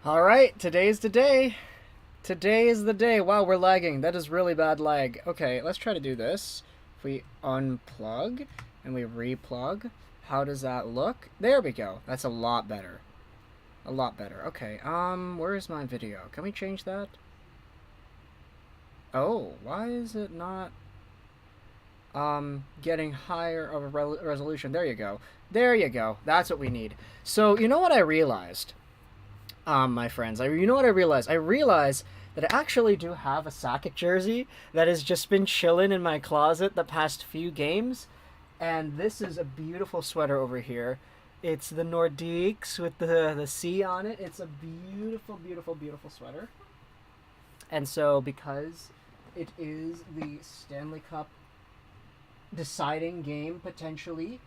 All right, today's the day. Today is the day. Wow, we're lagging. That is really bad lag. Okay, let's try to do this. If we unplug and we replug, how does that look? There we go. That's a lot better. A lot better. Okay, where's my video? Can we change that? Oh, why is it not getting higher of a resolution? There you go. There you go. That's what we need. So, you know what I realized? My friends, you know what I realized? I realized that I actually do have a Sakic jersey that has just been chilling in my closet the past few games, and this is a beautiful sweater over here. It's the Nordiques with the C on it. It's a beautiful, beautiful, beautiful sweater. And so, because it is the Stanley Cup deciding game potentially,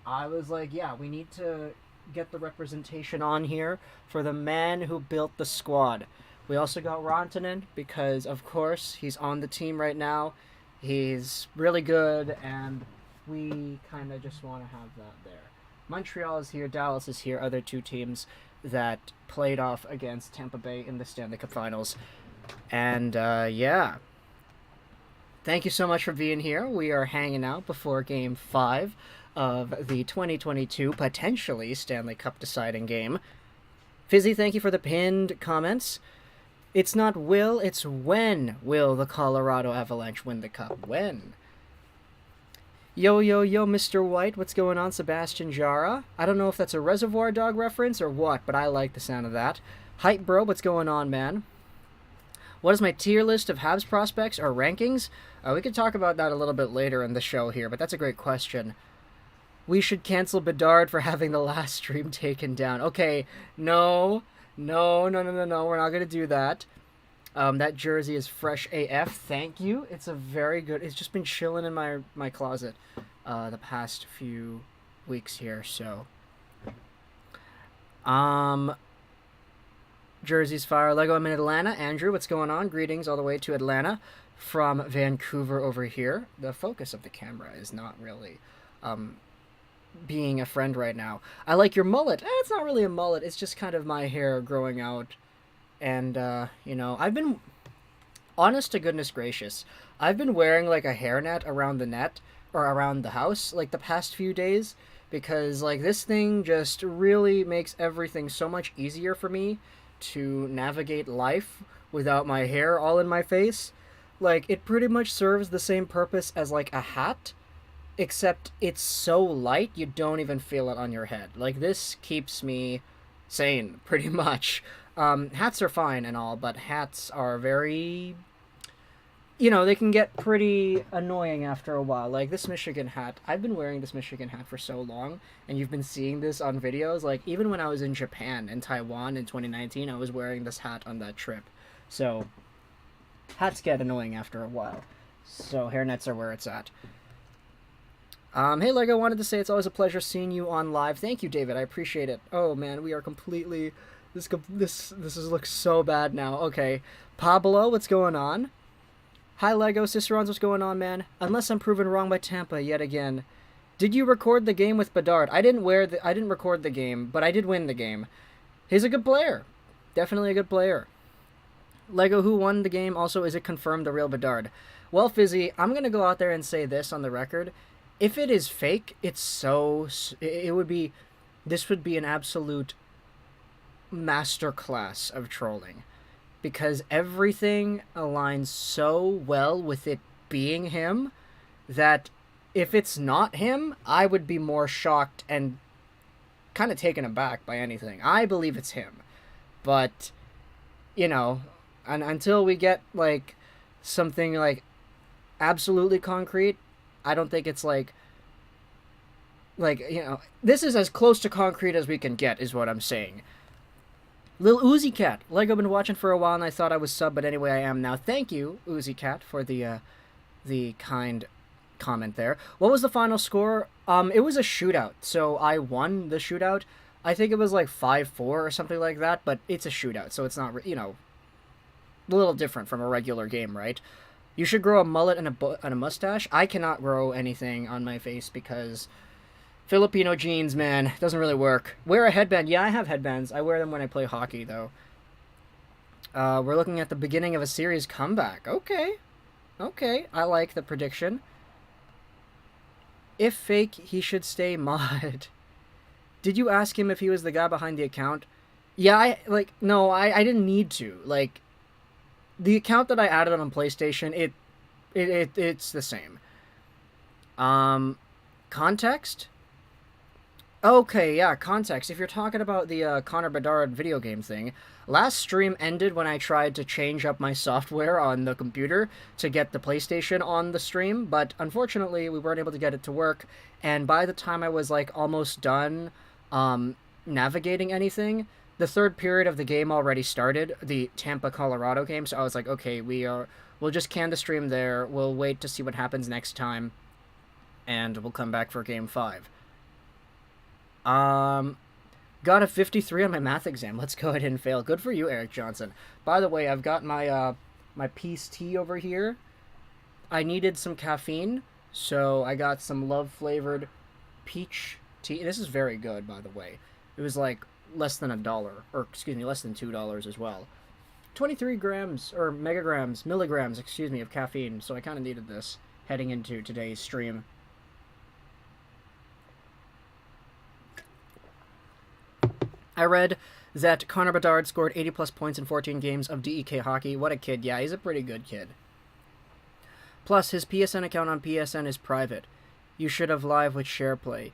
I was like, yeah, we need to get the representation on here for the man who built the squad. We also got Rantanen because, of course, he's on the team right now. He's really good, and we kind of just want to have that there. Montreal is here, Dallas is here, other two teams that played off against Tampa Bay in the Stanley Cup Finals. And, yeah. Thank you so much for being here. We are hanging out before Game 5 of the 2022 potentially Stanley Cup deciding game. Fizzy, thank you for the pinned comments. It's not will, it's when will the Colorado Avalanche win the cup. When? Yo, yo, yo, Mr. White, what's going on? Sebastian Jara. I don't know if that's a Reservoir Dog reference or what, but I like the sound of that. Hype Bro, what's going on, man? What is my tier list of Habs prospects or rankings? We could talk about that a little bit later in the show here, but that's a great question. We should cancel Bedard for having the last stream taken down. Okay, no, we're not going to do that. That jersey is fresh AF. Thank you. It's a very good... It's just been chilling in my closet the past few weeks here, so... Jerseys fire. Lego, I'm in Atlanta. Andrew, what's going on? Greetings all the way to Atlanta from Vancouver over here. The focus of the camera is not really... being a friend right now. I like your mullet. It's not really a mullet. It's just kind of my hair growing out. And, you know, I've been... Honest to goodness gracious, I've been wearing, like, a hairnet around the net, or around the house, like, the past few days, because, like, this thing just really makes everything so much easier for me to navigate life without my hair all in my face. Like, it pretty much serves the same purpose as, like, a hat, except it's so light you don't even feel it on your head. Like, this keeps me sane, pretty much. Hats are fine and all, but hats are very... You know, they can get pretty annoying after a while. Like, this Michigan hat, I've been wearing this Michigan hat for so long, and you've been seeing this on videos. Like, even when I was in Japan and Taiwan in 2019, I was wearing this hat on that trip. So, hats get annoying after a while. So, hairnets are where it's at. Hey, Lego, wanted to say it's always a pleasure seeing you on live. Thank you, David. I appreciate it. Oh, man, we are completely... This looks so bad now. Okay. Pablo, what's going on? Hi, Lego. Cicerons, what's going on, man? Unless I'm proven wrong by Tampa yet again. Did you record the game with Bedard? I didn't record the game, but I did win the game. He's a good player. Definitely a good player. Lego, who won the game? Also, is it confirmed the real Bedard? Well, Fizzy, I'm going to go out there and say this on the record. If it is fake, this would be an absolute masterclass of trolling, because everything aligns so well with it being him that if it's not him, I would be more shocked and kind of taken aback by anything. I believe it's him, but you know, until we get like something like absolutely concrete, I don't think it's like, you know, this is as close to concrete as we can get, is what I'm saying. Lil Uzi Cat, Lego, been watching for a while and I thought I was sub, but anyway I am now. Thank you, Uzi Cat, for the kind comment there. What was the final score? It was a shootout, so I won the shootout. I think it was like 5-4 or something like that, but it's a shootout, so it's not, you know, a little different from a regular game, right? You should grow a mullet and a mustache. I cannot grow anything on my face because Filipino genes, man, doesn't really work. Wear a headband. Yeah, I have headbands. I wear them when I play hockey, though. We're looking at the beginning of a series comeback. Okay. Okay. I like the prediction. If fake, he should stay mod. Did you ask him if he was the guy behind the account? Yeah, no, I didn't need to. Like, the account that I added on PlayStation, it's the same. Context? Okay, yeah, context. If you're talking about the Connor Bedard video game thing, last stream ended when I tried to change up my software on the computer to get the PlayStation on the stream, but unfortunately we weren't able to get it to work, and by the time I was, like, almost done navigating anything, the third period of the game already started, the Tampa, Colorado game, so I was like, okay, we'll just can the stream there, we'll wait to see what happens next time, and we'll come back for Game 5. Got a 53 on my math exam. Let's go ahead and fail. Good for you, Eric Johnson. By the way, I've got my my Peace tea over here. I needed some caffeine, so I got some love-flavored peach tea. This is very good, by the way. It was like less than $1, or excuse me, less than $2 as well. 23 grams, or milligrams, excuse me, of caffeine, so I kind of needed this heading into today's stream. I read that Connor Bedard scored 80-plus points in 14 games of DEK hockey. What a kid. Yeah, he's a pretty good kid. Plus, his PSN account on PSN is private. You should have live with SharePlay.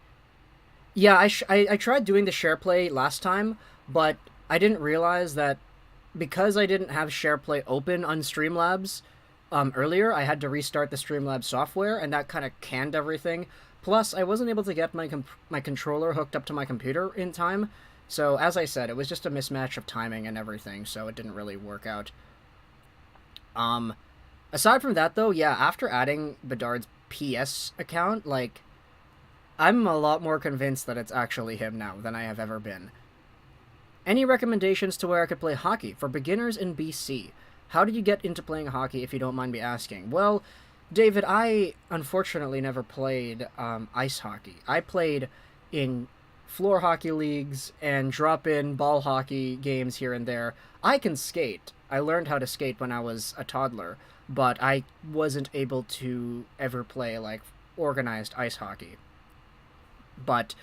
Yeah, I tried doing the SharePlay last time, but I didn't realize that because I didn't have SharePlay open on Streamlabs earlier, I had to restart the Streamlabs software, and that kind of canned everything. Plus, I wasn't able to get my controller hooked up to my computer in time. So, as I said, it was just a mismatch of timing and everything, so it didn't really work out. Aside from that, though, yeah, after adding Bedard's PS account, like, I'm a lot more convinced that it's actually him now than I have ever been. Any recommendations to where I could play hockey for beginners in BC? How did you get into playing hockey, if you don't mind me asking? Well, David, I unfortunately never played ice hockey. I played in floor hockey leagues and drop-in ball hockey games here and there. I can skate. I learned how to skate when I was a toddler, but I wasn't able to ever play, like, organized ice hockey. But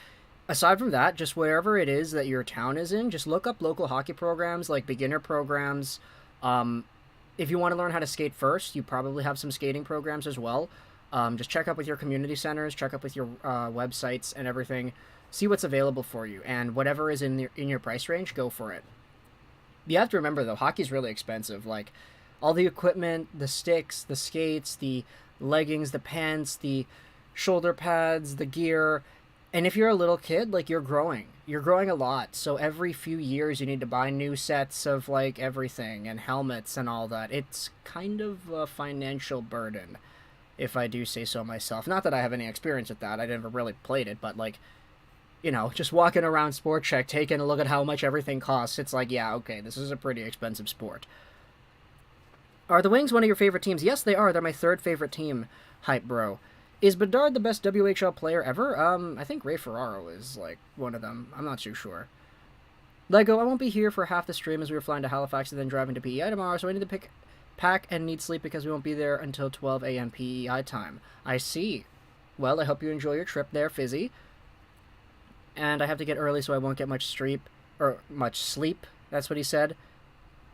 aside from that, just wherever it is that your town is in, just look up local hockey programs, like beginner programs. If you want to learn how to skate first, you probably have some skating programs as well. Just check up with your community centers, check up with your websites and everything. See what's available for you, and whatever is in your price range, go for it. You have to remember, though, hockey's really expensive. Like, all the equipment, the sticks, the skates, the leggings, the pants, the shoulder pads, the gear. And if you're a little kid, like, you're growing. You're growing a lot, so every few years you need to buy new sets of, like, everything, and helmets and all that. It's kind of a financial burden, if I do say so myself. Not that I have any experience with that. I never really played it, but, like, you know, just walking around Sport Check, taking a look at how much everything costs, it's like, yeah, okay, this is a pretty expensive sport. Are the Wings one of your favorite teams? Yes, they are. They're my third favorite team, Hype Bro. Is Bedard the best WHL player ever? I think Ray Ferraro is, like, one of them. I'm not too sure. Lego, I won't be here for half the stream as we were flying to Halifax and then driving to PEI tomorrow, so I need to pack and need sleep because we won't be there until 12 a.m. PEI time. I see. Well, I hope you enjoy your trip there, Fizzy. And I have to get early so I won't get much sleep. That's what he said.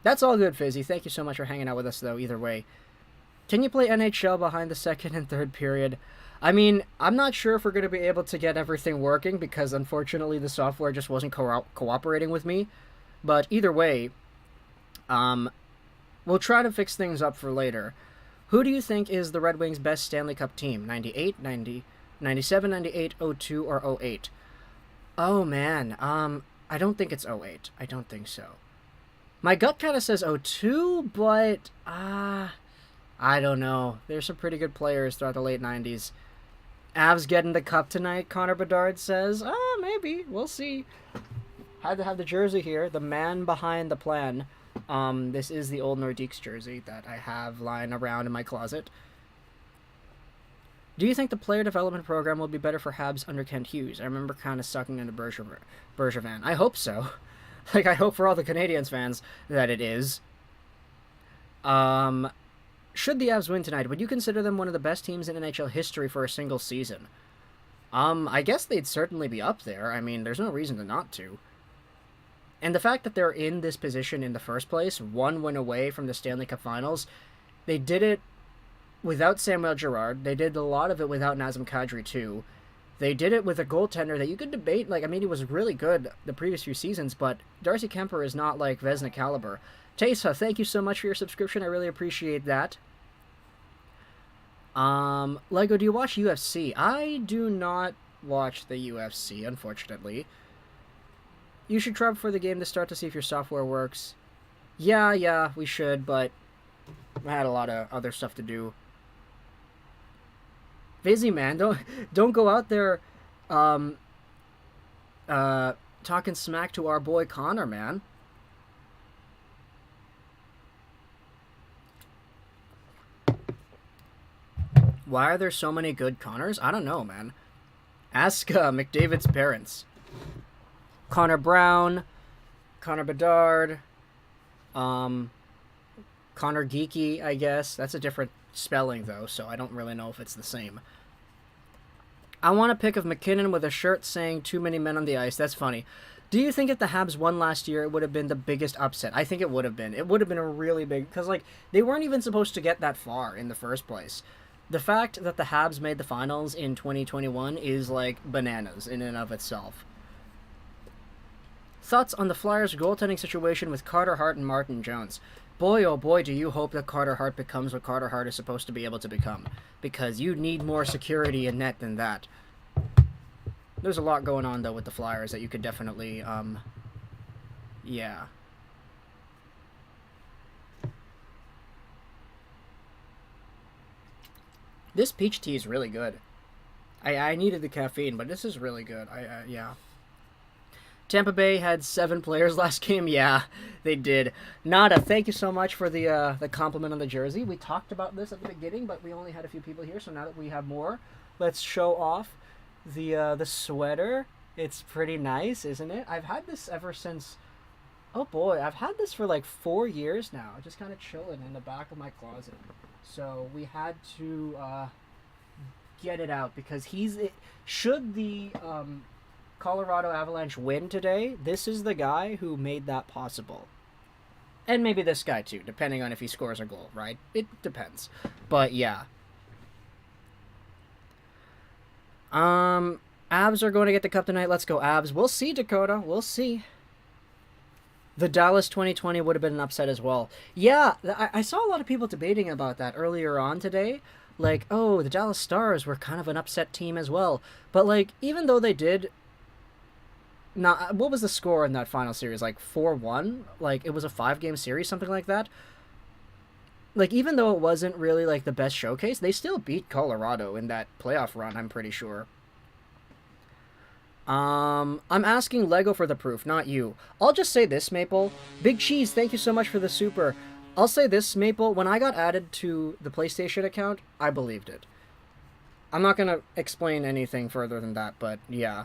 That's all good, Fizzy. Thank you so much for hanging out with us, though, either way. Can you play NHL behind the second and third period? I mean, I'm not sure if we're going to be able to get everything working because, unfortunately, the software just wasn't cooperating with me. But either way, we'll try to fix things up for later. Who do you think is the Red Wings' best Stanley Cup team? 98, 90, 97, 98, 02, or 08? Oh, man. I don't think it's 08. I don't think so. My gut kind of says 02, but, I don't know. There's some pretty good players throughout the late 90s. Avs getting the cup tonight, Connor Bedard says. Maybe. We'll see. Had to have the jersey here. The man behind the plan. This is the old Nordiques jersey that I have lying around in my closet. Do you think the player development program will be better for Habs under Kent Hughes? I remember kind of sucking into Bergevin. I hope so. Like, I hope for all the Canadiens fans that it is. Should the Avs win tonight, would you consider them one of the best teams in NHL history for a single season? I guess they'd certainly be up there. I mean, there's no reason to not to. And the fact that they're in this position in the first place, one win away from the Stanley Cup Finals, they did it without Samuel Girard. They did a lot of it without Nazem Kadri, too. They did it with a goaltender that you could debate. Like, I mean, he was really good the previous few seasons, but Darcy Kemper is not like Vezina caliber. Tesa, thank you so much for your subscription. I really appreciate that. Lego, do you watch UFC? I do not watch the UFC, unfortunately. You should try before the game to start to see if your software works. Yeah, we should, but I had a lot of other stuff to do. Vizzy, man, don't go out there talking smack to our boy Connor, man. Why are there so many good Connors? I don't know, man. Ask McDavid's parents. Connor Brown, Connor Bedard, Connor Geeky, I guess. That's a different spelling, though, so I don't really know if it's the same. I want a pic of McKinnon with a shirt saying too many men on the ice. That's funny. Do you think if the Habs won last year, it would have been the biggest upset? I think it would have been. It would have been a really big... Because, like, they weren't even supposed to get that far in the first place. The fact that the Habs made the finals in 2021 is, like, bananas in and of itself. Thoughts on the Flyers' goaltending situation with Carter Hart and Martin Jones? Boy, oh boy, do you hope that Carter Hart becomes what Carter Hart is supposed to be able to become. Because you need more security in net than that. There's a lot going on, though, with the Flyers that you could definitely, yeah. This peach tea is really good. I needed the caffeine, but this is really good. Yeah. Tampa Bay had 7 players last game. Yeah, they did. Nada, thank you so much for the compliment on the jersey. We talked about this at the beginning, but we only had a few people here, so now that we have more, let's show off the sweater. It's pretty nice, isn't it? I've had this ever since... Oh boy, I've had this for like 4 years now. Just kind of chilling in the back of my closet. So we had to get it out because should the Colorado Avalanche win today, this is the guy who made that possible. And maybe this guy too, depending on if he scores a goal, right? It depends. But yeah. Avs are going to get the cup tonight. Let's go, Avs. We'll see, Dakota. We'll see. The Dallas 2020 would have been an upset as well. Yeah, I saw a lot of people debating about that earlier on today. Like, oh, the Dallas Stars were kind of an upset team as well. But, like, even though they did... what was the score in that final series? Like, 4-1? Like, it was a 5-game series, something like that? Like, even though it wasn't really, like, the best showcase, they still beat Colorado in that playoff run, I'm pretty sure. I'm asking Lego for the proof, not you. I'll just say this, Maple. Big Cheese, thank you so much for the super. I'll say this, Maple. When I got added to the PlayStation account, I believed it. I'm not going to explain anything further than that, but yeah.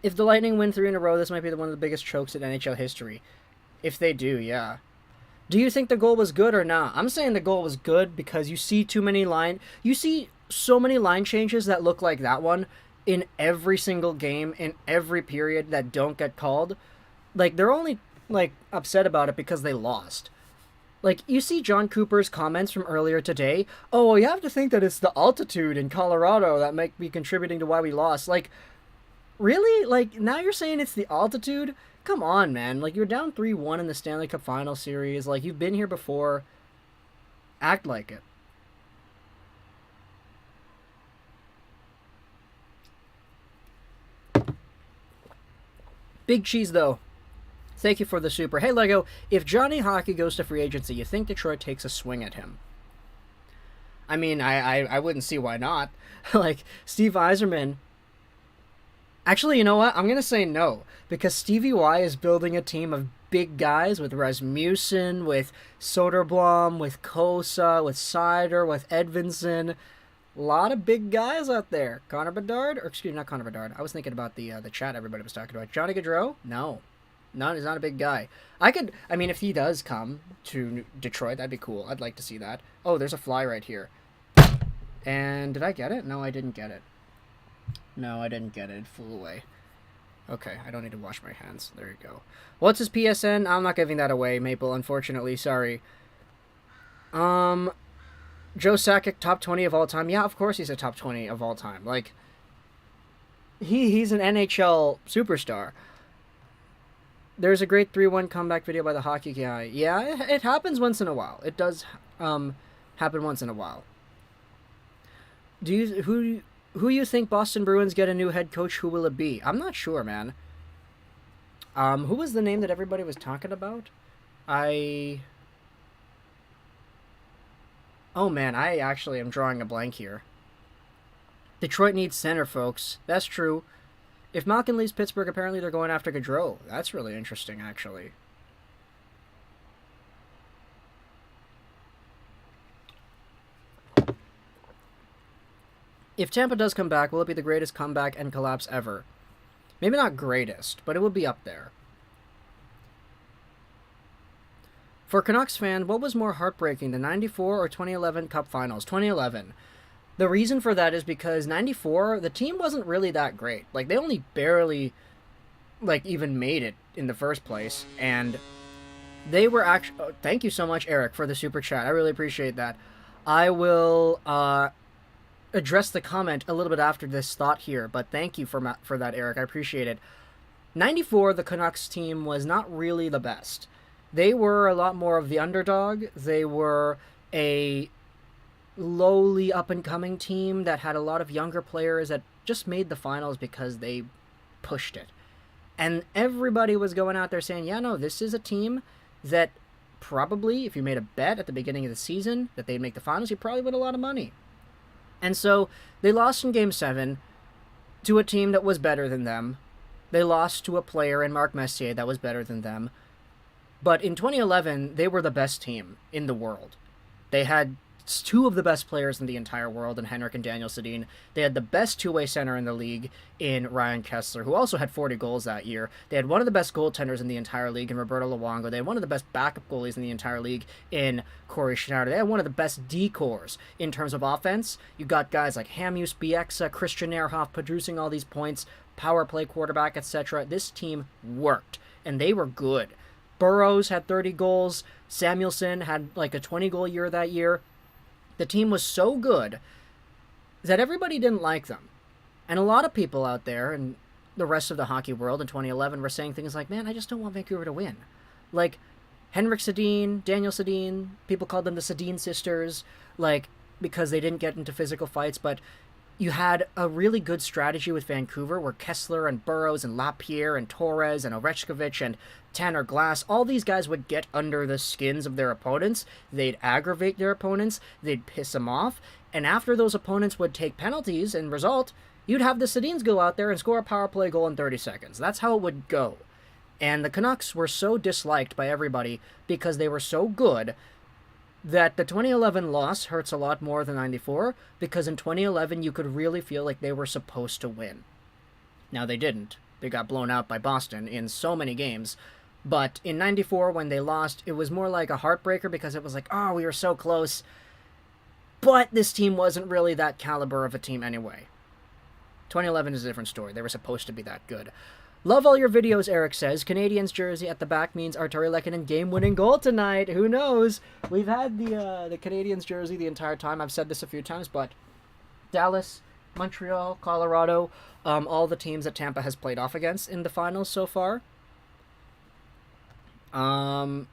If the Lightning win 3 in a row, this might be one of the biggest chokes in NHL history. If they do, yeah. Do you think the goal was good or not? I'm saying the goal was good because you see you see so many line changes that look like that one in every single game, in every period that don't get called. Like, they're only, like, upset about it because they lost. Like, you see John Cooper's comments from earlier today. Oh, you have to think that it's the altitude in Colorado that might be contributing to why we lost. Like, really? Like, now you're saying it's the altitude? Come on, man. Like, you're down 3-1 in the Stanley Cup Finals series. Like, you've been here before. Act like it. Big Cheese, though. Thank you for the super. Hey, Lego, if Johnny Hockey goes to free agency, you think Detroit takes a swing at him? I mean, I wouldn't see why not. Like, Steve Yzerman... Actually, you know what? I'm going to say no. Because Stevie Y is building a team of big guys with Rasmussen, with Soderblom, with Kosa, with Seider, with Edvinsson. A lot of big guys out there. Connor Bedard? Or, excuse me, not Connor Bedard. I was thinking about the chat everybody was talking about. Johnny Gaudreau? No. He's not a big guy. I mean, if he does come to Detroit, that'd be cool. I'd like to see that. Oh, there's a fly right here. And did I get it? No, I didn't get it. No, I didn't get it. It flew away. Okay, I don't need to wash my hands. There you go. What's his PSN? I'm not giving that away, Maple, unfortunately. Sorry. Joe Sakic, top 20 of all time. Yeah, of course he's a top 20 of all time. Like, he's an NHL superstar. There's a great 3-1 comeback video by the hockey guy. Yeah, it happens once in a while. It does happen once in a while. Who you think Boston Bruins get a new head coach? Who will it be? I'm not sure, man. Who was the name that everybody was talking about? Oh, man, I actually am drawing a blank here. Detroit needs center, folks. That's true. If Malkin leaves Pittsburgh, apparently they're going after Gaudreau. That's really interesting, actually. If Tampa does come back, will it be the greatest comeback and collapse ever? Maybe not greatest, but it will be up there. For Canucks fan, what was more heartbreaking, the 94 or 2011 Cup Finals? 2011. The reason for that is because 94, the team wasn't really that great. Like, they only barely, like, even made it in the first place. And they were actually... Oh, thank you so much, Eric, for the super chat. I really appreciate that. I will address the comment a little bit after this thought here, but thank you for that, Eric. I appreciate it. 94, the Canucks team was not really the best. They were a lot more of the underdog. They were a lowly up-and-coming team that had a lot of younger players that just made the finals because they pushed it. And everybody was going out there saying, yeah, no, this is a team that probably, if you made a bet at the beginning of the season that they'd make the finals, you probably win a lot of money. And so they lost in Game 7 to a team that was better than them. They lost to a player in Mark Messier that was better than them. But in 2011, they were the best team in the world. They had two of the best players in the entire world in Henrik and Daniel Sedin. They had the best two-way center in the league in Ryan Kesler, who also had 40 goals that year. They had one of the best goaltenders in the entire league in Roberto Luongo. They had one of the best backup goalies in the entire league in Corey Schneider. They had one of the best D-cores in terms of offense. You got guys like Hamus, Bieksa, Christian Ehrhoff producing all these points, power play quarterback, etc. This team worked, and they were good. Burrows had 30 goals. Samuelson had like a 20-goal year that year. The team was so good that everybody didn't like them. And a lot of people out there and the rest of the hockey world in 2011 were saying things like, man, I just don't want Vancouver to win. Like, Henrik Sedin, Daniel Sedin, people called them the Sedin sisters, like, because they didn't get into physical fights, but you had a really good strategy with Vancouver where Kesler and Burrows and Lapierre and Torres and Ovechkovich and Tanner Glass, all these guys would get under the skins of their opponents. They'd aggravate their opponents. They'd piss them off. And after those opponents would take penalties and result, you'd have the Sedins go out there and score a power play goal in 30 seconds. That's how it would go. And the Canucks were so disliked by everybody because they were so good that the 2011 loss hurts a lot more than 94, because in 2011 you could really feel like they were supposed to win. Now they didn't. They got blown out by Boston in so many games. But in 94 when they lost, it was more like a heartbreaker because it was like, oh, we were so close. But this team wasn't really that caliber of a team anyway. 2011 is a different story. They were supposed to be that good. Love all your videos, Eric says. Canadiens jersey at the back means Arturi Lehkonen game-winning goal tonight. Who knows? We've had the Canadiens jersey the entire time. I've said this a few times, but Dallas, Montreal, Colorado, all the teams that Tampa has played off against in the finals so far. Yeah,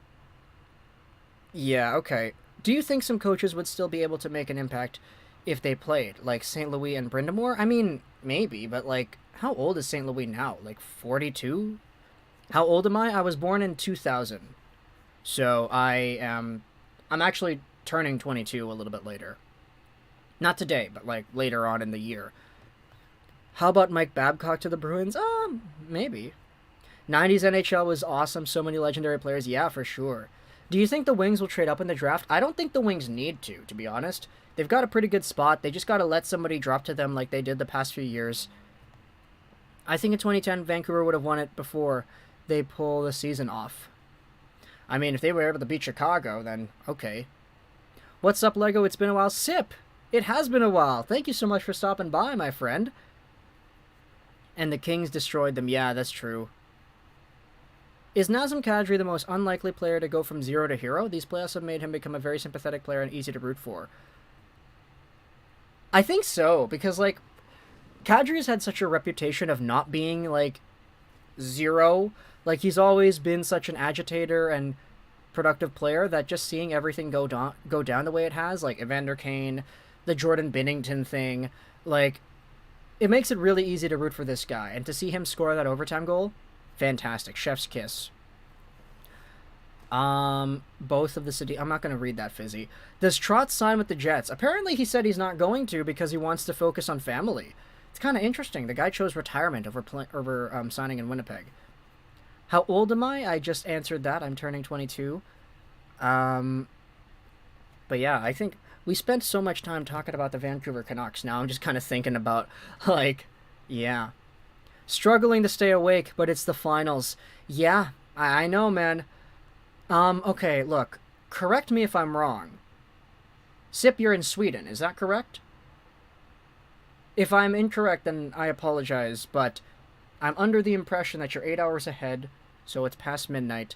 okay. Do you think some coaches would still be able to make an impact if they played, like St. Louis and Brind'Amour? I mean, maybe, but like, how old is St. Louis now? Like 42? How old am I? I was born in 2000. So I'm actually turning 22 a little bit later. Not today, but like later on in the year. How about Mike Babcock to the Bruins? Maybe. 90s NHL was awesome. So many legendary players. Yeah, for sure. Do you think the Wings will trade up in the draft? I don't think the Wings need to be honest. They've got a pretty good spot. They just got to let somebody drop to them like they did the past few years. I think in 2010, Vancouver would have won it before. they pull the season off. I mean, if they were able to beat Chicago, then okay. What's up, Lego? It's been a while. Sip! It has been a while. Thank you so much for stopping by, my friend. And the Kings destroyed them. Yeah, that's true. Is Nazem Kadri the most unlikely player to go from zero to hero? These playoffs have made him become a very sympathetic player and easy to root for. I think so, because, like, Kadri's had such a reputation of not being, like, zero. Like, he's always been such an agitator and productive player that just seeing everything go down the way it has, like Evander Kane, the Jordan Binnington thing, like, it makes it really easy to root for this guy. And to see him score that overtime goal, fantastic. Chef's kiss. Both of the city. I'm not going to read that, Fizzy. Does Trotz sign with the Jets? Apparently he said he's not going to because he wants to focus on family. It's kind of interesting. The guy chose retirement over signing in Winnipeg. How old am I? I just answered that. I'm turning 22. But yeah, I think we spent so much time talking about the Vancouver Canucks. Now I'm just kind of thinking about, like, yeah. Struggling to stay awake, but it's the finals. Yeah, I know, man. Okay, look. Correct me if I'm wrong. Sip, you're in Sweden. Is that correct? If I'm incorrect, then I apologize, but I'm under the impression that you're 8 hours ahead, so it's past midnight.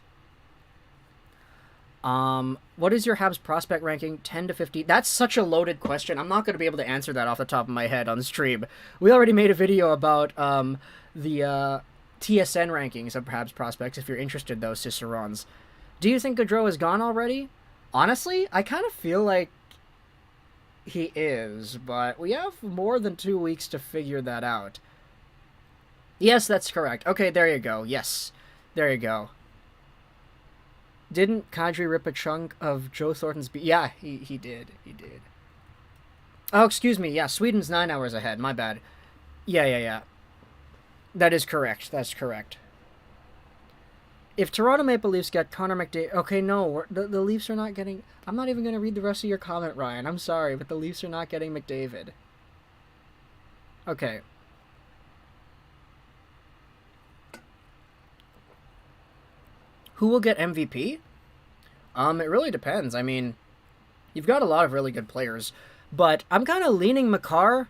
What is your Habs prospect ranking? 10 to 50? That's such a loaded question. I'm not going to be able to answer that off the top of my head on the stream. We already made a video about the TSN rankings of Habs prospects, if you're interested, though, Cicerons. Do you think Gaudreau is gone already? Honestly, I kind of feel like he is, but we have more than 2 weeks to figure that out. Yes, that's correct. Okay, there you go. Yes, there you go. Didn't Kadri rip a chunk of Joe Thornton's Yeah, he did. He did. Oh, excuse me. Yeah, Sweden's 9 hours ahead. My bad. Yeah. That is correct. That's correct. If Toronto Maple Leafs get Connor McDavid... Okay, no, the Leafs are not getting... I'm not even going to read the rest of your comment, Ryan. I'm sorry, but the Leafs are not getting McDavid. Okay. Who will get MVP? It really depends. I mean, you've got a lot of really good players, but I'm kind of leaning Makar.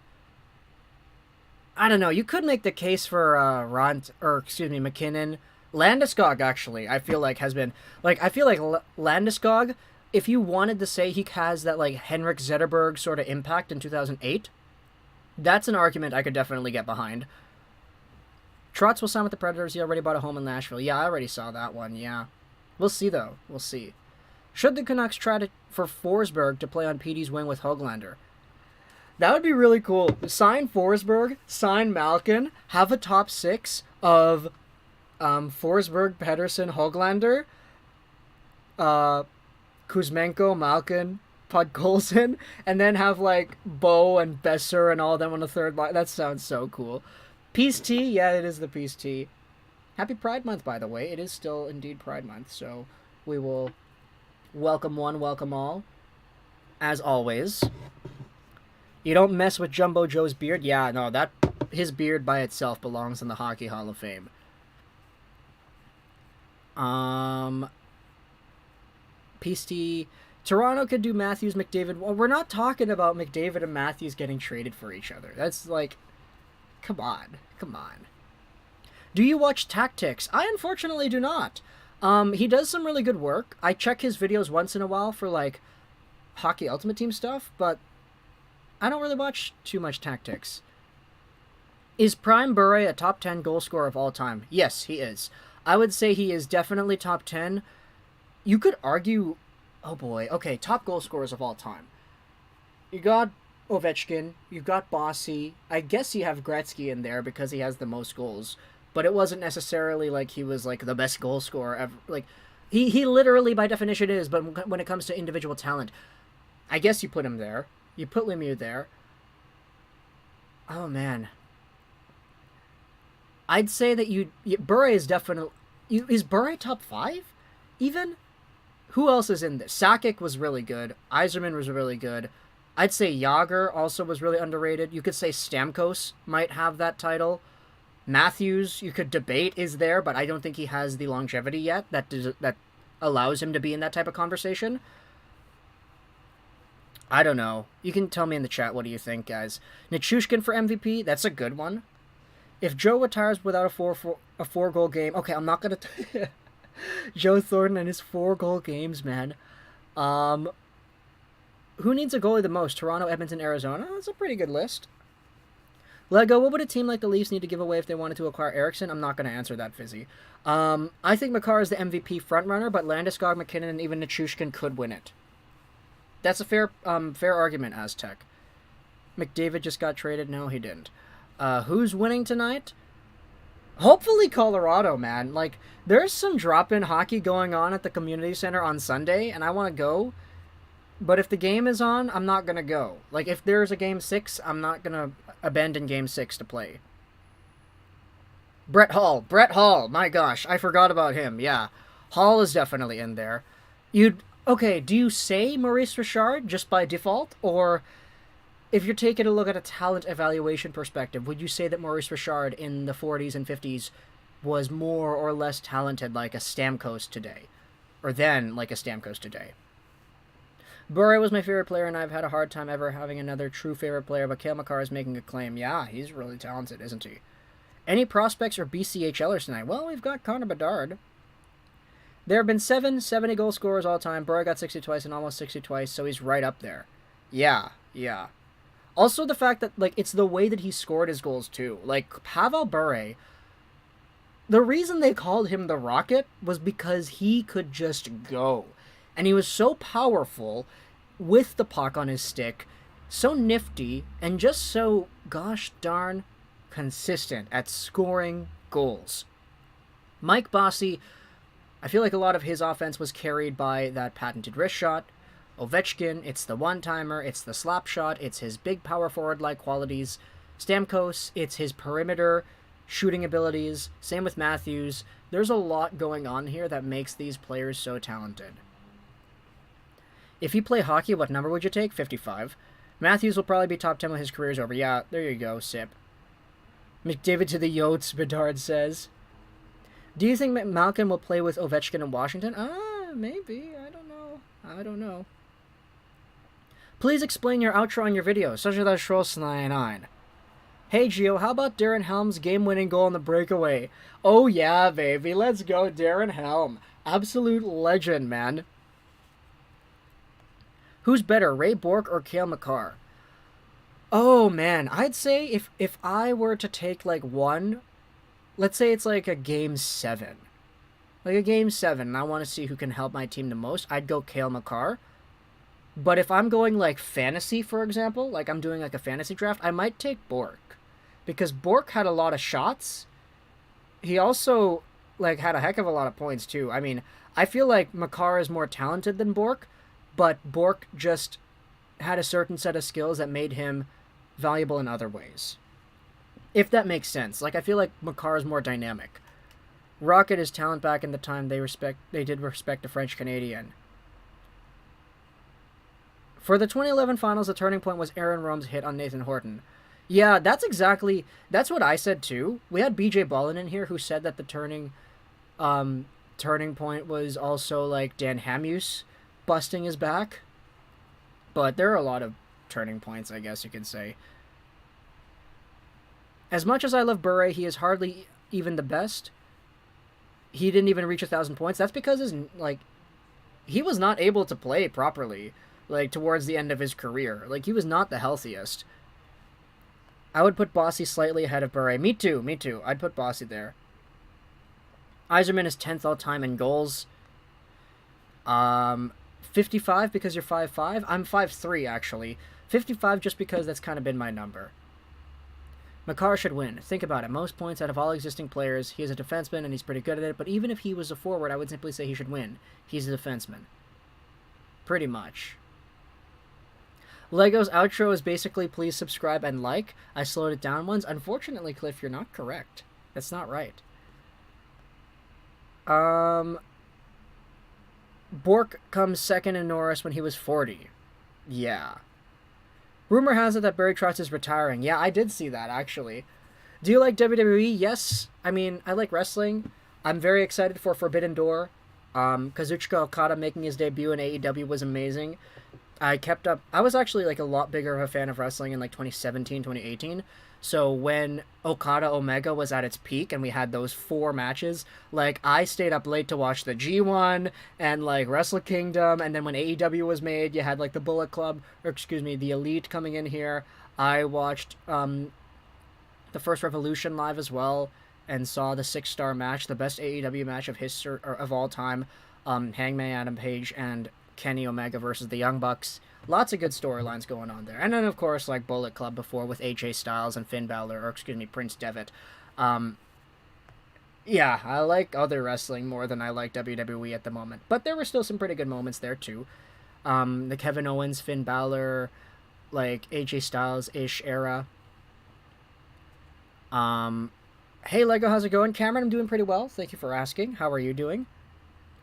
I don't know. You could make the case for McKinnon. Landeskog, actually, I feel like has been... Like, I feel like Landeskog, if you wanted to say he has that, like, Henrik Zetterberg sort of impact in 2008, that's an argument I could definitely get behind. Trotz will sign with the Predators. He already bought a home in Nashville. Yeah, I already saw that one, yeah. We'll see, though. We'll see. Should the Canucks try for Forsberg to play on Petey's wing with Höglander? That would be really cool. Sign Forsberg, sign Malkin, have a top six of Forsberg, Pettersson, Höglander, Kuzmenko, Malkin, Podkolzin, and then have, like, Bo and Besser and all of them on the third line. That sounds so cool. Peace Tea? Yeah, it is the Peace Tea. Happy Pride Month, by the way. It is still indeed Pride Month, so we will welcome one, welcome all. As always. You don't mess with Jumbo Joe's beard? Yeah, no, his beard by itself belongs in the Hockey Hall of Fame. Peace Tea. Toronto could do Matthews, McDavid. Well, we're not talking about McDavid and Matthews getting traded for each other. That's like... Come on. Do you watch Tactics? I unfortunately do not. He does some really good work. I check his videos once in a while for, like, Hockey Ultimate Team stuff, but I don't really watch too much Tactics. Is Prime Bure a top 10 goal scorer of all time? Yes, he is. I would say he is definitely top 10. You could argue... Oh boy. Okay, top goal scorers of all time. You got Ovechkin, you've got Bossy. I guess you have Gretzky in there because he has the most goals. But it wasn't necessarily like he was like the best goal scorer ever. Like, he literally by definition is, but when it comes to individual talent, I guess you put him there. You put Lemieux there. Oh man. I'd say that Bure is definitely... Is Bure top 5? Even? Who else is in this? Sakic was really good. Yzerman was really good. I'd say Yager also was really underrated. You could say Stamkos might have that title. Matthews, you could debate, is there, but I don't think he has the longevity yet that allows him to be in that type of conversation. I don't know. You can tell me in the chat, what do you think, guys? Nichushkin for MVP, that's a good one. If Joe retires without a 4-goal game... Okay, I'm not going to... Joe Thornton and his 4-goal games, man. Who needs a goalie the most? Toronto, Edmonton, Arizona? That's a pretty good list. Lego, what would a team like the Leafs need to give away if they wanted to acquire Eriksson? I'm not going to answer that, Fizzy. I think Makar is the MVP frontrunner, but Landeskog, McKinnon, and even Nichushkin could win it. That's a fair argument, Aztec. McDavid just got traded. No, he didn't. Who's winning tonight? Hopefully Colorado, man. Like, there's some drop-in hockey going on at the community center on Sunday, and I want to go. But if the game is on, I'm not going to go. Like, if there's a Game 6, I'm not going to abandon Game 6 to play. Brett Hall, my gosh, I forgot about him, yeah. Hall is definitely in there. Okay, do you say Maurice Richard just by default? Or if you're taking a look at a talent evaluation perspective, would you say that Maurice Richard in the 40s and 50s was more or less talented like a Stamkos today? Or then like a Stamkos today? Bure was my favorite player, and I've had a hard time ever having another true favorite player, but Cale Makar is making a claim. Yeah, he's really talented, isn't he? Any prospects or BCHLers tonight? Well, we've got Connor Bedard. There have been 7 70-goal scorers all time. Bure got 60 twice and almost 60 twice, so he's right up there. Yeah. Also, the fact that, like, it's the way that he scored his goals, too. Like, Pavel Bure, the reason they called him the Rocket was because he could just go. And he was so powerful with the puck on his stick, so nifty, and just so gosh darn consistent at scoring goals. Mike Bossy, I feel like a lot of his offense was carried by that patented wrist shot. Ovechkin, it's the one-timer, it's the slap shot, it's his big power forward-like qualities. Stamkos, it's his perimeter shooting abilities. Same with Matthews. There's a lot going on here that makes these players so talented. If you play hockey, what number would you take? 55. Matthews will probably be top 10 when his career's over. Yeah, there you go, Sip. McDavid to the Yotes, Bedard says. Do you think Malkin will play with Ovechkin in Washington? Maybe. I don't know. Please explain your outro on your video, such as that Schross 99. Hey, Gio, how about Darren Helm's game-winning goal on the breakaway? Oh, yeah, baby. Let's go, Darren Helm. Absolute legend, man. Who's better, Ray Bourque or Cale Makar? Oh, man. I'd say if I were to take, like, one... Let's say it's, like, a Game 7. Like, a Game 7, and I want to see who can help my team the most. I'd go Cale Makar. But if I'm going, like, fantasy, for example, like I'm doing, like, a fantasy draft, I might take Bourque. Because Bourque had a lot of shots. He also, like, had a heck of a lot of points, too. I mean, I feel like Makar is more talented than Bourque, but Bourque just had a certain set of skills that made him valuable in other ways. If that makes sense. Like, I feel like Makar is more dynamic. Rocket is talent back in the time they did respect the French Canadian. For the 2011 finals, the turning point was Aaron Rome's hit on Nathan Horton. Yeah, that's what I said too. We had BJ Ballin in here who said that the turning point was also like Dan Hamhuis busting his back. But there are a lot of turning points, I guess you could say. As much as I love Bure, he is hardly even the best. He didn't even reach 1,000 points. That's because he was not able to play properly, like, towards the end of his career. Like, he was not the healthiest. I would put Bossy slightly ahead of Bure. Me too. I'd put Bossy there. Yzerman is 10th all-time in goals. 55 because you're 5'5". I'm 5'3", actually. 55 just because that's kind of been my number. Makar should win. Think about it. Most points out of all existing players. He is a defenseman, and he's pretty good at it. But even if he was a forward, I would simply say he should win. He's a defenseman. Pretty much. Lego's outro is basically please subscribe and like. I slowed it down once. Unfortunately, Cliff, you're not correct. That's not right. Bourque comes second in Norris when he was 40. Yeah. Rumor has it that Barry Trotz is retiring. Yeah, I did see that, actually. Do you like WWE? Yes. I mean, I like wrestling. I'm very excited for Forbidden Door. Kazuchika Okada making his debut in AEW was amazing. I kept up. I was actually like a lot bigger of a fan of wrestling in like 2017, 2018. So when Okada Omega was at its peak and we had those 4 matches, like I stayed up late to watch the G1 and like Wrestle Kingdom, and then when AEW was made, you had like the Bullet Club, or excuse me, the Elite coming in here. I watched the first Revolution live as well and saw the 6-star match, the best AEW match of history or of all time. Hangman Adam Page and Kenny Omega versus the Young Bucks. Lots of good storylines going on there. And then, of course, like Bullet Club before with AJ Styles and Finn Balor, or excuse me, Prince Devitt. Yeah, I like other wrestling more than I like WWE at the moment. But there were still some pretty good moments there, too. The Kevin Owens, Finn Balor, like AJ Styles-ish era. Hey, Lego, how's it going? Cameron, I'm doing pretty well. Thank you for asking. How are you doing?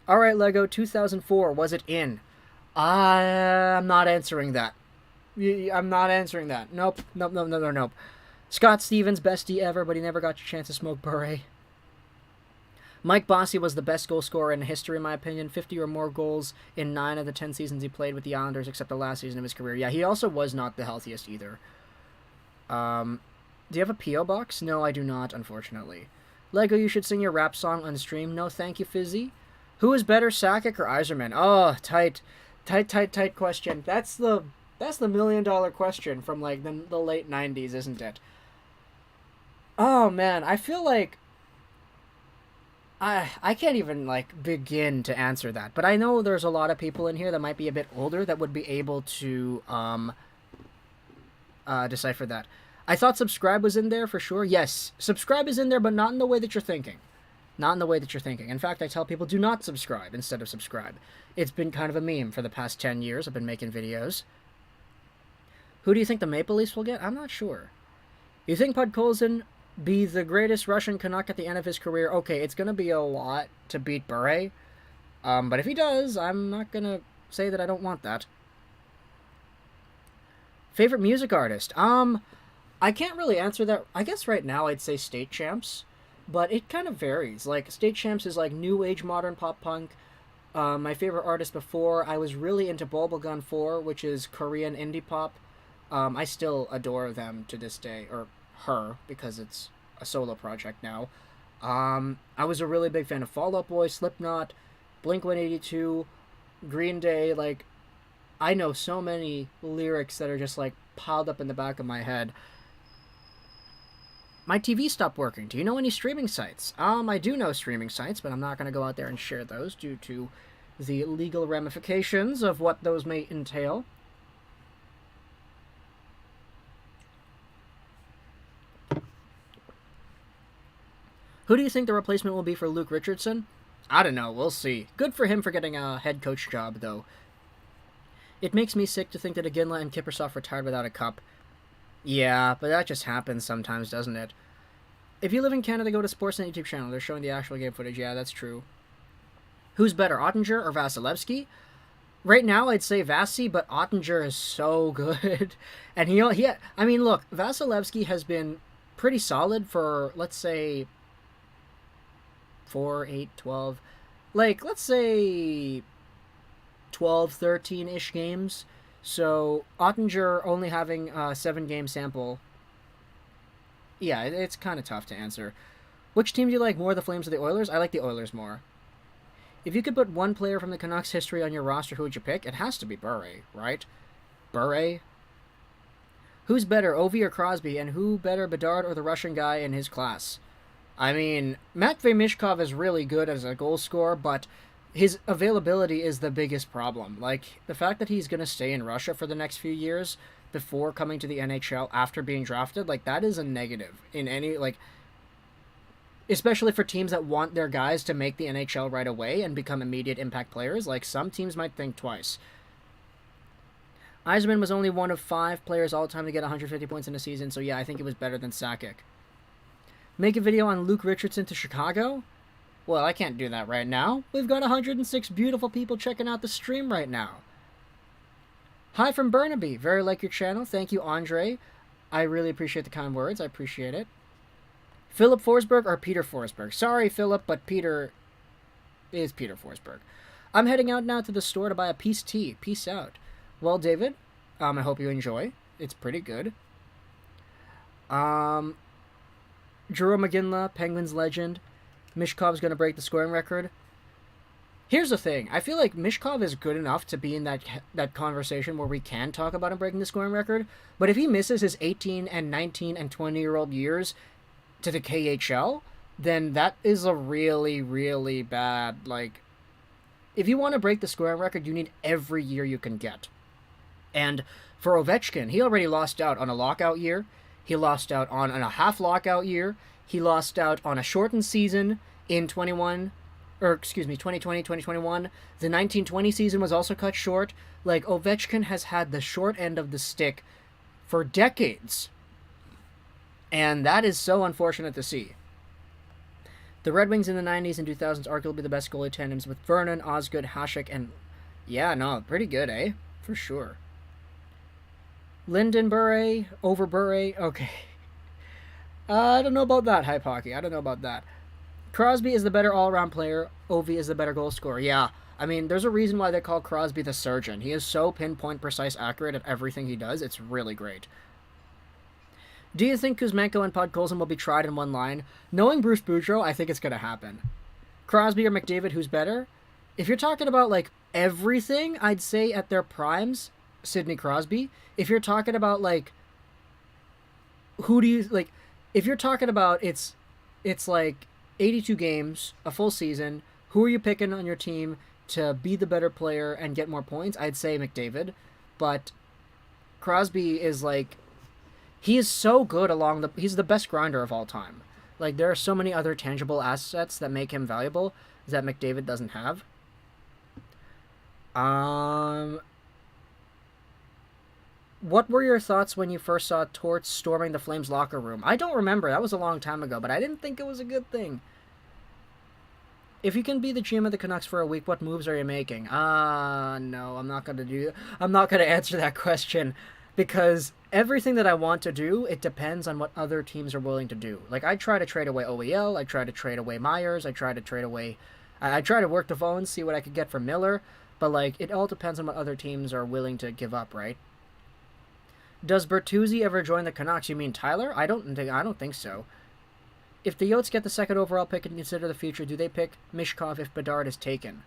All right, Lego, 2004, was it in? I'm not answering that. I'm not answering that. Nope. Scott Stevens, bestie ever, but he never got your chance to smoke beret. Mike Bossy was the best goal scorer in history, in my opinion. 50 or more goals in 9 of the 10 seasons he played with the Islanders, except the last season of his career. Yeah, he also was not the healthiest either. Do you have a P.O. box? No, I do not, unfortunately. Lego, you should sing your rap song on stream. No, thank you, Fizzy. Who is better, Sakic or Yzerman? Oh, tight question. That's the $1 million question from like the late 90s, isn't it? Oh man, I feel like I can't even like begin to answer that. But I know there's a lot of people in here that might be a bit older that would be able to decipher that. I thought subscribe was in there for sure. Yes, subscribe is in there, but not in the way that you're thinking. Not in the way that you're thinking. In fact, I tell people do not subscribe instead of subscribe. It's been kind of a meme for the past 10 years. I've been making videos. Who do you think the Maple Leafs will get? I'm not sure. You think Podkolzin be the greatest Russian Canuck at the end of his career? Okay, it's going to be a lot to beat Bure. But if he does, I'm not going to say that I don't want that. Favorite music artist? I can't really answer that. I guess right now I'd say State Champs. But it kind of varies. Like, State Champs is like new age modern pop punk. My favorite artist before, I was really into Bubblegum 4, which is Korean indie pop. I still adore them to this day, or her, because it's a solo project now. I was a really big fan of Fall Out Boy, Slipknot, Blink-182, Green Day. Like, I know so many lyrics that are just like piled up in the back of my head. My TV stopped working. Do you know any streaming sites? I do know streaming sites, but I'm not going to go out there and share those due to the legal ramifications of what those may entail. Who do you think the replacement will be for Luke Richardson? I don't know. We'll see. Good for him for getting a head coach job, though. It makes me sick to think that Iginla and Kiprusoff retired without a cup. Yeah, but that just happens sometimes, doesn't it? If you live in Canada, go to Sportsnet YouTube channel. They're showing the actual game footage. Yeah, that's true. Who's better, Ottinger or Vasilevsky? Right now, I'd say Vasi, but Ottinger is so good. And I mean, look, Vasilevsky has been pretty solid for, let's say, 4, 8, 12. Like, let's say 12, 13-ish games. So, Ottinger only having a 7-game sample. Yeah, it's kind of tough to answer. Which team do you like more, the Flames or the Oilers? I like the Oilers more. If you could put one player from the Canucks history on your roster, who would you pick? It has to be Bure, right? Bure? Who's better, Ovi or Crosby? And who better, Bedard or the Russian guy in his class? I mean, Matvei Mishkov is really good as a goal scorer, but his availability is the biggest problem. Like, the fact that he's going to stay in Russia for the next few years before coming to the NHL after being drafted, like, that is a negative in any, like, especially for teams that want their guys to make the NHL right away and become immediate impact players. Like, some teams might think twice. Yzerman was only one of 5 players all time to get 150 points in a season, so yeah, I think it was better than Sakic. Make a video on Luke Richardson to Chicago? Well, I can't do that right now. We've got 106 beautiful people checking out the stream right now. Hi from Burnaby. Very like your channel. Thank you, Andre. I really appreciate the kind words. I appreciate it. Philip Forsberg or Peter Forsberg? Sorry, Philip, but Peter is Peter Forsberg. I'm heading out now to the store to buy a peace tea. Peace out. Well, David, I hope you enjoy. It's pretty good. Jarome McGinley, Penguins legend. Mishkov's going to break the scoring record. Here's the thing. I feel like Mishkov is good enough to be in that conversation where we can talk about him breaking the scoring record. But if he misses his 18 and 19 and 20-year-old years to the KHL, then that is a really, really bad, like... If you want to break the scoring record, you need every year you can get. And for Ovechkin, he already lost out on a lockout year. He lost out on a half lockout year. He lost out on a shortened season in 2020, 2021. The 1920 season was also cut short. Like, Ovechkin has had the short end of the stick for decades. And that is so unfortunate to see. The Red Wings in the 90s and 2000s arguably the best goalie tandems with Vernon, Osgood, Hasek, and... Yeah, no, pretty good, eh? For sure. Linden Bure, over Bure, okay. I don't know about that, Hype Hockey. I don't know about that. Crosby is the better all-around player. Ovi is the better goal scorer. Yeah, I mean, there's a reason why they call Crosby the surgeon. He is so pinpoint, precise, accurate at everything he does. It's really great. Do you think Kuzmenko and Podkolzin will be tried in one line? Knowing Bruce Boudreau, I think it's going to happen. Crosby or McDavid, who's better? If you're talking about, like, everything, I'd say at their primes, Sidney Crosby. If you're talking about, like, who do you, like, if you're talking about it's like 82 games, a full season, who are you picking on your team to be the better player and get more points? I'd say McDavid. But Crosby is, like, he is so good he's the best grinder of all time. Like, there are so many other tangible assets that make him valuable that McDavid doesn't have. What were your thoughts when you first saw Torts storming the Flames locker room? I don't remember. That was a long time ago, but I didn't think it was a good thing. If you can be the GM of the Canucks for a week, what moves are you making? No, I'm not going to do that. I'm not going to answer that question because everything that I want to do, it depends on what other teams are willing to do. Like, I try to trade away OEL. I try to trade away Myers. I try to work the phone, see what I could get from Miller. But, like, it all depends on what other teams are willing to give up, right? Does Bertuzzi ever join the Canucks? You mean Tyler? I don't think so. If the Yotes get the second overall pick and consider the future, do they pick Mishkov if Bedard is taken?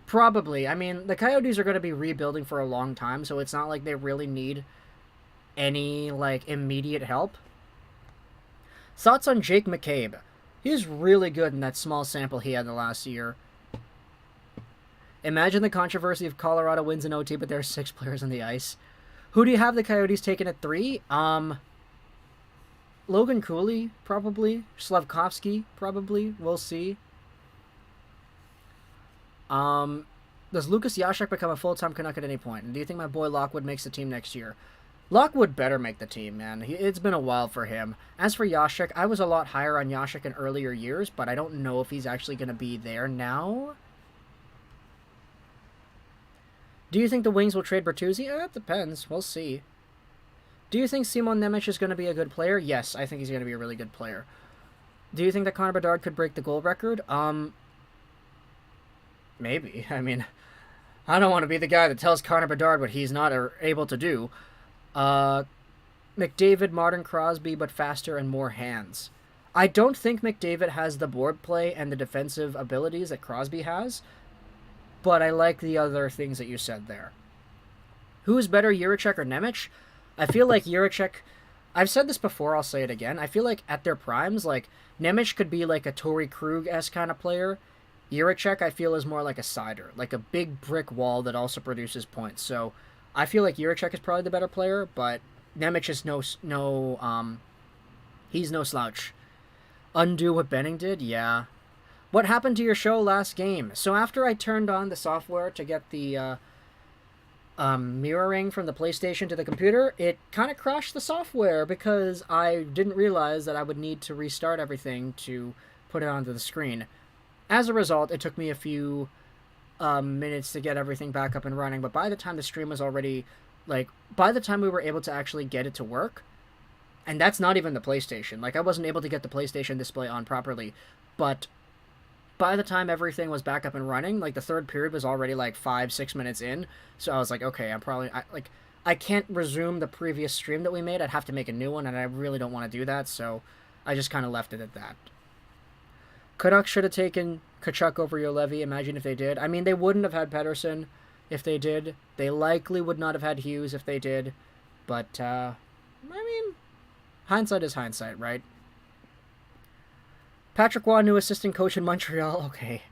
Probably. I mean, the Coyotes are going to be rebuilding for a long time, so it's not like they really need any, like, immediate help. Thoughts on Jake McCabe? He's really good in that small sample he had the last year. Imagine the controversy if Colorado wins in OT, but there are 6 players on the ice. Who do you have the Coyotes taking at 3? Logan Cooley, probably. Slavkovsky, probably. We'll see. Does Lucas Yashek become a full-time Canuck at any point? And do you think my boy Lockwood makes the team next year? Lockwood better make the team, man. It's been a while for him. As for Yashek, I was a lot higher on Yashek in earlier years, but I don't know if he's actually going to be there now. Do you think the Wings will trade Bertuzzi? It depends. We'll see. Do you think Simon Nemec is going to be a good player? Yes, I think he's going to be a really good player. Do you think that Connor Bedard could break the goal record? Maybe. I mean, I don't want to be the guy that tells Connor Bedard what he's not able to do. McDavid, modern Crosby, but faster and more hands. I don't think McDavid has the board play and the defensive abilities that Crosby has, but I like the other things that you said there. Who is better, Jiricek or Nemec? I feel like Jiricek... I've said this before, I'll say it again. I feel like at their primes, like, Nemec could be like a Torrey Krug-esque kind of player. Jiricek, I feel, is more like a cider. Like a big brick wall that also produces points. So, I feel like Jiricek is probably the better player, but Nemec is he's no slouch. Undo what Benning did? Yeah. What happened to your show last game? So after I turned on the software to get the mirroring from the PlayStation to the computer, it kind of crashed the software because I didn't realize that I would need to restart everything to put it onto the screen. As a result, it took me a few minutes to get everything back up and running, but by the time the stream was already, like, by the time we were able to actually get it to work, And that's not even the PlayStation. Like, I wasn't able to get the PlayStation display on properly, but by the time everything was back up and running, like, the third period was already, like, 5-6 minutes in, so I was like, okay, I can't resume the previous stream that we made. I'd have to make a new one, and I really don't want to do that, so I just kind of left it at that. Canucks should have taken Tkachuk over Juolevi. Imagine if they did. I mean, they wouldn't have had Pettersson if they did. They likely would not have had Hughes if they did. But, I mean, hindsight is hindsight, right? Patrick Waugh, new assistant coach in Montreal. Okay.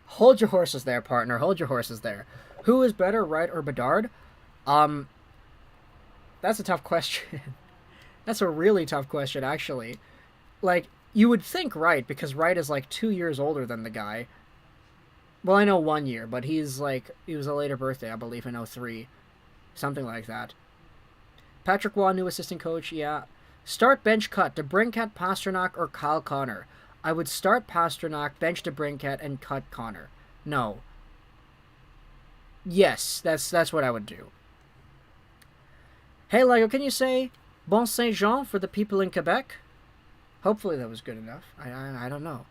Hold your horses there, partner. Hold your horses there. Who is better, Wright or Bedard? That's a tough question. That's a really tough question, actually. Like, you would think Wright, because Wright is like 2 years older than the guy. Well, I know 1 year, but he was a later birthday, I believe, in 03. Something like that. Patrick Waugh, new assistant coach, yeah. Start, bench, cut, DeBrincat, Pastrnak, or Kyle Connor. I would start Pastrnak, bench DeBrincat, and cut Connor. No. Yes, that's what I would do. Hey, Lego, can you say Bon Saint-Jean for the people in Quebec? Hopefully that was good enough. I don't know.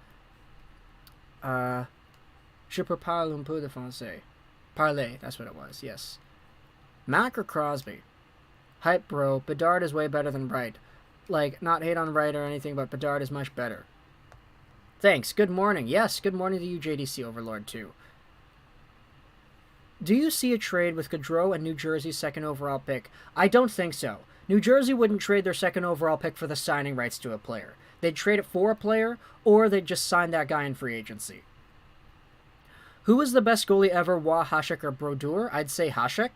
Je peux parler un peu de français. Parler, that's what it was, yes. Mac or Crosby? Hype, bro. Bedard is way better than Wright. Like, not hate on Wright or anything, but Bedard is much better. Thanks. Good morning. Yes, good morning to you, JDC Overlord, too. Do you see a trade with Gaudreau and New Jersey's second overall pick? I don't think so. New Jersey wouldn't trade their second overall pick for the signing rights to a player. They'd trade it for a player, or they'd just sign that guy in free agency. Who was the best goalie ever, Waugh, Hasek, or Brodeur? I'd say Hasek.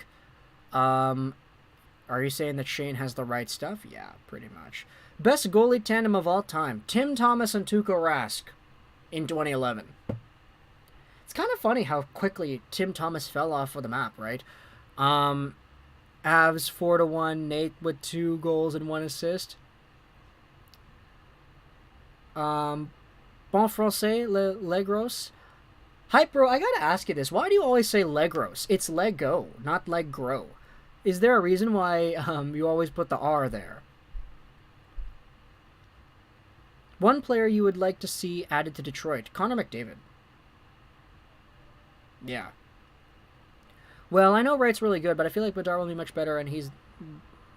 Are you saying that Shane has the right stuff? Yeah, pretty much. Best goalie tandem of all time, Tim Thomas and Tuukka Rask in 2011. It's kind of funny how quickly Tim Thomas fell off of the map, right? Avs 4-1, Nate with 2 goals and 1 assist. Bon Francais, Legros. Hype, bro, I gotta ask you this. Why do you always say Legros? It's Lego, not Leggrow. Is there a reason why you always put the R there? One player you would like to see added to Detroit. Connor McDavid. Yeah. Well, I know Wright's really good, but I feel like Bedard will be much better, and he's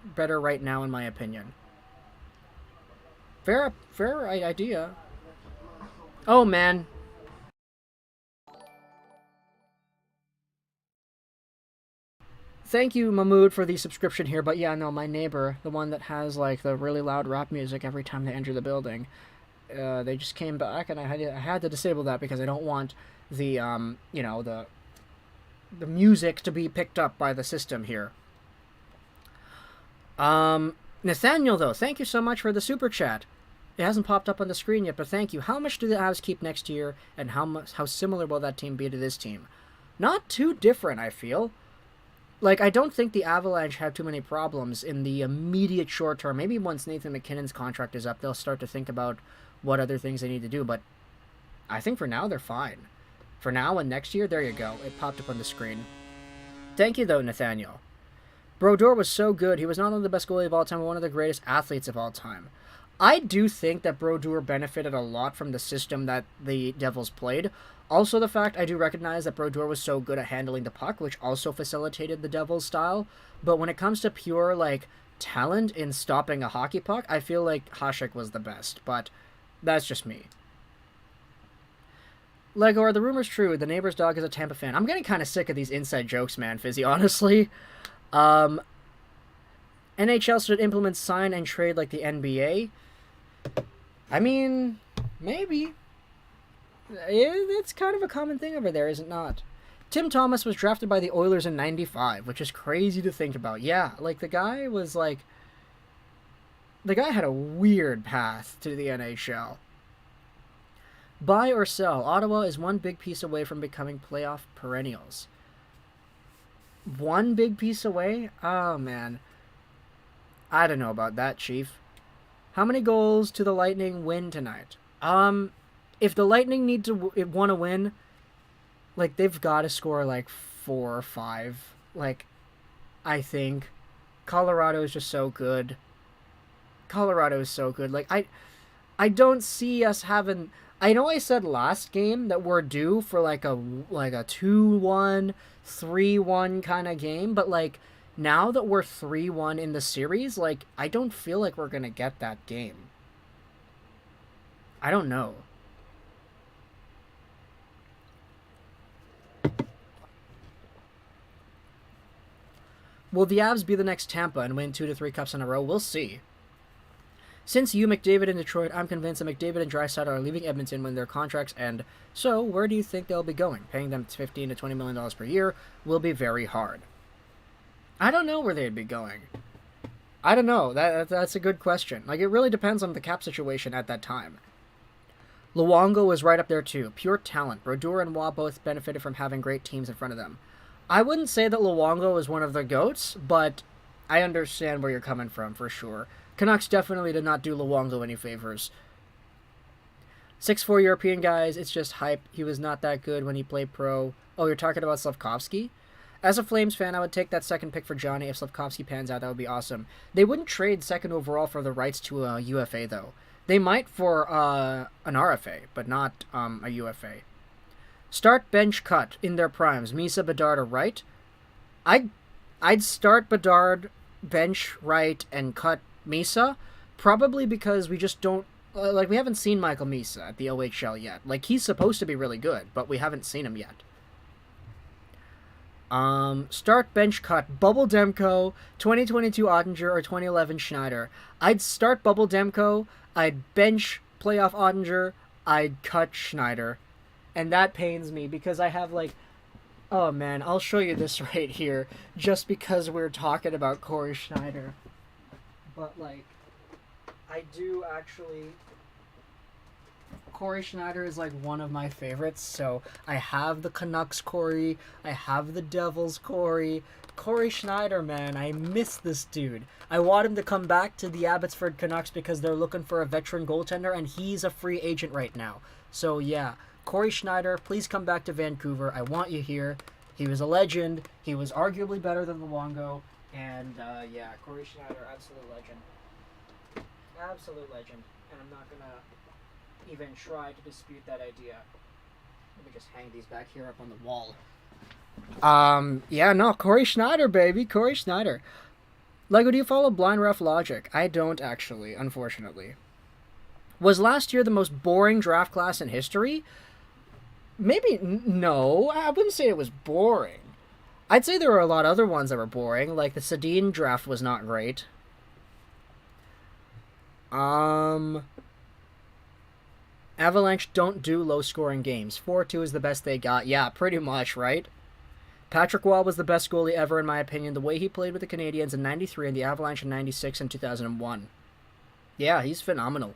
better right now, in my opinion. Fair idea. Oh, man. Thank you, Mahmood, for the subscription here, but yeah, no, my neighbor, the one that has, like, the really loud rap music every time they enter the building, they just came back, and I had to disable that because I don't want the, you know, the music to be picked up by the system here. Nathaniel, though, thank you so much for the super chat. It hasn't popped up on the screen yet, but thank you. How much do the Avs keep next year, and how similar will that team be to this team? Not too different, I feel. Like, I don't think the Avalanche have too many problems in the immediate short term. Maybe once Nathan McKinnon's contract is up, they'll start to think about what other things they need to do, but I think for now, they're fine. For now and next year, there you go. It popped up on the screen. Thank you, though, Nathaniel. Brodeur was so good. He was not only the best goalie of all time, but one of the greatest athletes of all time. I do think that Brodeur benefited a lot from the system that the Devils played. Also, the fact I do recognize that Brodeur was so good at handling the puck, which also facilitated the Devils' style. But when it comes to pure, like, talent in stopping a hockey puck, I feel like Hasek was the best. But that's just me. Lego, are the rumors true? The neighbor's dog is a Tampa fan. I'm getting kind of sick of these inside jokes, man, Fizzy, honestly. NHL should implement sign and trade like the NBA. I mean, maybe. It's kind of a common thing over there, is it not? Tim Thomas was drafted by the Oilers in 95, which is crazy to think about. Yeah, like, the guy was, like... The guy had a weird path to the NHL. Buy or sell. Ottawa is one big piece away from becoming playoff perennials. One big piece away? Oh, man. I don't know about that, Chief. How many goals do the Lightning win tonight? If the Lightning want to win, like, they've got to score, like, 4 or 5. Like, I think. Colorado is just so good. Colorado is so good. Like, I don't see us having... I know I said last game that we're due for like a 2-1, 3-1 kind of game, but like now that we're 3-1 in the series, like I don't feel like we're going to get that game. I don't know. Will the Avs be the next Tampa and win 2 to 3 cups in a row? We'll see. Since you, McDavid, and Detroit, I'm convinced that McDavid and Draisaitl are leaving Edmonton when their contracts end. So, where do you think they'll be going? Paying them $15 to $20 million per year will be very hard. I don't know where they'd be going. I don't know. That's a good question. Like, it really depends on the cap situation at that time. Luongo is right up there too. Pure talent. Brodeur and Waugh both benefited from having great teams in front of them. I wouldn't say that Luongo is one of the GOATs, but I understand where you're coming from for sure. Canucks definitely did not do Luongo any favors. 6'4" European guys, it's just hype. He was not that good when he played pro. Oh, you're talking about Slavkovsky? As a Flames fan, I would take that second pick for Johnny. If Slavkovsky pans out, that would be awesome. They wouldn't trade second overall for the rights to a UFA, though. They might for an RFA, but not a UFA. Start, bench, cut in their primes. Misa, Bedard, or Wright? I'd start Bedard, bench, Wright, and cut Misa, probably because we just don't, like, we haven't seen Michael Misa at the OHL yet. Like, he's supposed to be really good, but we haven't seen him yet. Start, bench, cut, Bubble Demko, 2022 Ottinger, or 2011 Schneider. I'd start Bubble Demko, I'd bench playoff Ottinger, I'd cut Schneider. And that pains me, because I have, like, oh man, I'll show you this right here, just because we're talking about Corey Schneider. But, like, I do actually... Corey Schneider is, like, one of my favorites, so I have the Canucks Corey, I have the Devils Corey. Corey Schneider, man, I miss this dude. I want him to come back to the Abbotsford Canucks because they're looking for a veteran goaltender, and he's a free agent right now. So, yeah, Corey Schneider, please come back to Vancouver. I want you here. He was a legend. He was arguably better than Luongo. And, yeah, Corey Schneider, absolute legend. Absolute legend. And I'm not going to even try to dispute that idea. Let me just hang these back here up on the wall. Yeah, no, Corey Schneider, baby. Corey Schneider. Lego, do you follow Blind Ref logic? I don't, actually, unfortunately. Was last year the most boring draft class in history? Maybe, no. I wouldn't say it was boring. I'd say there were a lot of other ones that were boring, like the Sedin draft was not great. Avalanche don't do low-scoring games. 4-2 is the best they got. Yeah, pretty much, right? Patrick Waugh was the best goalie ever, in my opinion. The way he played with the Canadiens in 93 and the Avalanche in 96 and 2001. Yeah, he's phenomenal.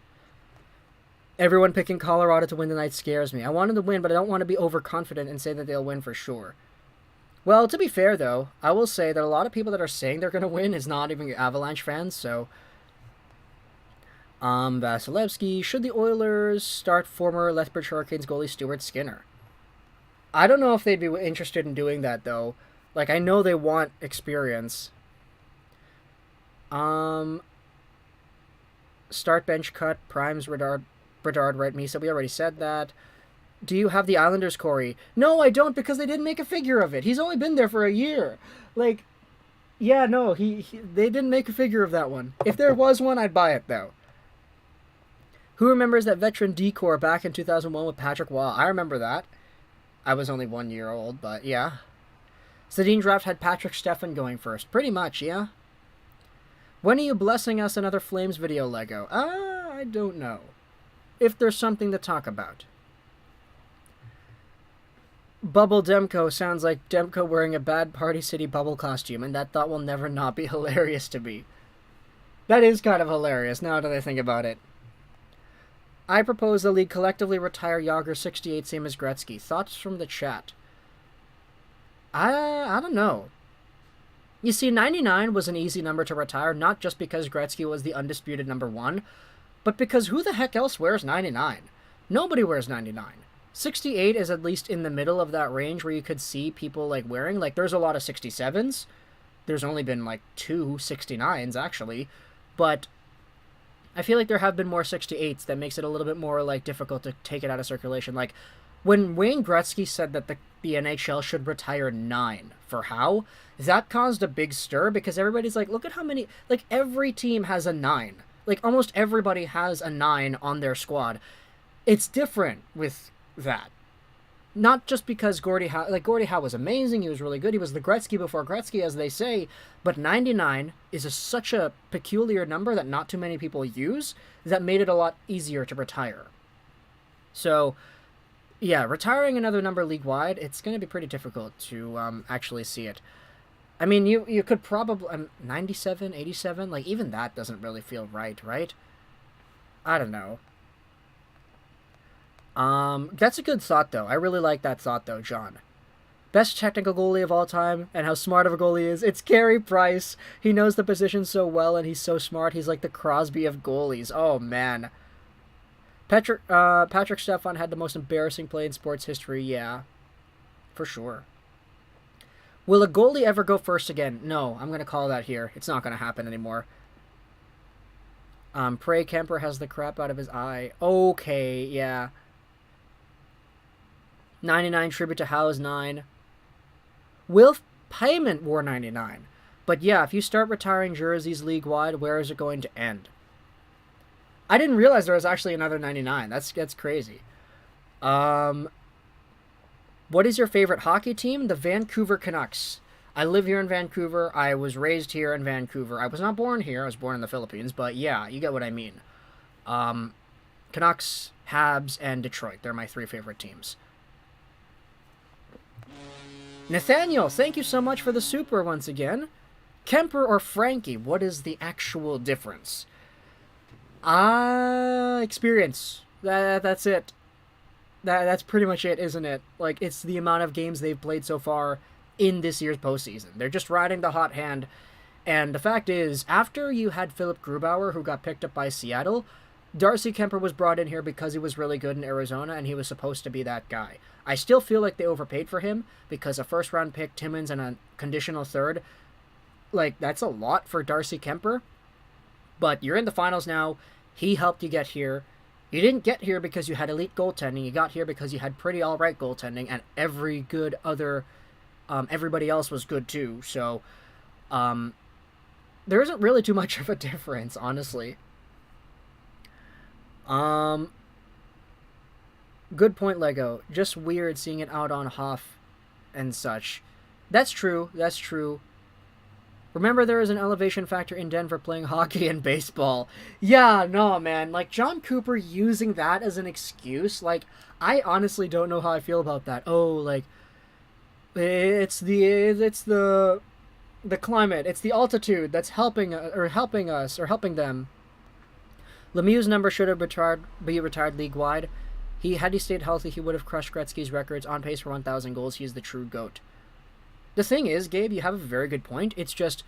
Everyone picking Colorado to win tonight scares me. I want them to win, but I don't want to be overconfident and say that they'll win for sure. Well, to be fair, though, I will say that a lot of people that are saying they're going to win is not even Avalanche fans, so... Vasilevsky, should the Oilers start former Lethbridge Hurricanes goalie Stuart Skinner? I don't know if they'd be interested in doing that, though. Like, I know they want experience. Start, bench, cut, primes, Bedard, right, Misa? We already said that. Do you have the Islanders, Corey? No, I don't, because they didn't make a figure of it. He's only been there for a year. Like, yeah, no, they didn't make a figure of that one. If there was one, I'd buy it, though. Who remembers that veteran decor back in 2001 with Patrick Waugh? I remember that. I was only 1 year old, but yeah. Sedin draft had Patrick Steffen going first. Pretty much, yeah. When are you blessing us another Flames video, Lego? I don't know. If there's something to talk about. Bubble Demko sounds like Demko wearing a bad Party City bubble costume, and that thought will never not be hilarious to me. That is kind of hilarious, now that I think about it. I propose the league collectively retire Yager 68, same as Gretzky. Thoughts from the chat? I don't know. You see, 99 was an easy number to retire, not just because Gretzky was the undisputed number one, but because who the heck else wears 99? Nobody wears 99. 68 is at least in the middle of that range where you could see people, like, wearing. Like, there's a lot of 67s. There's only been, like, 2 69s, actually. But I feel like there have been more 68s that makes it a little bit more like difficult to take it out of circulation. Like when Wayne Gretzky said that the NHL should retire 9 for how, that caused a big stir because everybody's like, look at how many, like every team has a 9. Like almost everybody has a 9 on their squad. It's different with that. Not just because Gordie Howe was amazing, he was really good, he was the Gretzky before Gretzky, as they say, but 99 is such a peculiar number that not too many people use, that made it a lot easier to retire. So, yeah, retiring another number league-wide, it's going to be pretty difficult to actually see it. I mean, you could probably... 97, 87, like, even that doesn't really feel right? I don't know. That's a good thought, though. I really like that thought, though, John. Best technical goalie of all time, and how smart of a goalie he is. It's Carey Price. He knows the position so well, and he's so smart. He's like the Crosby of goalies. Oh, man. Patrick Stefan had the most embarrassing play in sports history. Yeah, for sure. Will a goalie ever go first again? No, I'm going to call that here. It's not going to happen anymore. Pray Kemper has the crap out of his eye. Okay, yeah. 99 tribute to Howe's 9. Will Payment wore 99. But yeah, if you start retiring jerseys league-wide, where is it going to end? I didn't realize there was actually another 99. That's crazy. What is your favorite hockey team? The Vancouver Canucks. I live here in Vancouver. I was raised here in Vancouver. I was not born here. I was born in the Philippines. But yeah, you get what I mean. Canucks, Habs, and Detroit. They're my 3 favorite teams. Nathaniel, thank you so much for the super once again. Kemper or Frankie, what is the actual difference? Experience. That's it. That's pretty much it, isn't it? Like, it's the amount of games they've played so far in this year's postseason. They're just riding the hot hand. And the fact is, after you had Philip Grubauer, who got picked up by Seattle, Darcy Kemper was brought in here because he was really good in Arizona, and he was supposed to be that guy. I still feel like they overpaid for him, because a first-round pick, Timmins, and a conditional third, like, that's a lot for Darcy Kemper. But you're in the finals now. He helped you get here. You didn't get here because you had elite goaltending. You got here because you had pretty all-right goaltending, and everybody else was good too. So, there isn't really too much of a difference, honestly. Good point, Lego. Just weird seeing it out on Hoff and such. That's true. That's true. Remember, there is an elevation factor in Denver playing hockey and baseball. Yeah, no, man. Like, John Cooper using that as an excuse. Like, I honestly don't know how I feel about that. Oh, like, it's the climate. It's the altitude that's helping them. Lemieux's number should have be retired league-wide. Had he stayed healthy, he would have crushed Gretzky's records, on pace for 1,000 goals. He is the true GOAT. The thing is, Gabe, you have a very good point. It's just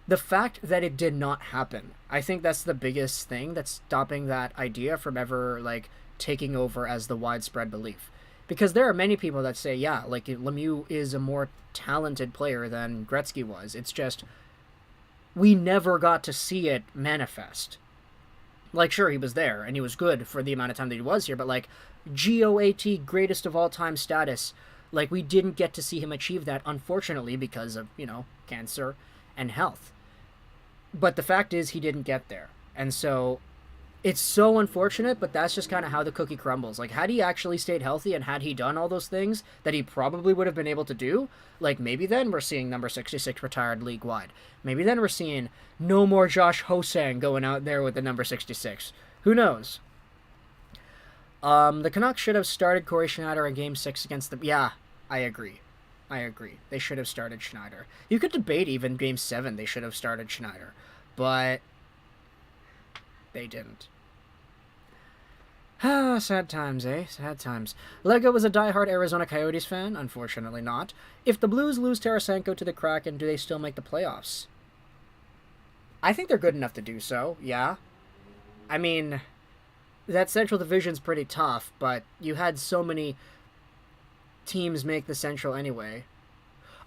the fact that it did not happen. I think that's the biggest thing that's stopping that idea from ever, like, taking over as the widespread belief. Because there are many people that say, yeah, like, Lemieux is a more talented player than Gretzky was. It's just, we never got to see it manifest. Like, sure, he was there, and he was good for the amount of time that he was here, but, like, GOAT, greatest of all time status, like, we didn't get to see him achieve that, unfortunately, because of, cancer and health. But the fact is, he didn't get there. And so, it's so unfortunate, but that's just kind of how the cookie crumbles. Like, had he actually stayed healthy and had he done all those things that he probably would have been able to do, like, maybe then we're seeing number 66 retired league-wide. Maybe then we're seeing no more Josh Hosang going out there with the number 66. Who knows? The Canucks should have started Corey Schneider in Game 6 against the... Yeah, I agree. They should have started Schneider. You could debate even Game 7 they should have started Schneider. But they didn't. Sad times, eh? Sad times. Lego was a diehard Arizona Coyotes fan. Unfortunately not. If the Blues lose Tarasenko to the Kraken, do they still make the playoffs? I think they're good enough to do so, yeah. I mean, that Central Division's pretty tough, but you had so many teams make the Central anyway.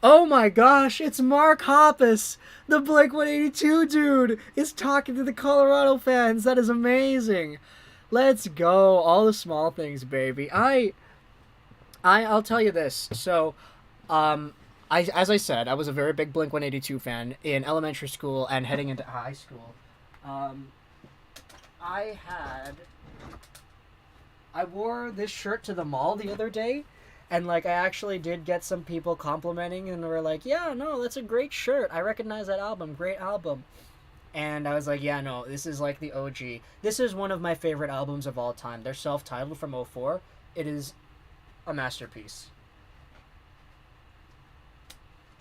Oh my gosh, it's Mark Hoppus, the Blink-182 dude, is talking to the Colorado fans. That is amazing. Let's go. All the small things, baby. I'll tell you this. So, as I said, I was a very big Blink-182 fan in elementary school and heading into high school. I wore this shirt to the mall the other day, and like I actually did get some people complimenting and were like, "Yeah, no, that's a great shirt. I recognize that album. Great album." And I was like, "Yeah, no, this is like the OG. This is one of my favorite albums of all time. They're self-titled from '04. It is a masterpiece."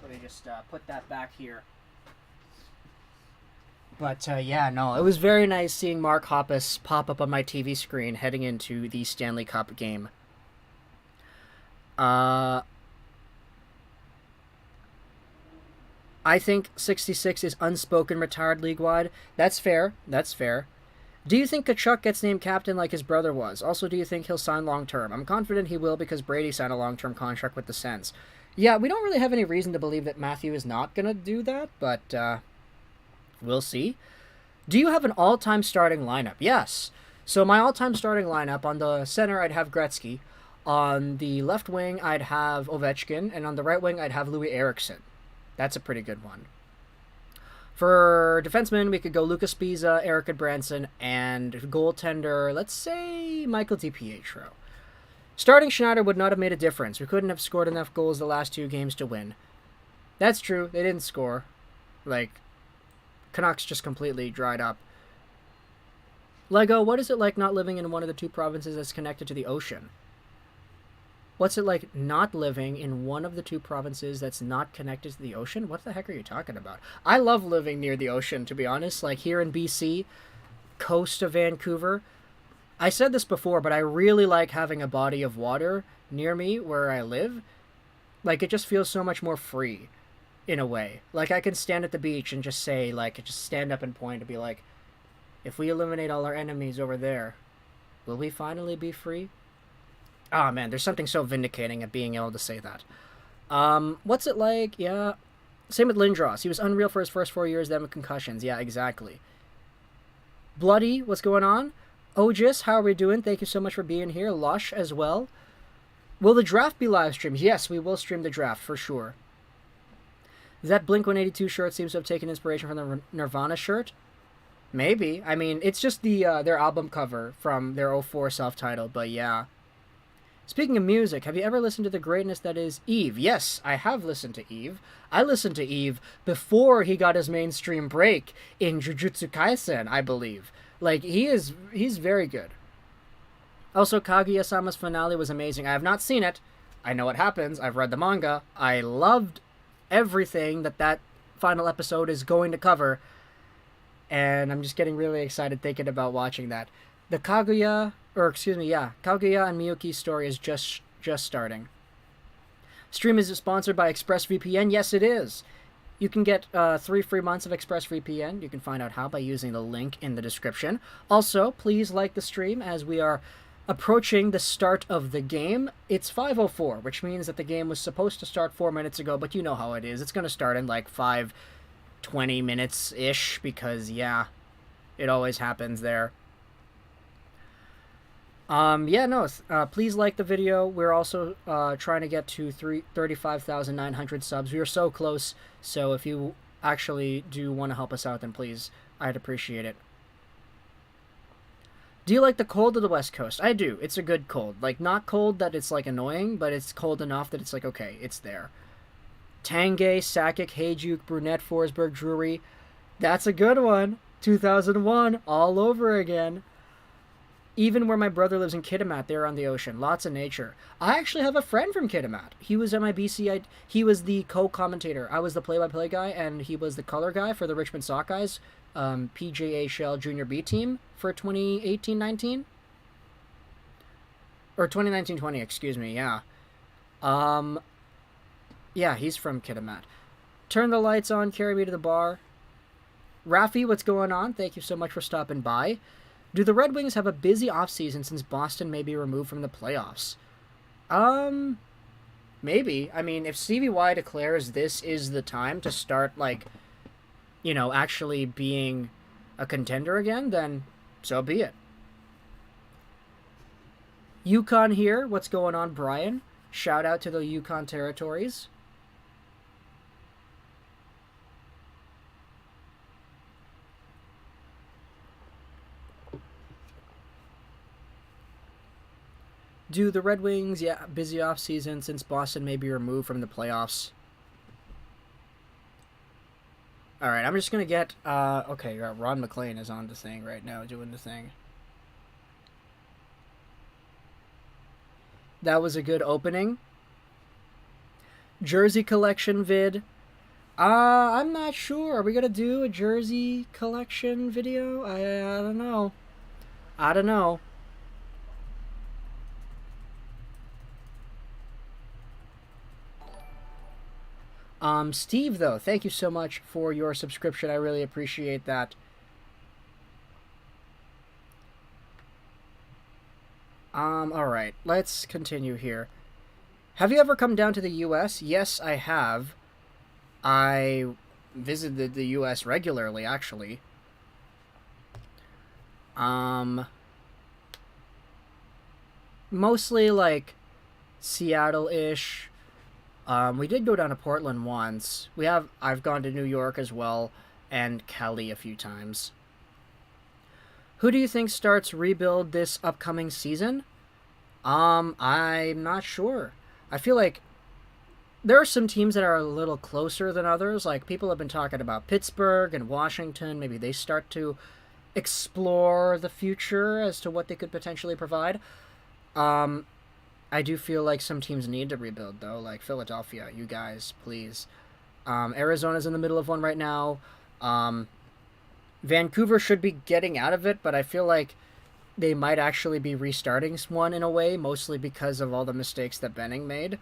Let me just put that back here. But yeah, no, it was very nice seeing Mark Hoppus pop up on my TV screen heading into the Stanley Cup game. I think 66 is unspoken retired league-wide. That's fair. That's fair. Do you think Tkachuk gets named captain like his brother was? Also, do you think he'll sign long-term? I'm confident he will because Brady signed a long-term contract with the Sens. Yeah, we don't really have any reason to believe that Matthew is not going to do that, but we'll see. Do you have an all-time starting lineup? Yes. So my all-time starting lineup, on the center, I'd have Gretzky. On the left wing, I'd have Ovechkin. And on the right wing, I'd have Louis Eriksson. That's a pretty good one. For defensemen, we could go Lucas Spiza, Eric Edvinsson, and goaltender, let's say Michael DiPietro. Starting Schneider would not have made a difference. We couldn't have scored enough goals the last 2 games to win. That's true. They didn't score. Like, Canucks just completely dried up. Lego, what is it like not living in one of the 2 provinces that's connected to the ocean? What's it like not living in one of the 2 provinces that's not connected to the ocean? What the heck are you talking about? I love living near the ocean, to be honest. Like here in BC, coast of Vancouver. I said this before, but I really like having a body of water near me where I live. Like, it just feels so much more free, in a way. Like, I can stand at the beach and just say, like, just stand up and point and be like, if we eliminate all our enemies over there, will we finally be free? Oh, man, there's something so vindicating of being able to say that. What's it like? Yeah. Same with Lindros. He was unreal for his first 4 years, then with concussions. Yeah, exactly. Bloody, what's going on? Ogis, how are we doing? Thank you so much for being here. Lush as well. Will the draft be live streamed? Yes, we will stream the draft, for sure. That Blink-182 shirt seems to have taken inspiration from the Nirvana shirt. Maybe. I mean, it's just the their album cover from their '04 self-titled, but yeah. Speaking of music, have you ever listened to the greatness that is Eve? Yes, I have listened to Eve. I listened to Eve before he got his mainstream break in Jujutsu Kaisen, I believe. Like, he's very good. Also, Kaguya-sama's finale was amazing. I have not seen it. I know what happens. I've read the manga. I loved everything that final episode is going to cover. And I'm just getting really excited thinking about watching that. The Kaguya and Miyuki's story is just starting. Stream is sponsored by ExpressVPN. Yes, it is. You can get 3 free months of ExpressVPN. You can find out how by using the link in the description. Also, please like the stream as we are approaching the start of the game. It's 5:04, which means that the game was supposed to start 4 minutes ago, but you know how it is. It's going to start in like 5:20 minutes-ish because, yeah, it always happens there. Please like the video. We're also trying to get to 35,900 subs. We are so close, so if you actually do want to help us out, then please, I'd appreciate it. Do you like the cold of the West Coast? I do. It's a good cold. Like, not cold that it's, like, annoying, but it's cold enough that it's like, okay, it's there. Tangay, Sakic, Hajduk, Brunette, Forsberg, Drury. That's a good one. 2001, all over again. Even where my brother lives in Kitimat, they're on the ocean. Lots of nature. I actually have a friend from Kitimat. He was at my BC. He was the co-commentator. I was the play-by-play guy, and he was the color guy for the Richmond Sockeyes, PJHL Junior B team for 2018-19. Or 2019-20, excuse me, yeah. Yeah, he's from Kitimat. Turn the lights on, carry me to the bar. Rafi, what's going on? Thank you so much for stopping by. Do the Red Wings have a busy offseason since Boston may be removed from the playoffs? Maybe. I mean, if Stevie Y declares this is the time to start, like, actually being a contender again, then so be it. Yukon here. What's going on, Brian? Shout out to the Yukon territories. Do the Red Wings, busy off season since Boston may be removed from the playoffs. Alright, I'm just going to get, okay, Ron McLean is on the thing right now, doing the thing. That was a good opening. Jersey collection vid. I'm not sure. Are we going to do a jersey collection video? I don't know. I don't know. Steve, though, thank you so much for your subscription. I really appreciate that. Alright, let's continue here. Have you ever come down to the U.S.? Yes, I have. I visited the U.S. regularly, actually. Mostly, like, Seattle-ish. We did go down to Portland once. I've gone to New York as well, and Cali a few times. Who do you think starts rebuild this upcoming season? I'm not sure. I feel like there are some teams that are a little closer than others. Like, people have been talking about Pittsburgh and Washington. Maybe they start to explore the future as to what they could potentially provide. I do feel like some teams need to rebuild, though. Like Philadelphia, you guys, please. Arizona's in the middle of one right now. Vancouver should be getting out of it, but I feel like they might actually be restarting one in a way, mostly because of all the mistakes that Benning made.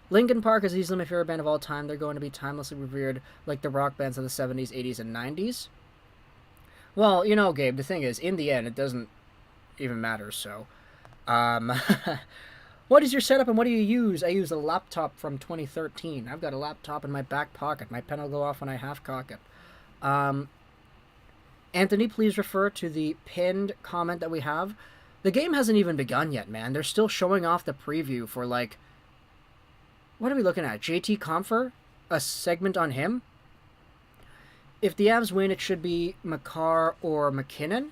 Linkin Park is easily my favorite band of all time. They're going to be timelessly revered like the rock bands of the 70s, 80s, and 90s. Well, Gabe, the thing is, in the end, it doesn't even matter, so... What is your setup and what do you use? I use a laptop from 2013. I've got a laptop in my back pocket. My pen will go off when I half cock it. Anthony, please refer to the pinned comment that we have. The game hasn't even begun yet, man. They're still showing off the preview for, like... What are we looking at? JT Compher? A segment on him? If the Avs win, it should be Makar or McKinnon.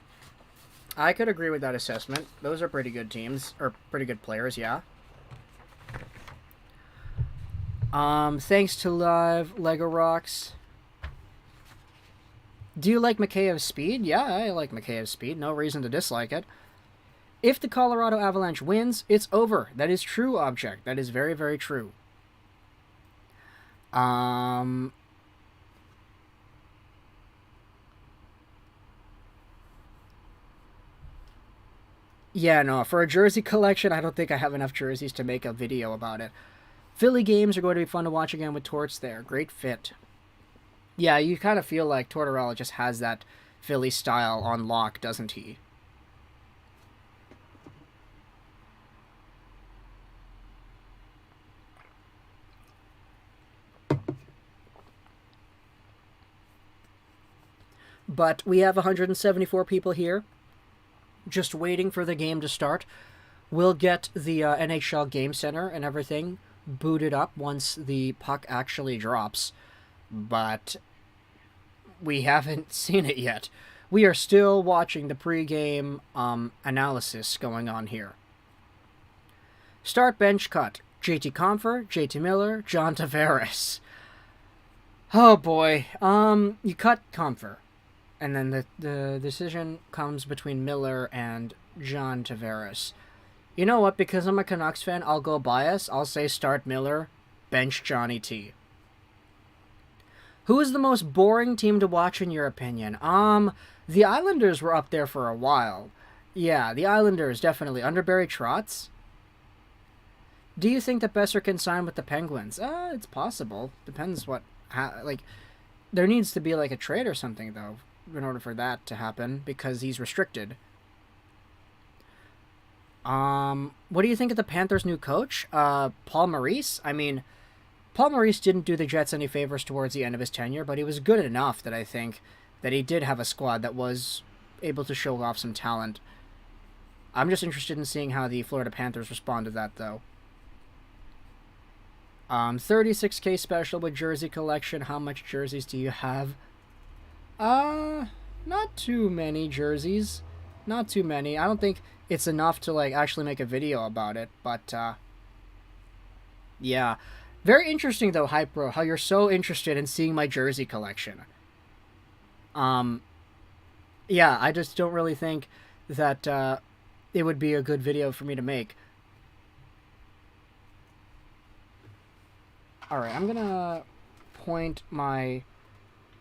I could agree with that assessment. Those are pretty good teams, or pretty good players, yeah. Thanks to Live Lego Rocks. Do you like Mikheyev's speed? Yeah, I like Mikheyev's speed. No reason to dislike it. If the Colorado Avalanche wins, it's over. That is true, Object. That is very, very true. Yeah, no, for a jersey collection, I don't think I have enough jerseys to make a video about it. Philly games are going to be fun to watch again with Torts there. Great fit. Yeah, you kind of feel like Tortorella just has that Philly style on lock, doesn't he? But we have 174 people here, just waiting for the game to start. We'll get the NHL Game Center and everything booted up once the puck actually drops, but we haven't seen it yet. We are still watching the pregame analysis going on here. Start bench cut. JT Compher, JT Miller, John Tavares. Oh boy. You cut Compher. And then the decision comes between Miller and John Tavares. You know what? Because I'm a Canucks fan, I'll go bias. I'll say start Miller, bench Johnny T. Who is the most boring team to watch in your opinion? The Islanders were up there for a while. Yeah, the Islanders, definitely. Under Barry Trotz? Do you think that Besser can sign with the Penguins? It's possible. Depends what... there needs to be, like, a trade or something, though, in order for that to happen, because he's restricted. What do you think of the Panthers' new coach, Paul Maurice? I mean, Paul Maurice didn't do the Jets any favors towards the end of his tenure, but he was good enough that I think that he did have a squad that was able to show off some talent. I'm just interested in seeing how the Florida Panthers respond to that, though. 36K special with jersey collection. How much jerseys do you have? Not too many jerseys. Not too many. I don't think it's enough to, like, actually make a video about it, but, yeah. Very interesting, though, Hype Bro, how you're so interested in seeing my jersey collection. Yeah, I just don't really think that, it would be a good video for me to make. Alright, I'm gonna point my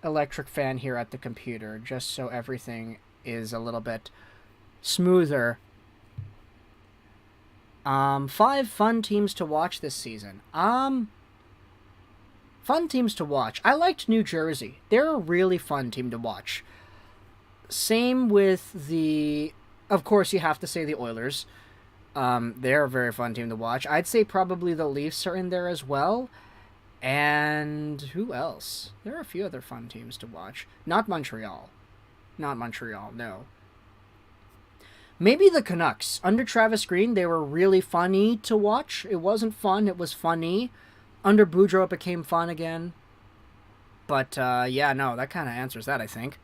electric fan here at the computer, just so everything is a little bit smoother. 5 fun teams to watch this season. Fun teams to watch. I liked New Jersey. They're a really fun team to watch. Same with the... Of course, you have to say the Oilers. They're a very fun team to watch. I'd say probably the Leafs are in there as well. And who else? There are a few other fun teams to watch. Not Montreal. Not Montreal, no. Maybe the Canucks. Under Travis Green, they were really funny to watch. It wasn't fun, it was funny. Under Boudreau, it became fun again. But, yeah, no, that kind of answers that, I think.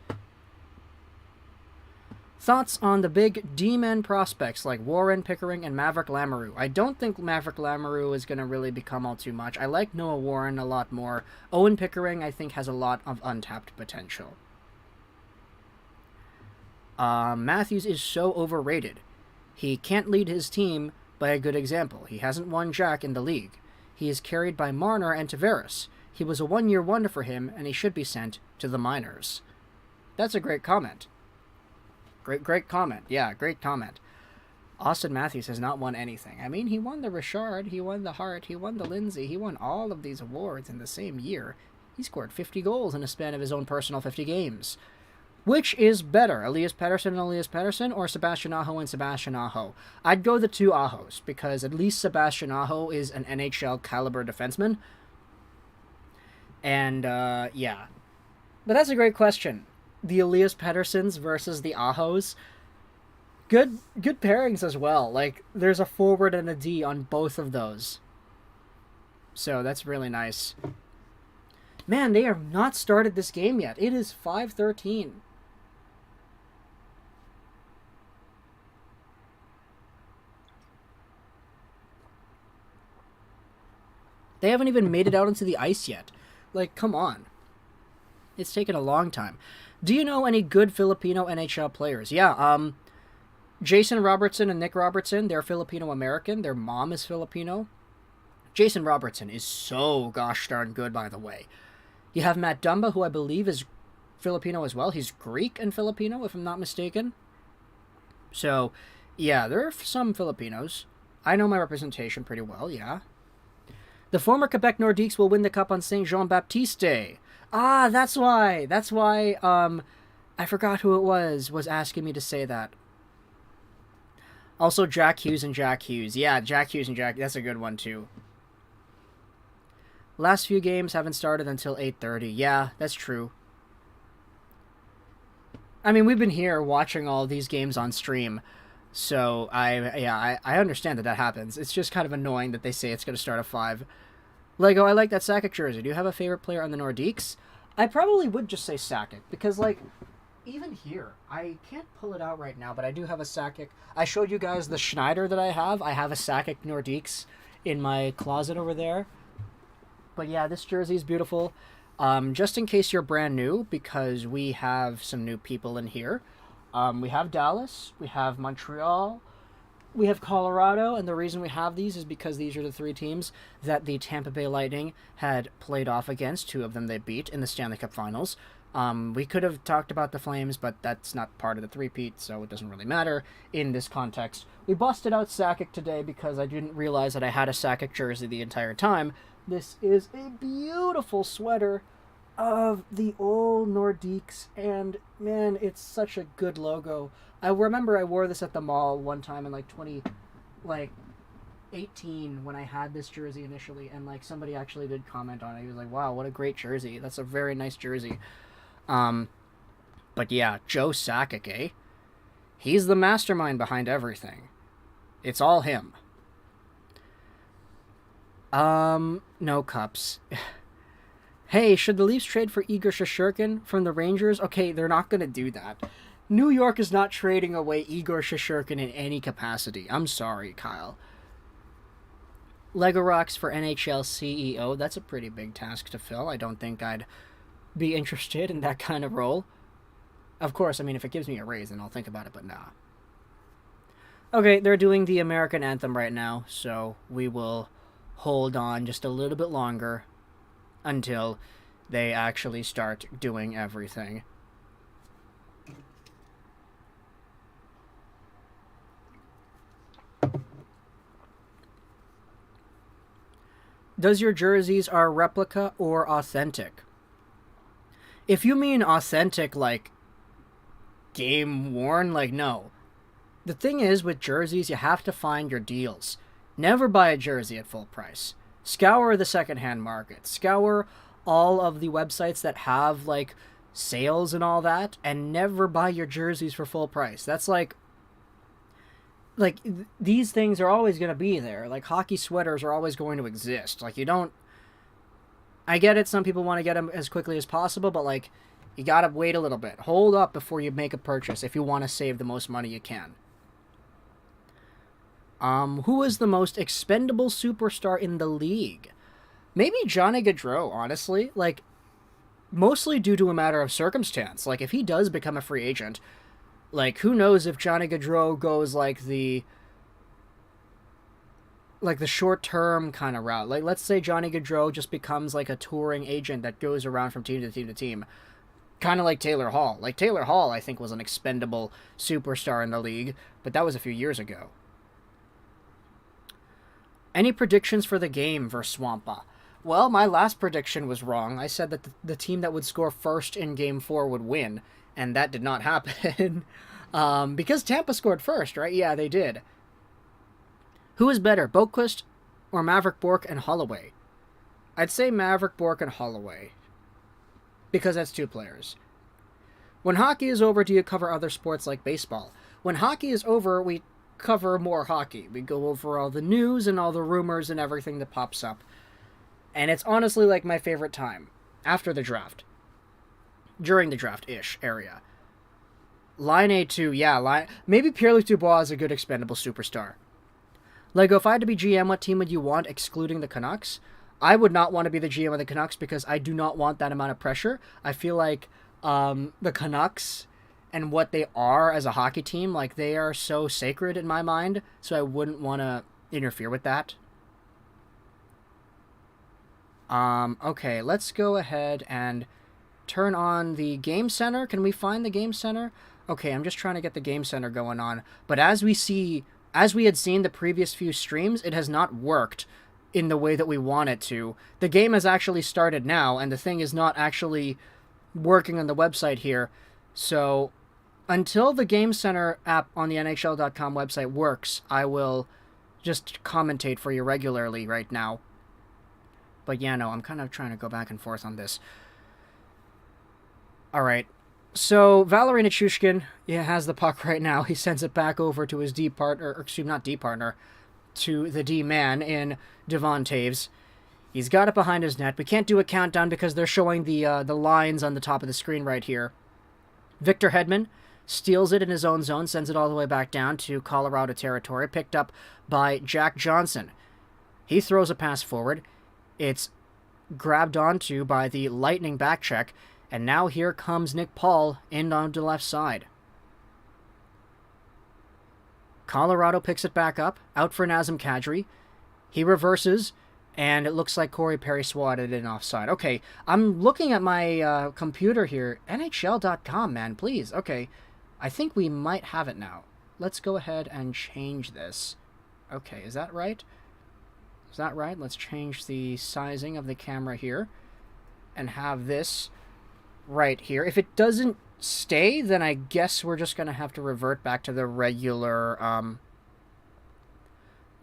Thoughts on the big D-men prospects like Warren, Pickering, and Maverick Lamoureux? I don't think Maverick Lamoureux is going to really become all too much. I like Noah Warren a lot more. Owen Pickering, I think, has a lot of untapped potential. Matthews is so overrated. He can't lead his team by a good example. He hasn't won jack in the league. He is carried by Marner and Tavares. He was a one-year wonder for him, and he should be sent to the minors. That's a great comment. Great comment. Yeah, great comment. Austin Matthews has not won anything. I mean, he won the Richard, he won the Hart, he won the Lindsay, he won all of these awards in the same year. He scored 50 goals in a span of his own personal 50 games. Which is better, Elias Pettersson and Elias Pettersson, or Sebastian Aho and Sebastian Aho? I'd go the two Ahos, because at least Sebastian Aho is an NHL caliber defenseman. And, yeah. But that's a great question. The Elias Petterssons versus the Ahos. Good pairings as well. Like, there's a forward and a D on both of those. So, that's really nice. Man, they have not started this game yet. It is 5:13. They haven't even made it out into the ice yet. Like, come on. It's taken a long time. Do you know any good Filipino NHL players? Yeah, Jason Robertson and Nick Robertson, they're Filipino-American. Their mom is Filipino. Jason Robertson is so gosh darn good, by the way. You have Matt Dumba, who I believe is Filipino as well. He's Greek and Filipino, if I'm not mistaken. So, yeah, there are some Filipinos. I know my representation pretty well, yeah. The former Quebec Nordiques will win the cup on Saint Jean-Baptiste Day. Ah, that's why, I forgot who it was asking me to say that. Also, Jack Hughes and Jack Hughes. Yeah, Jack Hughes and Jack, that's a good one, too. Last few games haven't started until 8:30. Yeah, that's true. I mean, we've been here watching all these games on stream, so I understand that happens. It's just kind of annoying that they say it's going to start at 5. Lego, I like that Sakic jersey. Do you have a favorite player on the Nordiques? I probably would just say Sakic, because, like, even here, I can't pull it out right now, but I do have a Sakic. I showed you guys the Schneider that I have. I have a Sakic Nordiques in my closet over there. But yeah, this jersey is beautiful. Just in case you're brand new, because we have some new people in here. We have Dallas, we have Montreal, we have Colorado, and the reason we have these is because these are the 3 teams that the Tampa Bay Lightning had played off against. 2 of them they beat in the Stanley Cup Finals. We could have talked about the Flames, but that's not part of the three-peat, so it doesn't really matter in this context. We busted out Sakic today because I didn't realize that I had a Sakic jersey the entire time. This is a beautiful sweater of the old Nordiques, and man, it's such a good logo. I remember I wore this at the mall one time in like like 18 when I had this jersey initially, and like somebody actually did comment on it. He was like, "Wow, what a great jersey! That's a very nice jersey." But yeah, Joe Sakic, eh? He's the mastermind behind everything. It's all him. No cups. Hey, should the Leafs trade for Igor Shesterkin from the Rangers? Okay, they're not going to do that. New York is not trading away Igor Shesterkin in any capacity. I'm sorry, Kyle. Lego Rocks for NHL CEO. That's a pretty big task to fill. I don't think I'd be interested in that kind of role. Of course, I mean, if it gives me a raise, then I'll think about it, but nah. Okay, they're doing the American anthem right now, so we will hold on just a little bit longer until they actually start doing everything. Does your jerseys are replica or authentic? If you mean authentic, like game worn, like no. The thing is, with jerseys, you have to find your deals. Never buy a jersey at full price. Scour the secondhand market. Scour all of the websites that have like sales and all that, and never buy your jerseys for full price. That's like these things are always going to be there. Like hockey sweaters are always going to exist. Like you don't. I get it. Some people want to get them as quickly as possible, but like you gotta wait a little bit. Hold up before you make a purchase if you want to save the most money you can. Who is the most expendable superstar in the league? Maybe Johnny Gaudreau, honestly. Like, mostly due to a matter of circumstance. Like, if he does become a free agent, like, who knows if Johnny Gaudreau goes, like, the short-term kind of route. Like, let's say Johnny Gaudreau just becomes, like, a touring agent that goes around from team to team to team. Kind of like Taylor Hall. Like, Taylor Hall, I think, was an expendable superstar in the league, but that was a few years ago. Any predictions for the game versus Swampa? Well, my last prediction was wrong. I said that the team that would score first in Game 4 would win, and that did not happen. Because Tampa scored first, right? Yeah, they did. Who is better, Boquist or Maverick Bourque and Holloway? I'd say Maverick Bourque and Holloway, because that's two players. When hockey is over, do you cover other sports like baseball? When hockey is over, we cover more hockey. We go over all the news and all the rumors and everything that pops up. And it's honestly like my favorite time. After the draft. During the draft-ish area. Line A2, yeah. Maybe Pierre-Luc Dubois is a good expendable superstar. Lego, if I had to be GM, what team would you want excluding the Canucks? I would not want to be the GM of the Canucks because I do not want that amount of pressure. I feel like the Canucks and what they are as a hockey team, like they are so sacred in my mind, so I wouldn't want to interfere with that. Okay, let's go ahead and turn on the Game Center. Can we find the Game Center? Okay, I'm just trying to get the Game Center going on. But as we had seen the previous few streams, it has not worked in the way that we want it to. The game has actually started now, and the thing is not actually working on the website here. So until the Game Center app on the NHL.com website works, I will just commentate for you regularly right now. But yeah, no, I'm kind of trying to go back and forth on this. Alright, so Valeri Nichushkin has the puck right now. He sends it back over to his D partner, or excuse me, not D partner, to the D man in Devon Taves. He's got it behind his net. We can't do a countdown because they're showing the lines on the top of the screen right here. Victor Hedman steals it in his own zone, sends it all the way back down to Colorado territory, picked up by Jack Johnson. He throws a pass forward. It's grabbed onto by the Lightning back check, and now here comes Nick Paul in on the left side. Colorado picks it back up, out for Nazem Kadri. He reverses, and it looks like Corey Perry swatted it offside. Okay, I'm looking at my computer here. NHL.com, man, please. Okay, I think we might have it now. Let's go ahead and change this. Okay, is that right? Is that right? Let's change the sizing of the camera here and have this right here. If it doesn't stay, then I guess we're just going to have to revert back to the regular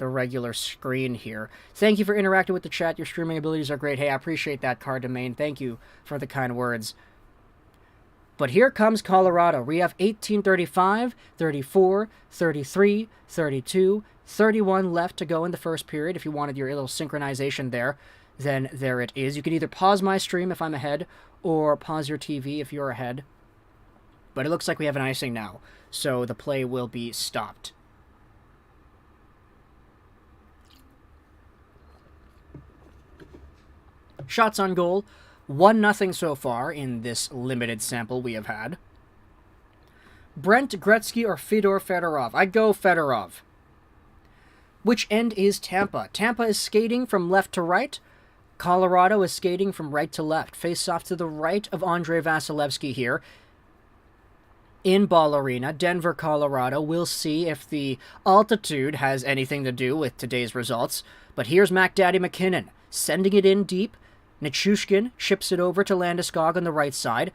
the regular screen here. Thank you for interacting with the chat. Your streaming abilities are great. Hey, I appreciate that, Card Domain. Thank you for the kind words. But here comes Colorado. We have 18:35, 34, 33, 32, 31 left to go in the first period. If you wanted your little synchronization there, then there it is. You can either pause my stream if I'm ahead, or pause your TV if you're ahead. But it looks like we have an icing now, so the play will be stopped. Shots on goal, 1-0 so far in this limited sample we have had. Brandt, Gretzky, or Fyodor Fedorov? I'd go Fedorov. Which end is Tampa? Tampa is skating from left to right. Colorado is skating from right to left. Face off to the right of Andrei Vasilevsky here. In Ball Arena, Denver, Colorado. We'll see if the altitude has anything to do with today's results. But here's McDaddy McKinnon, sending it in deep. Nichushkin chips it over to Landeskog on the right side.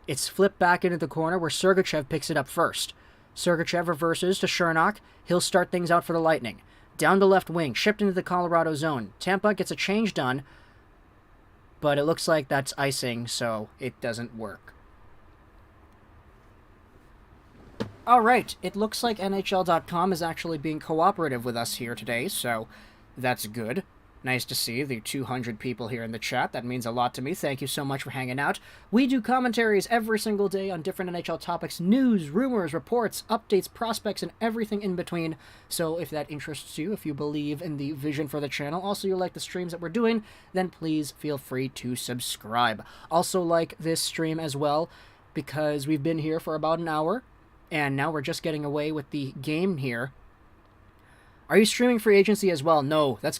It's flipped back into the corner where Sergachev picks it up first. Sergachev reverses to Chernak. He'll start things out for the Lightning. Down the left wing, shipped into the Colorado zone. Tampa gets a change done, but it looks like that's icing, so it doesn't work. Alright, it looks like NHL.com is actually being cooperative with us here today, so that's good. Nice to see the 200 people here in the chat. That means a lot to me. Thank you so much for hanging out. We do commentaries every single day on different NHL topics, news, rumors, reports, updates, prospects, and everything in between. So if that interests you, if you believe in the vision for the channel, also you like the streams that we're doing, then please feel free to subscribe. Also like this stream as well, because we've been here for about an hour, and now we're just getting away with the game here. Are you streaming free agency as well? No, that's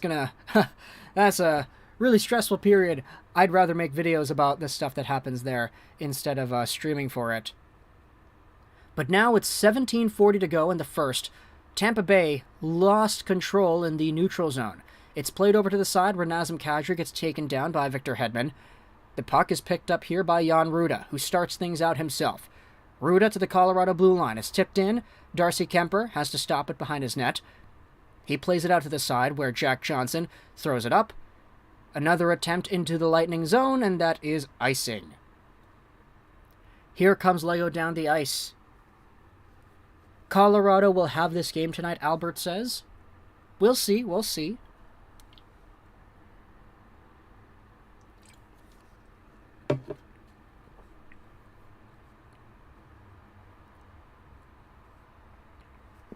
that's a really stressful period. I'd rather make videos about the stuff that happens there instead of streaming for it. But now it's 17:40 to go in the first. Tampa Bay lost control in the neutral zone. It's played over to the side where Nazem Kadri gets taken down by Victor Hedman. The puck is picked up here by Jan Rutta, who starts things out himself. Rutta to the Colorado blue line. It's tipped in. Darcy Kemper has to stop it behind his net. He plays it out to the side where Jack Johnson throws it up. Another attempt into the Lightning zone, and that is icing. Here comes Lego down the ice. Colorado will have this game tonight, Albert says. We'll see, we'll see.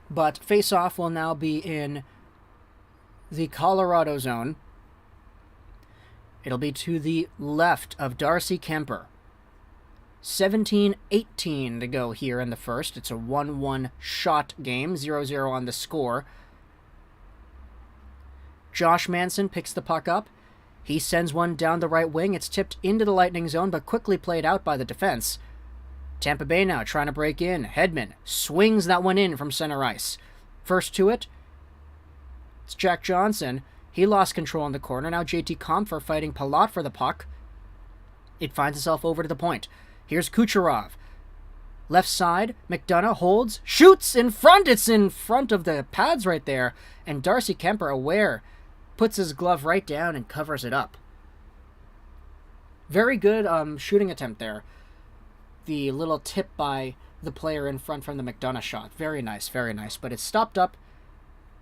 But face-off will now be in the Colorado zone. It'll be to the left of Darcy Kemper. 17:18 to go here in the first. It's a 1-1 shot game, 0-0 on the score. Josh Manson picks the puck up. He sends one down the right wing. It's tipped into the Lightning zone, but quickly played out by the defense. Tampa Bay now trying to break in. Hedman swings that one in from center ice. First to it, it's Jack Johnson. He lost control in the corner. Now JT Compher fighting Palat for the puck. It finds itself over to the point. Here's Kucherov. Left side, McDonough holds, shoots in front. It's in front of the pads right there. And Darcy Kemper, aware, puts his glove right down and covers it up. Very good shooting attempt there. The little tip by the player in front from the McDonough shot. Very nice, very nice. But it's stopped up.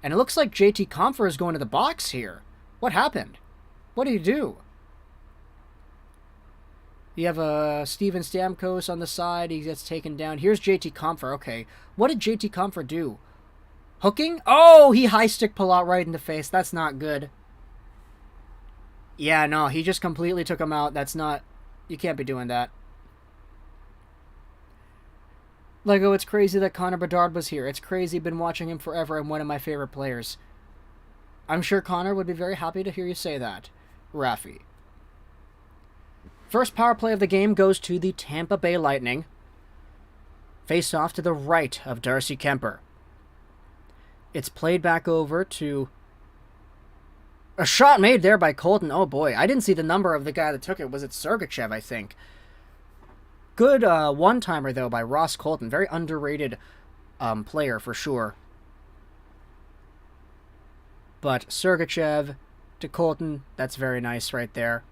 And it looks like JT Compher is going to the box here. What happened? What do you do? You have Steven Stamkos on the side. He gets taken down. Here's JT Compher. Okay. What did JT Compher do? Hooking? Oh, he high-stick Palat right in the face. That's not good. Yeah, no, he just completely took him out. That's not... You can't be doing that. Lego, it's crazy that Connor Bedard was here. It's crazy. Been watching him forever and one of my favorite players. I'm sure Connor would be very happy to hear you say that. Rafi. First power play of the game goes to the Tampa Bay Lightning. Face off to the right of Darcy Kemper. It's played back over to... A shot made there by Colton. Oh boy, I didn't see the number of the guy that took it. Was it Sergachev, I think? Good one-timer, though, by Ross Colton. Very underrated player, for sure. But Sergachev to Colton, that's very nice right there.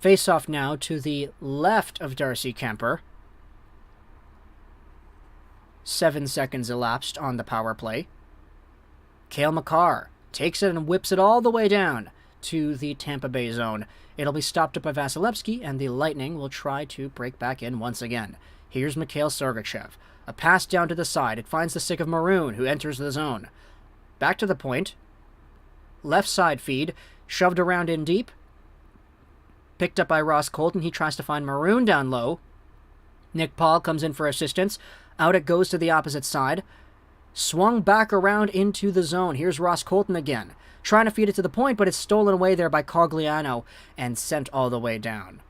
Face-off now to the left of Darcy Kemper. 7 seconds elapsed on the power play. Cale Makar takes it and whips it all the way down to the Tampa Bay zone. It'll be stopped up by Vasilevsky, and the Lightning will try to break back in once again. Here's Mikhail Sergachev. A pass down to the side. It finds the stick of Maroon, who enters the zone. Back to the point. Left side feed. Shoved around in deep. Picked up by Ross Colton. He tries to find Maroon down low. Nick Paul comes in for assistance. Out it goes to the opposite side. Swung back around into the zone. Here's Ross Colton again. Trying to feed it to the point, but it's stolen away there by Cogliano and sent all the way down.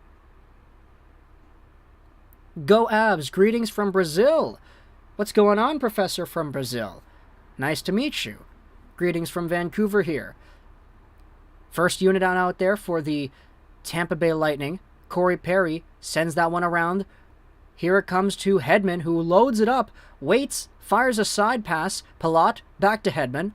Go Avs. Greetings from Brazil. What's going on, Professor from Brazil? Nice to meet you. Greetings from Vancouver here. First unit out there for the Tampa Bay Lightning. Corey Perry sends that one around. Here it comes to Hedman, who loads it up, waits, fires a side pass. Palat back to Hedman.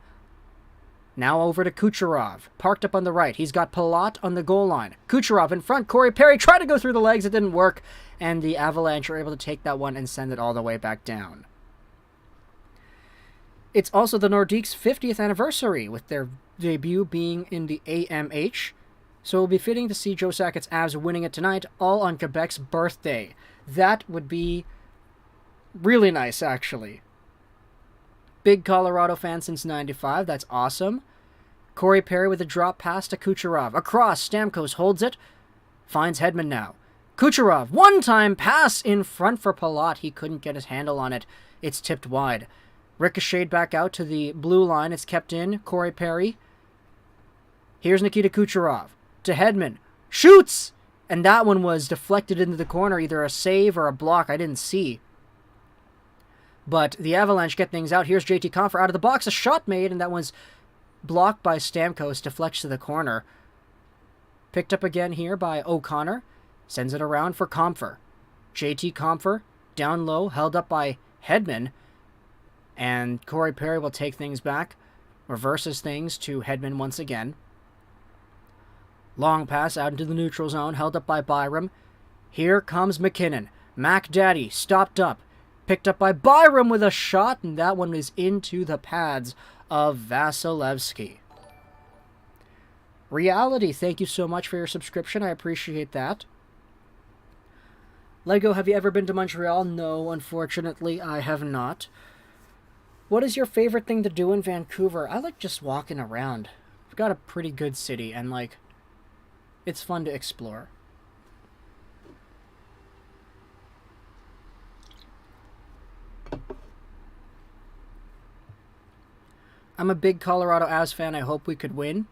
Now over to Kucherov, parked up on the right. He's got Palat on the goal line. Kucherov in front. Corey Perry tried to go through the legs. It didn't work. And the Avalanche are able to take that one and send it all the way back down. It's also the Nordiques' 50th anniversary, with their debut being in the AMH. So it will be fitting to see Joe Sackett's Avs winning it tonight, all on Quebec's birthday. That would be really nice, actually. Big Colorado fan since '95. That's awesome. Corey Perry with a drop pass to Kucherov. Across, Stamkos holds it. Finds Hedman now. Kucherov, one-time pass in front for Palat. He couldn't get his handle on it. It's tipped wide. Ricocheted back out to the blue line. It's kept in. Corey Perry. Here's Nikita Kucherov. To Hedman. Shoots! And that one was deflected into the corner. Either a save or a block. I didn't see. But the Avalanche get things out. Here's JT Compher out of the box. A shot made, and that one's blocked by Stamkos. Deflects to the corner. Picked up again here by O'Connor. Sends it around for Compher. JT Compher down low. Held up by Hedman. And Corey Perry will take things back. Reverses things to Hedman once again. Long pass out into the neutral zone. Held up by Byram. Here comes McKinnon. Mac Daddy stopped up. Picked up by Byram with a shot, and that one is into the pads of Vasilevsky. Reality, thank you so much for your subscription. I appreciate that. Lego, have you ever been to Montreal? No, unfortunately, I have not. What is your favorite thing to do in Vancouver? I like just walking around. We've got a pretty good city, and, it's fun to explore. I'm a big Colorado Avs fan. I hope we could win.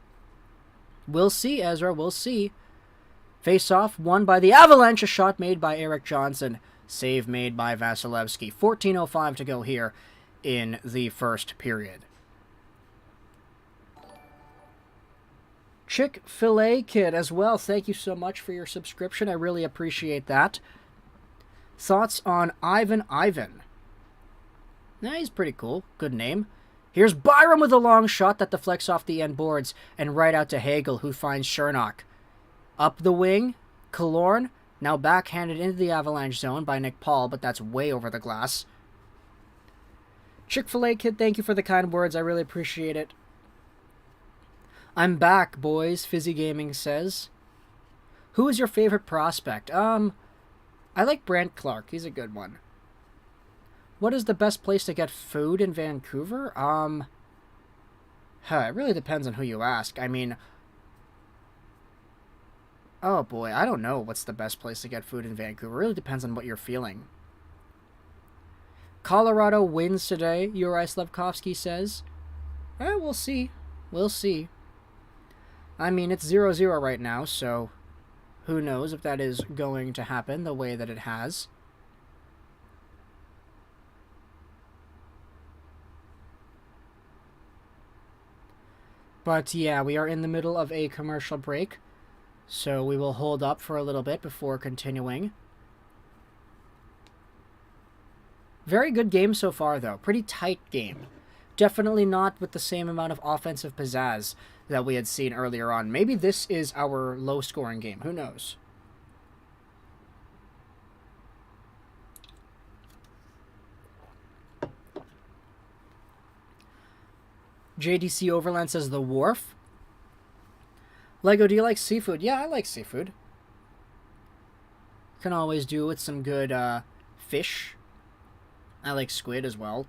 We'll see, Ezra. We'll see. Face-off won by the Avalanche. A shot made by Eric Johnson. Save made by Vasilevsky. 14:05 to go here in the first period. Chick-fil-A Kid as well. Thank you so much for your subscription. I really appreciate that. Thoughts on Ivan? Nah, he's pretty cool. Good name. Here's Byram with a long shot that deflects off the end boards and right out to Hagel, who finds Chernak. Up the wing, Killorn, now backhanded into the Avalanche zone by Nick Paul, but that's way over the glass. Chick-fil-A Kid, thank you for the kind words. I really appreciate it. I'm back, boys, Fizzy Gaming says. Who is your favorite prospect? I like Brandt Clarke. He's a good one. What is the best place to get food in Vancouver? It really depends on who you ask. I mean, oh boy, I don't know what's the best place to get food in Vancouver. It really depends on what you're feeling. Colorado wins today, Yuri Slevkovsky says. We'll see. We'll see. I mean, it's 0-0 right now, so who knows if that is going to happen the way that it has. But yeah, we are in the middle of a commercial break, so we will hold up for a little bit before continuing. Very good game so far, though. Pretty tight game. Definitely not with the same amount of offensive pizzazz that we had seen earlier on. Maybe this is our low-scoring game. Who knows? JDC Overland says the Wharf. Lego, do you like seafood? Yeah, I like seafood. Can always do with some good fish. I like squid as well.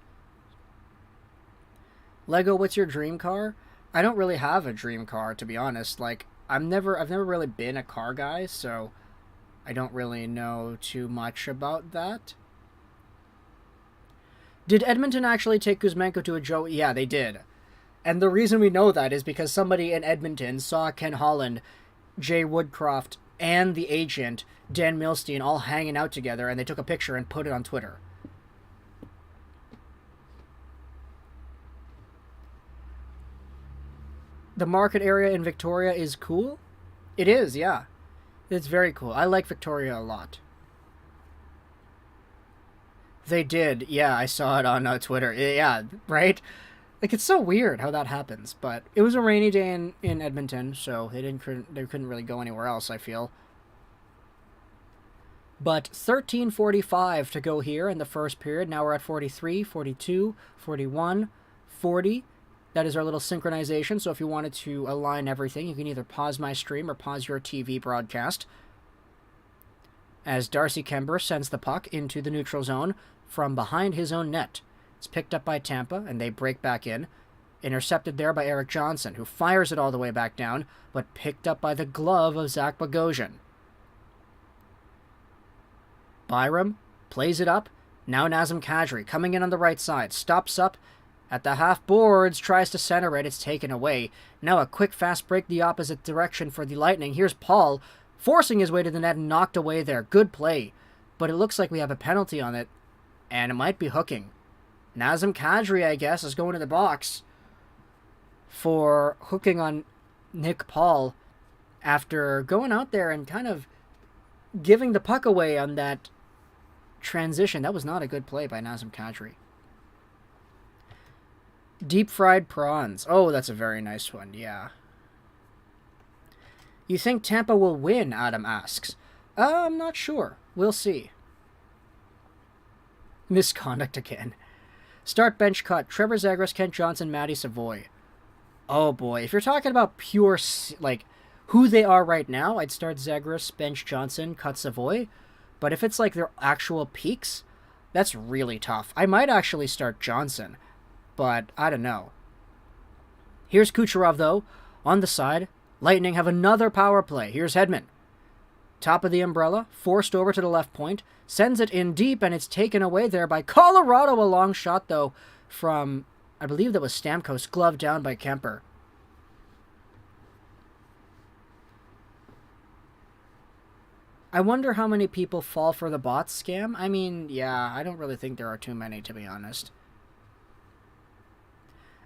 Lego, what's your dream car? I don't really have a dream car, to be honest. Like, I've never really been a car guy, so I don't really know too much about that. Did Edmonton actually take Kuzmenko to a Joe? Yeah, they did. And the reason we know that is because somebody in Edmonton saw Ken Holland, Jay Woodcroft, and the agent, Dan Milstein, all hanging out together, and they took a picture and put it on Twitter. The market area in Victoria is cool? It is, yeah. It's very cool. I like Victoria a lot. They did. Yeah, I saw it on Twitter. Yeah, right? Like, it's so weird how that happens. But it was a rainy day in Edmonton, so they couldn't really go anywhere else, I feel. But 13:45 to go here in the first period. Now we're at 43, 42, 41, 40. That is our little synchronization, so if you wanted to align everything, you can either pause my stream or pause your TV broadcast. As Darcy Kemper sends the puck into the neutral zone from behind his own net. It's picked up by Tampa, and they break back in. Intercepted there by Eric Johnson, who fires it all the way back down, but picked up by the glove of Zach Bogosian. Byram plays it up. Now Nazem Kadri coming in on the right side. Stops up at the half boards, tries to center it. It's taken away. Now a quick fast break the opposite direction for the Lightning. Here's Paul forcing his way to the net and knocked away there. Good play. But it looks like we have a penalty on it, and it might be hooking. Nazem Kadri, I guess, is going to the box for hooking on Nick Paul after going out there and kind of giving the puck away on that transition. That was not a good play by Nazem Kadri. Deep fried prawns. Oh, that's a very nice one, yeah. You think Tampa will win, Adam asks. I'm not sure. We'll see. Misconduct again. Start bench cut. Trevor Zegras, Kent Johnson, Matty Savoy. Oh boy, if you're talking about pure, like, who they are right now, I'd start Zegras, bench Johnson, cut Savoy. But if it's like their actual peaks, that's really tough. I might actually start Johnson, but I don't know. Here's Kucherov, though, on the side. Lightning have another power play. Here's Hedman. Top of the umbrella, forced over to the left point, sends it in deep, and it's taken away there by Colorado. A long shot, though, from, I believe that was Stamkos, gloved down by Kemper. I wonder how many people fall for the bot scam. I mean, yeah, I don't really think there are too many, to be honest.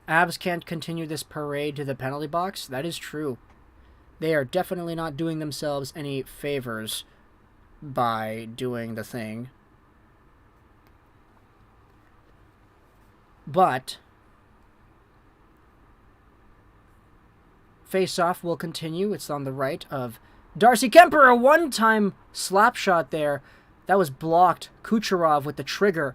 Abs can't continue this parade to the penalty box. That is true. They are definitely not doing themselves any favors by doing the thing. But face-off will continue. It's on the right of Darcy Kemper. A one-time slap shot there. That was blocked. Kucherov with the trigger.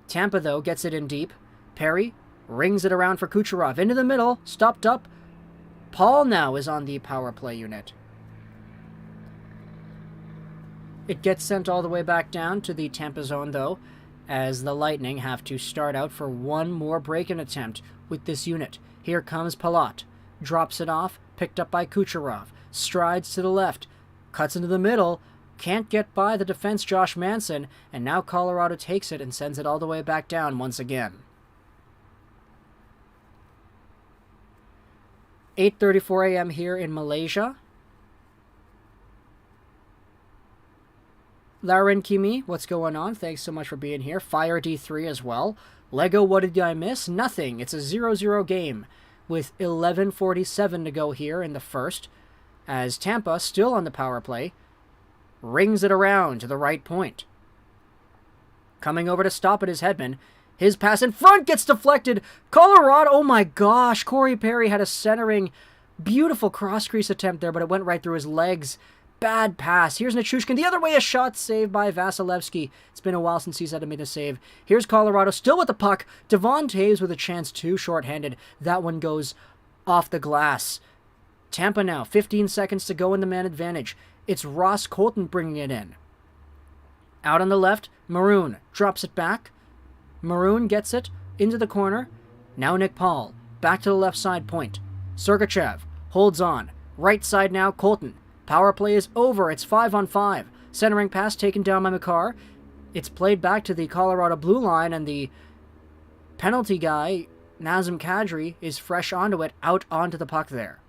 Tampa, though, gets it in deep. Perry rings it around for Kucherov. Into the middle. Stopped up. Paul now is on the power play unit. It gets sent all the way back down to the Tampa zone, though, as the Lightning have to start out for one more break-in attempt with this unit. Here comes Palat. Drops it off. Picked up by Kucherov. Strides to the left. Cuts into the middle. Can't get by the defense, Josh Manson. And now Colorado takes it and sends it all the way back down once again. 8:34 a.m. here in Malaysia. Lauren Kimi, what's going on? Thanks so much for being here. Fire D3 as well. Lego, what did I miss? Nothing. It's a 0-0 game with 11:47 to go here in the first, as Tampa, still on the power play, rings it around to the right point. Coming over to stop it is Hedman. His pass in front gets deflected. Colorado, oh my gosh. Corey Perry had a centering, beautiful cross-crease attempt there, but it went right through his legs. Bad pass. Here's Nichushkin. The other way, a shot saved by Vasilevsky. It's been a while since he's had to make a save. Here's Colorado still with the puck. Devon Toews with a chance too, shorthanded. That one goes off the glass. Tampa now, 15 seconds to go in the man advantage. It's Ross Colton bringing it in. Out on the left, Maroon drops it back. Maroon gets it into the corner. Now Nick Paul. Back to the left side point. Sergachev holds on. Right side now, Colton. Power play is over. It's 5-on-5. Centering pass taken down by McCarr. It's played back to the Colorado blue line, and the penalty guy, Nazem Kadri, is fresh onto it, out onto the puck there.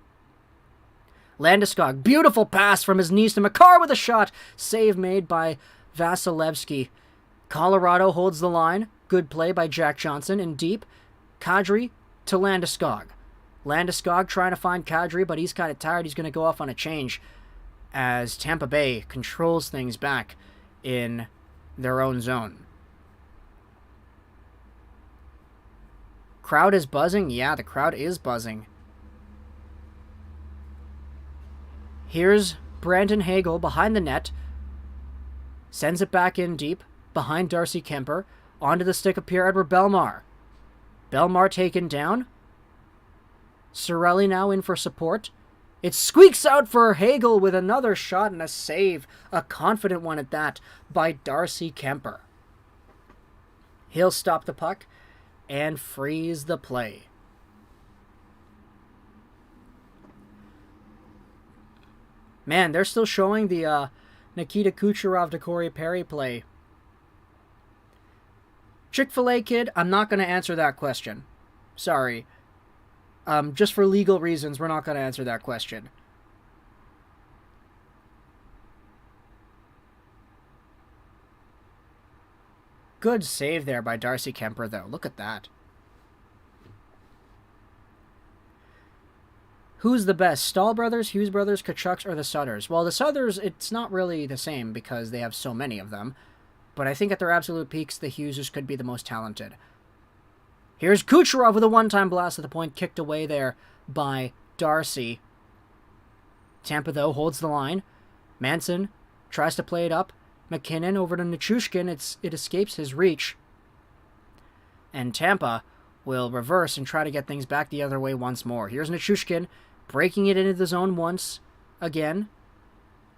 Landeskog, beautiful pass from his knees to McCarr with a shot. Save made by Vasilevsky. Colorado holds the line. Good play by Jack Johnson in deep. Kadri to Landeskog. Landeskog trying to find Kadri, but he's kind of tired. He's going to go off on a change as Tampa Bay controls things back in their own zone. Crowd is buzzing? Yeah, the crowd is buzzing. Here's Brandon Hagel behind the net. Sends it back in deep behind Darcy Kemper. Onto the stick of Pierre-Edouard Bellemare. Bellemare taken down. Cirelli now in for support. It squeaks out for Hagel with another shot and a save. A confident one at that by Darcy Kemper. He'll stop the puck and freeze the play. Man, they're still showing the Nikita Kucherov to Corey Perry play. Chick-fil-A kid, I'm not going to answer that question. Sorry. Just for legal reasons, we're not going to answer that question. Good save there by Darcy Kemper, though. Look at that. Who's the best? Stahl brothers, Hughes brothers, Kachucks, or the Sutters? Well, the Sutters, it's not really the same because they have so many of them. But I think at their absolute peaks, the Hughes could be the most talented. Here's Kucherov with a one-time blast at the point, kicked away there by Darcy. Tampa, though, holds the line. Manson tries to play it up. McKinnon over to Nichushkin. It escapes his reach. And Tampa will reverse and try to get things back the other way once more. Here's Nichushkin breaking it into the zone once again.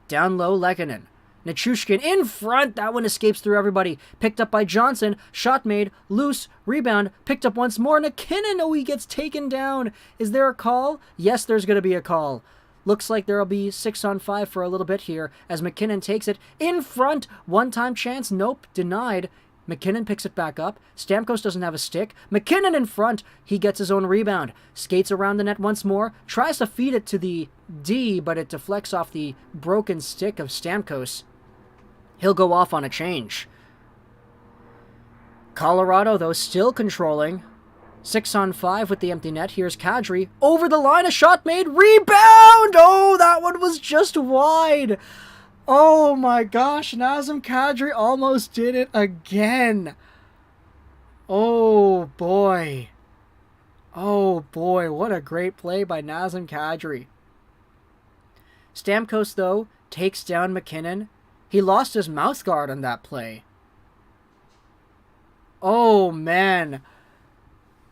Down low, Lehkonen. Nichushkin in front. That one escapes through everybody. Picked up by Johnson. Shot made. Loose. Rebound. Picked up once more. McKinnon. Oh, he gets taken down. Is there a call? Yes, there's going to be a call. Looks like there'll be 6-on-5 for a little bit here as McKinnon takes it in front. One-time chance. Nope. Denied. McKinnon picks it back up. Stamkos doesn't have a stick. McKinnon in front. He gets his own rebound. Skates around the net once more. Tries to feed it to the D, but it deflects off the broken stick of Stamkos. He'll go off on a change. Colorado, though, still controlling. 6-on-5 with the empty net. Here's Kadri. Over the line, a shot made. Rebound! Oh, that one was just wide. Oh my gosh, Nazem Kadri almost did it again. Oh boy. Oh boy, what a great play by Nazem Kadri. Stamkos, though, takes down McKinnon. He lost his mouth guard on that play. Oh man.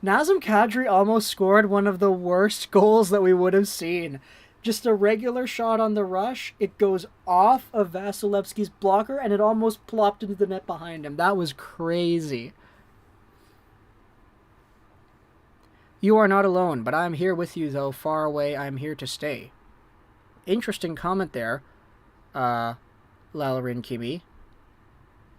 Nazem Kadri almost scored one of the worst goals that we would have seen. Just a regular shot on the rush. It goes off of Vasilevsky's blocker, and it almost plopped into the net behind him. That was crazy. You are not alone, but I am here with you, though. Far away, I am here to stay. Interesting comment there, Lalarin Kimi.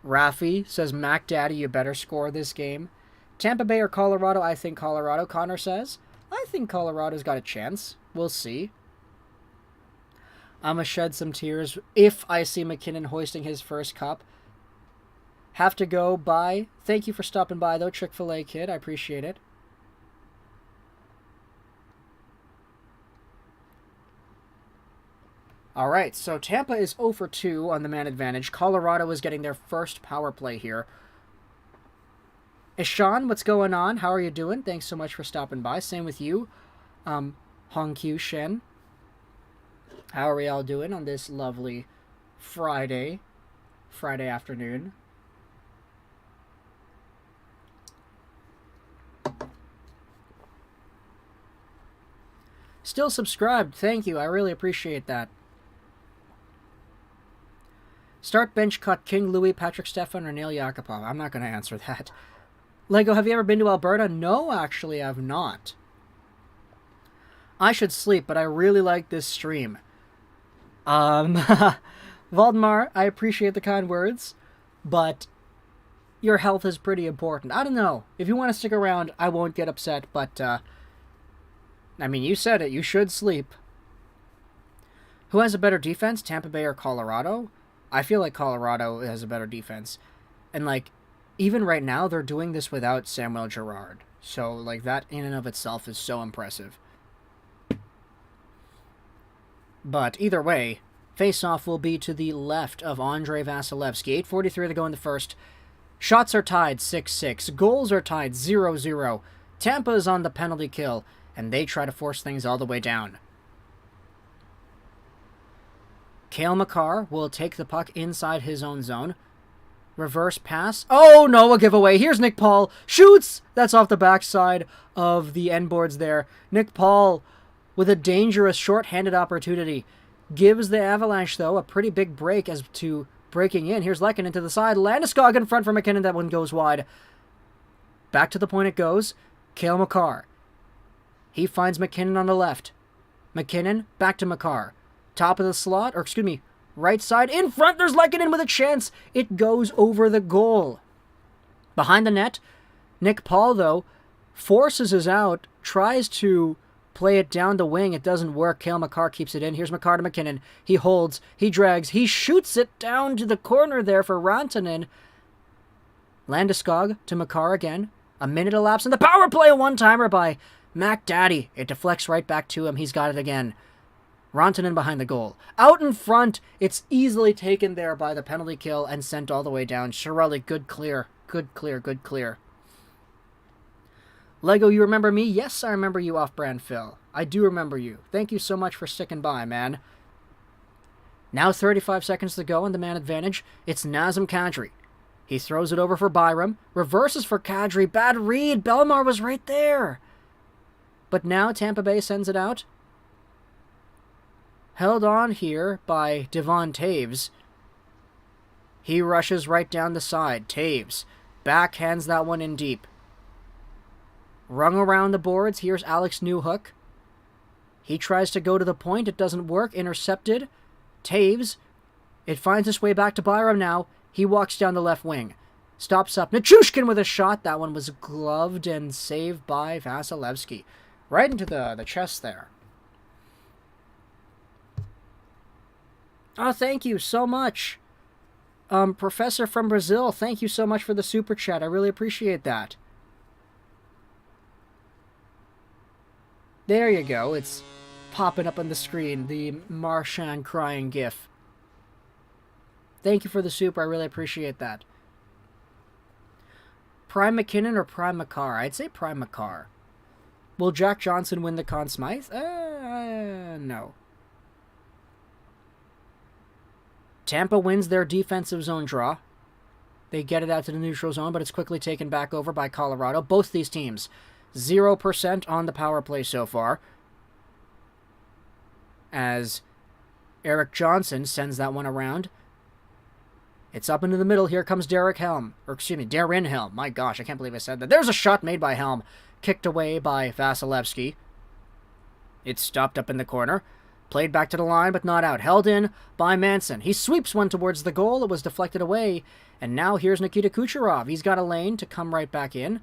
Rafi says, Mac Daddy, you better score this game. Tampa Bay or Colorado? I think Colorado, Connor says. I think Colorado's got a chance. We'll see. I'm going to shed some tears if I see McKinnon hoisting his first cup. Have to go. Bye. Thank you for stopping by, though, Chick-fil-A kid. I appreciate it. All right, so Tampa is 0 for 2 on the man advantage. Colorado is getting their first power play here. Ishan, what's going on? How are you doing? Thanks so much for stopping by. Same with you. Hong Kyu Shen. How are we all doing on this lovely Friday afternoon? Still subscribed. Thank you. I really appreciate that. Start bench cut King Louis, Patrick Stefan, or Neil Yakupov. I'm not going to answer that. Lego, have you ever been to Alberta? No, actually, I've not. I should sleep, but I really like this stream. Valdemar, I appreciate the kind words, but your health is pretty important. I don't know. If you want to stick around, I won't get upset, but, I mean, you said it. You should sleep. Who has a better defense, Tampa Bay or Colorado? I feel like Colorado has a better defense. And, like, even right now, they're doing this without Samuel Girard. So, like, that in and of itself is so impressive. But either way, face-off will be to the left of Andrei Vasilevsky. 8:43 to go in the first. Shots are tied 6-6. Goals are tied 0-0. Tampa is on the penalty kill, and they try to force things all the way down. Cale Makar will take the puck inside his own zone. Reverse pass. Oh, no, a giveaway. Here's Nick Paul. Shoots! That's off the backside of the end boards there. Nick Paul with a dangerous short-handed opportunity. Gives the Avalanche, though, a pretty big break as to breaking in. Here's Lehkonen to the side. Landeskog in front for McKinnon. That one goes wide. Back to the point it goes. Cale Makar. He finds McKinnon on the left. McKinnon, back to Makar. Top of the slot, or excuse me, right side. In front, there's Lehkonen with a chance. It goes over the goal. Behind the net, Nick Paul, though, forces his out, tries to play it down the wing. It doesn't work. Cale Makar keeps it in. Here's Makar to McKinnon. He holds. He drags. He shoots it down to the corner there for Rantanen. Landeskog to Makar again. A minute elapsed in the power play. A one-timer by McDaddy. It deflects right back to him. He's got it again. Rantanen behind the goal. Out in front. It's easily taken there by the penalty kill and sent all the way down. Chiarelli, good clear. Good clear. Good clear. Lego, you remember me? Yes, I remember you, Off-Brand Phil. I do remember you. Thank you so much for sticking by, man. Now 35 seconds to go on the man advantage. It's Nazem Kadri. He throws it over for Byram. Reverses for Kadri. Bad read. Bellemare was right there. But now Tampa Bay sends it out. Held on here by Devon Taves. He rushes right down the side. Taves backhands that one in deep. Rung around the boards. Here's Alex Newhook. He tries to go to the point. It doesn't work. Intercepted. Taves. It finds its way back to Byram now. He walks down the left wing. Stops up. Nichushkin with a shot. That one was gloved and saved by Vasilevsky. Right into the chest there. Oh, thank you so much. Professor from Brazil, thank you so much for the super chat. I really appreciate that. There you go. It's popping up on the screen. The Marchand crying gif. Thank you for the super. I really appreciate that. Prime McKinnon or Prime Makar? I'd say Prime Makar. Will Jack Johnson win the Conn Smythe? No. Tampa wins their defensive zone draw. They get it out to the neutral zone, but it's quickly taken back over by Colorado. Both these teams, 0% on the power play so far. As Eric Johnson sends that one around. It's up into the middle. Here comes Darren Helm. My gosh, I can't believe I said that. There's a shot made by Helm. Kicked away by Vasilevsky. It's stopped up in the corner. Played back to the line, but not out. Held in by Manson. He sweeps one towards the goal. It was deflected away. And now here's Nikita Kucherov. He's got a lane to come right back in.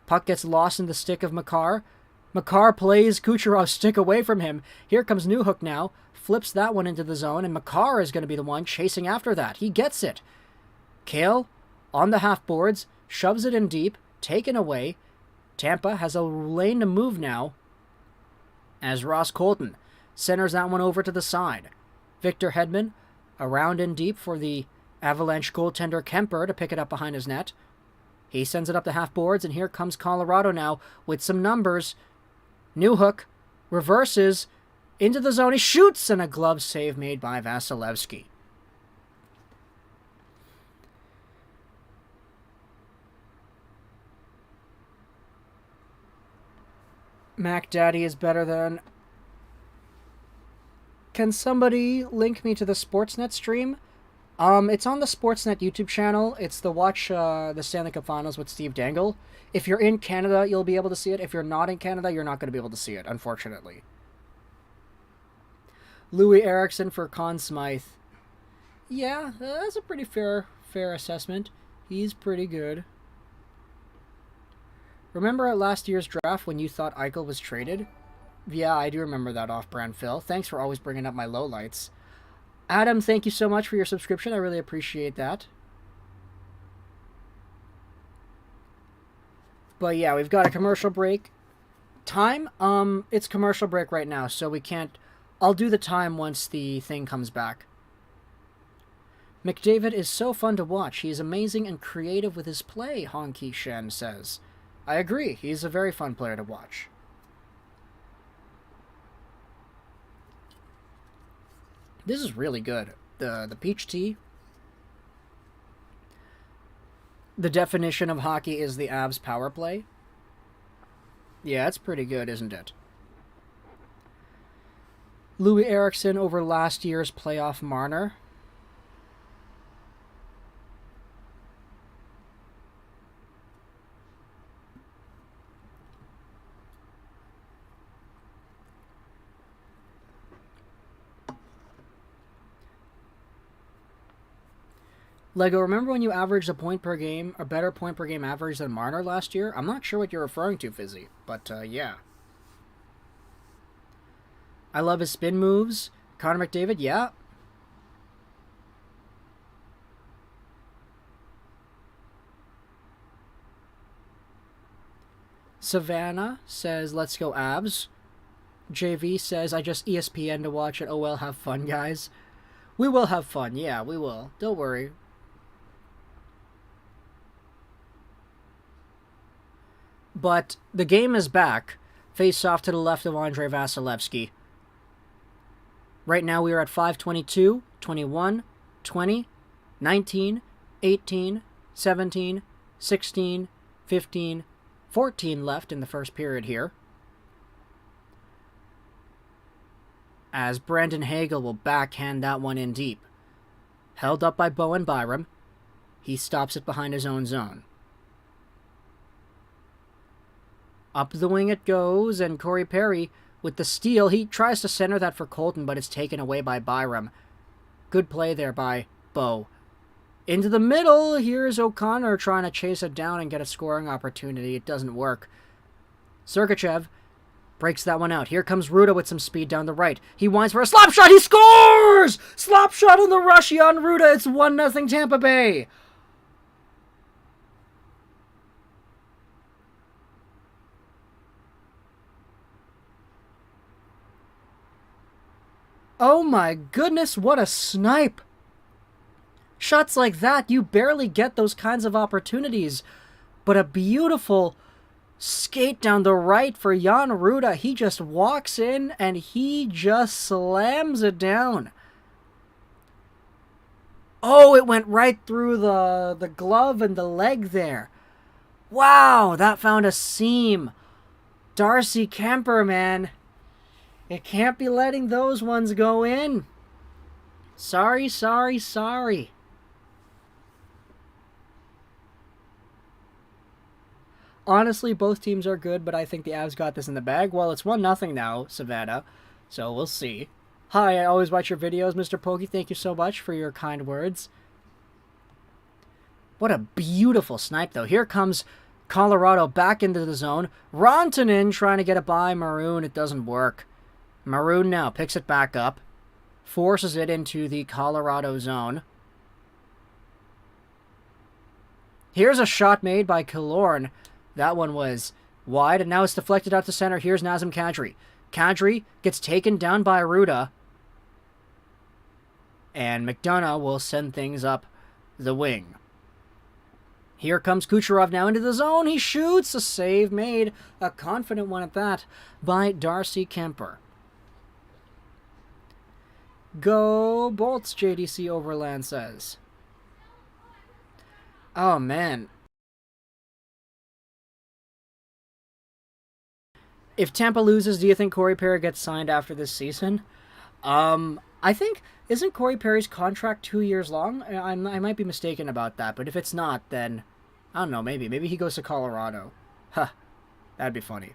Puck gets lost in the stick of Makar. Makar plays Kucherov's stick away from him. Here comes Newhook now. Flips that one into the zone, and Makar is going to be the one chasing after that. He gets it. Cale on the half boards. Shoves it in deep. Taken away. Tampa has a lane to move now. As Ross Colton centers that one over to the side. Victor Hedman around in deep for the Avalanche goaltender Kemper to pick it up behind his net. He sends it up the half boards, and here comes Colorado now with some numbers. Newhook reverses into the zone. He shoots, and a glove save made by Vasilevsky. Mac Daddy is better than... Can somebody link me to the Sportsnet stream? It's on the Sportsnet YouTube channel. It's the Watch the Stanley Cup Finals with Steve Dangle. If you're in Canada, you'll be able to see it. If you're not in Canada, you're not going to be able to see it, unfortunately. Louis Eriksson for Conn Smythe. Yeah, that's a pretty fair assessment. He's pretty good. Remember at last year's draft when you thought Eichel was traded? Yeah, I do remember that off-brand Phil. Thanks for always bringing up my lowlights. Adam, thank you so much for your subscription. I really appreciate that. But yeah, we've got a commercial break. Time? It's commercial break right now, so we can't... I'll do the time once the thing comes back. McDavid is so fun to watch. He is amazing and creative with his play, Honky Shen says. I agree. He's a very fun player to watch. This is really good. The peach tea. The definition of hockey is the Avs power play. Yeah, it's pretty good, isn't it? Louis Eriksson over last year's playoff Marner. Lego, remember when you averaged a point per game, a better point per game average than Marner last year? I'm not sure what you're referring to, Fizzy, but yeah. I love his spin moves. Connor McDavid, yeah. Savannah says, let's go Abs. JV says, I just ESPN to watch it. Oh well, have fun, guys. We will have fun, yeah, we will. Don't worry. But the game is back. Face off to the left of Andrei Vasilevsky. Right now we are at 5:22, 21, 20, 19, 18, 17, 16, 15, 14 left in the first period here. As Brandon Hagel will backhand that one in deep. Held up by Bowen Byram. He stops it behind his own zone. Up the wing it goes, and Corey Perry with the steal. He tries to center that for Colton, but it's taken away by Byram. Good play there by Bo. Into the middle, here's O'Connor trying to chase it down and get a scoring opportunity. It doesn't work. Sergachev breaks that one out. Here comes Ruda with some speed down the right. He winds for a slap shot. He scores! Slap shot on the rush on Ruda. It's 1-0 Tampa Bay. Oh my goodness, what a snipe. Shots like that, you barely get those kinds of opportunities. But a beautiful skate down the right for Jan Ruda. He just walks in and he just slams it down. Oh, it went right through the glove and the leg there. Wow, that found a seam. Darcy Kemper, man. It can't be letting those ones go in. Sorry, sorry, sorry. Honestly, both teams are good, but I think the Avs got this in the bag. Well, it's 1-0 now, Savannah, so we'll see. Hi, I always watch your videos, Mr. Pokey. Thank you so much for your kind words. What a beautiful snipe, though. Here comes Colorado back into the zone. Rantanen trying to get it by Maroon. It doesn't work. Maroon now picks it back up. Forces it into the Colorado zone. Here's a shot made by Killorn. That one was wide, and now it's deflected out to center. Here's Nazem Kadri. Kadri gets taken down by Ruda. And McDonough will send things up the wing. Here comes Kucherov now into the zone. He shoots. A save made. A confident one at that by Darcy Kuemper. Go Bolts, JDC Overland says. Oh, man. If Tampa loses, do you think Corey Perry gets signed after this season? I think, isn't Corey Perry's contract 2 years long? I might be mistaken about that, but if it's not, then, I don't know, maybe. Maybe he goes to Colorado. Huh, that'd be funny.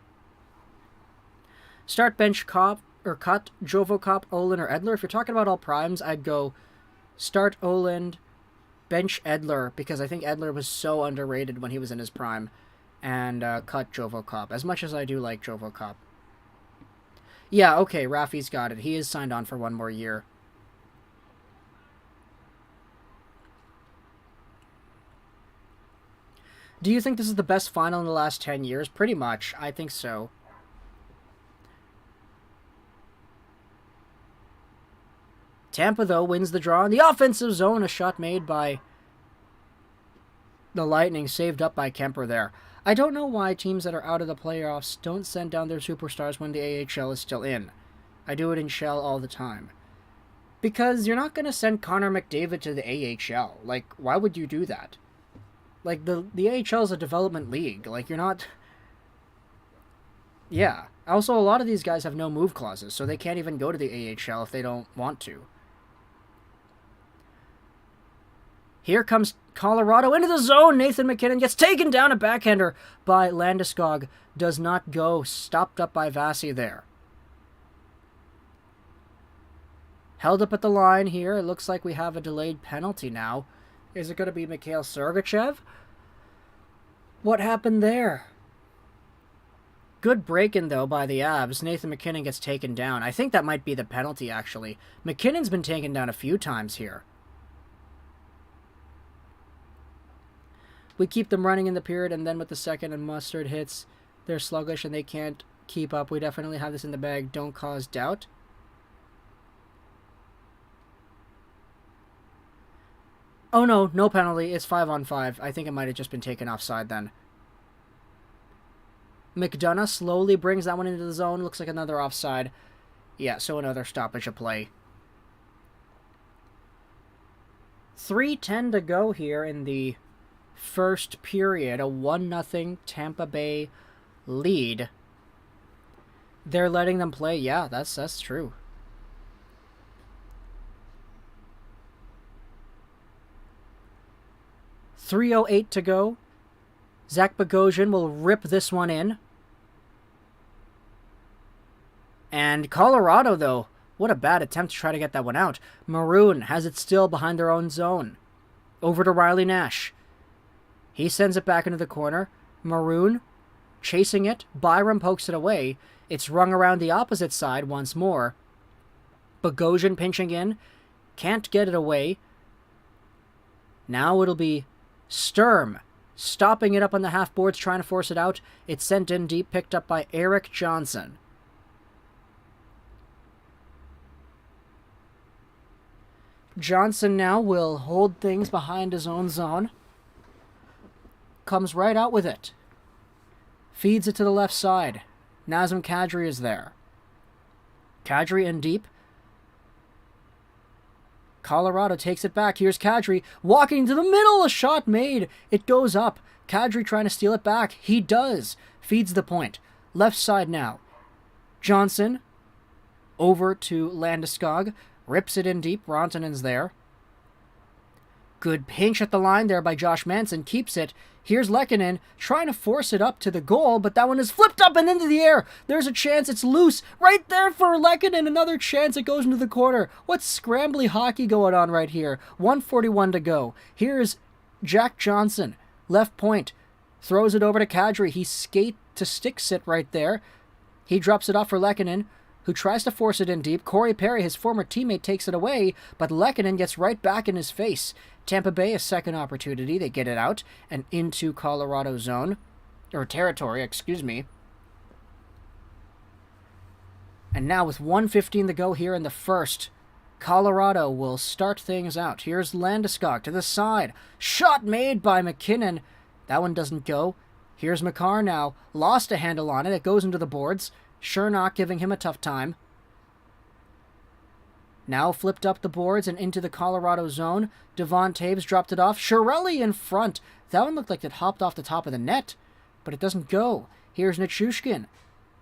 Start bench Cop, or cut Jovo Cop, Olin, or Edler. If you're talking about all primes, I'd go start Olin, bench Edler, because I think Edler was so underrated when he was in his prime, and cut Jovo Cop, as much as I do like Jovo Cop. Yeah, okay, Rafi's got it. He is signed on for 1 more year. Do you think this is the best final in the last 10 years? Pretty much. I think so. Tampa, though, wins the draw in the offensive zone. A shot made by the Lightning, saved up by Kuemper there. I don't know why teams that are out of the playoffs don't send down their superstars when the AHL is still in. I do it in Shell all the time. Because you're not going to send Connor McDavid to the AHL. Like, why would you do that? Like, the AHL is a development league. Like, you're not... Yeah. Also, a lot of these guys have no move clauses, so they can't even go to the AHL if they don't want to. Here comes Colorado into the zone. Nathan MacKinnon gets taken down. A backhander by Landeskog does not go. Stopped up by Vasi there. Held up at the line here. It looks like we have a delayed penalty now. Is it going to be Mikhail Sergachev? What happened there? Good break-in, though, by the Avs. Nathan MacKinnon gets taken down. I think that might be the penalty, actually. McKinnon's been taken down a few times here. We keep them running in the period, and then with the second and Mustard hits, they're sluggish and they can't keep up. We definitely have this in the bag. Don't cause doubt. Oh no, no penalty. It's 5-on-5. I think it might have just been taken offside then. McDonough slowly brings that one into the zone. Looks like another offside. Yeah, so another stoppage of play. 3:10 to go here in the first period. A 1-0 Tampa Bay lead. They're letting them play. Yeah, that's true. .308 to go. Zach Bogosian will rip this one in. And Colorado, though, what a bad attempt to try to get that one out. Maroon has it still behind their own zone. Over to Riley Nash. He sends it back into the corner. Maroon chasing it. Byram pokes it away. It's rung around the opposite side once more. Bogosian pinching in. Can't get it away. Now it'll be Sturm stopping it up on the half boards, trying to force it out. It's sent in deep, picked up by Eric Johnson. Johnson now will hold things behind his own zone. Comes right out with it. Feeds it to the left side. Nazem Kadri is there. Kadri in deep. Colorado takes it back. Here's Kadri walking to the middle. A shot made. It goes up. Kadri trying to steal it back. He does. Feeds the point. Left side now. Johnson over to Landeskog. Rips it in deep. Rantanen's there. Good pinch at the line there by Josh Manson. Keeps it. Here's Lehkonen trying to force it up to the goal, but that one is flipped up and into the air. There's a chance. It's loose. Right there for Lehkonen. Another chance. It goes into the corner. What's scrambly hockey going on right here? 1:41 to go. Here's Jack Johnson. Left point. Throws it over to Kadri. He skate to stick sit right there. He drops it off for Lehkonen, who tries to force it in deep. Corey Perry, his former teammate, takes it away, but Lehkonen gets right back in his face. Tampa Bay, a second opportunity. They get it out and into Colorado zone, or territory, excuse me. And now with 1:15 to go here in the first, Colorado will start things out. Here's Landeskog to the side. Shot made by MacKinnon. That one doesn't go. Here's Makar now. Lost a handle on it. It goes into the boards. Chernak giving him a tough time. Now flipped up the boards and into the Colorado zone. Devon Taves dropped it off. Chiarelli in front. That one looked like it hopped off the top of the net, but it doesn't go. Here's Nichushkin.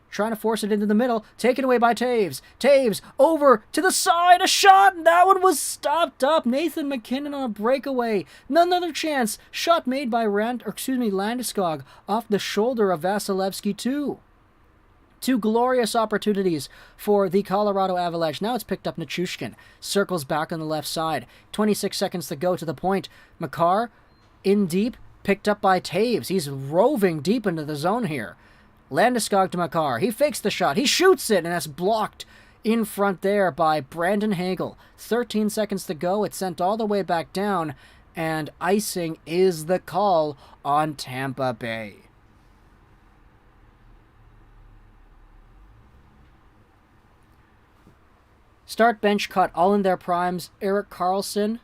Trying to force it into the middle. Taken away by Taves. Taves over to the side. A shot. And that one was stopped up. Nathan McKinnon on a breakaway. Another chance. Shot made by Landeskog off the shoulder of Vasilevsky too. Two glorious opportunities for the Colorado Avalanche. Now it's picked up Nichushkin. Circles back on the left side. 26 seconds to go to the point. Makar in deep. Picked up by Taves. He's roving deep into the zone here. Landeskog to Makar. He fakes the shot. He shoots it, and that's blocked in front there by Brandon Hagel. 13 seconds to go. It's sent all the way back down, and icing is the call on Tampa Bay. Start bench cut, all in their primes. Erik Karlsson,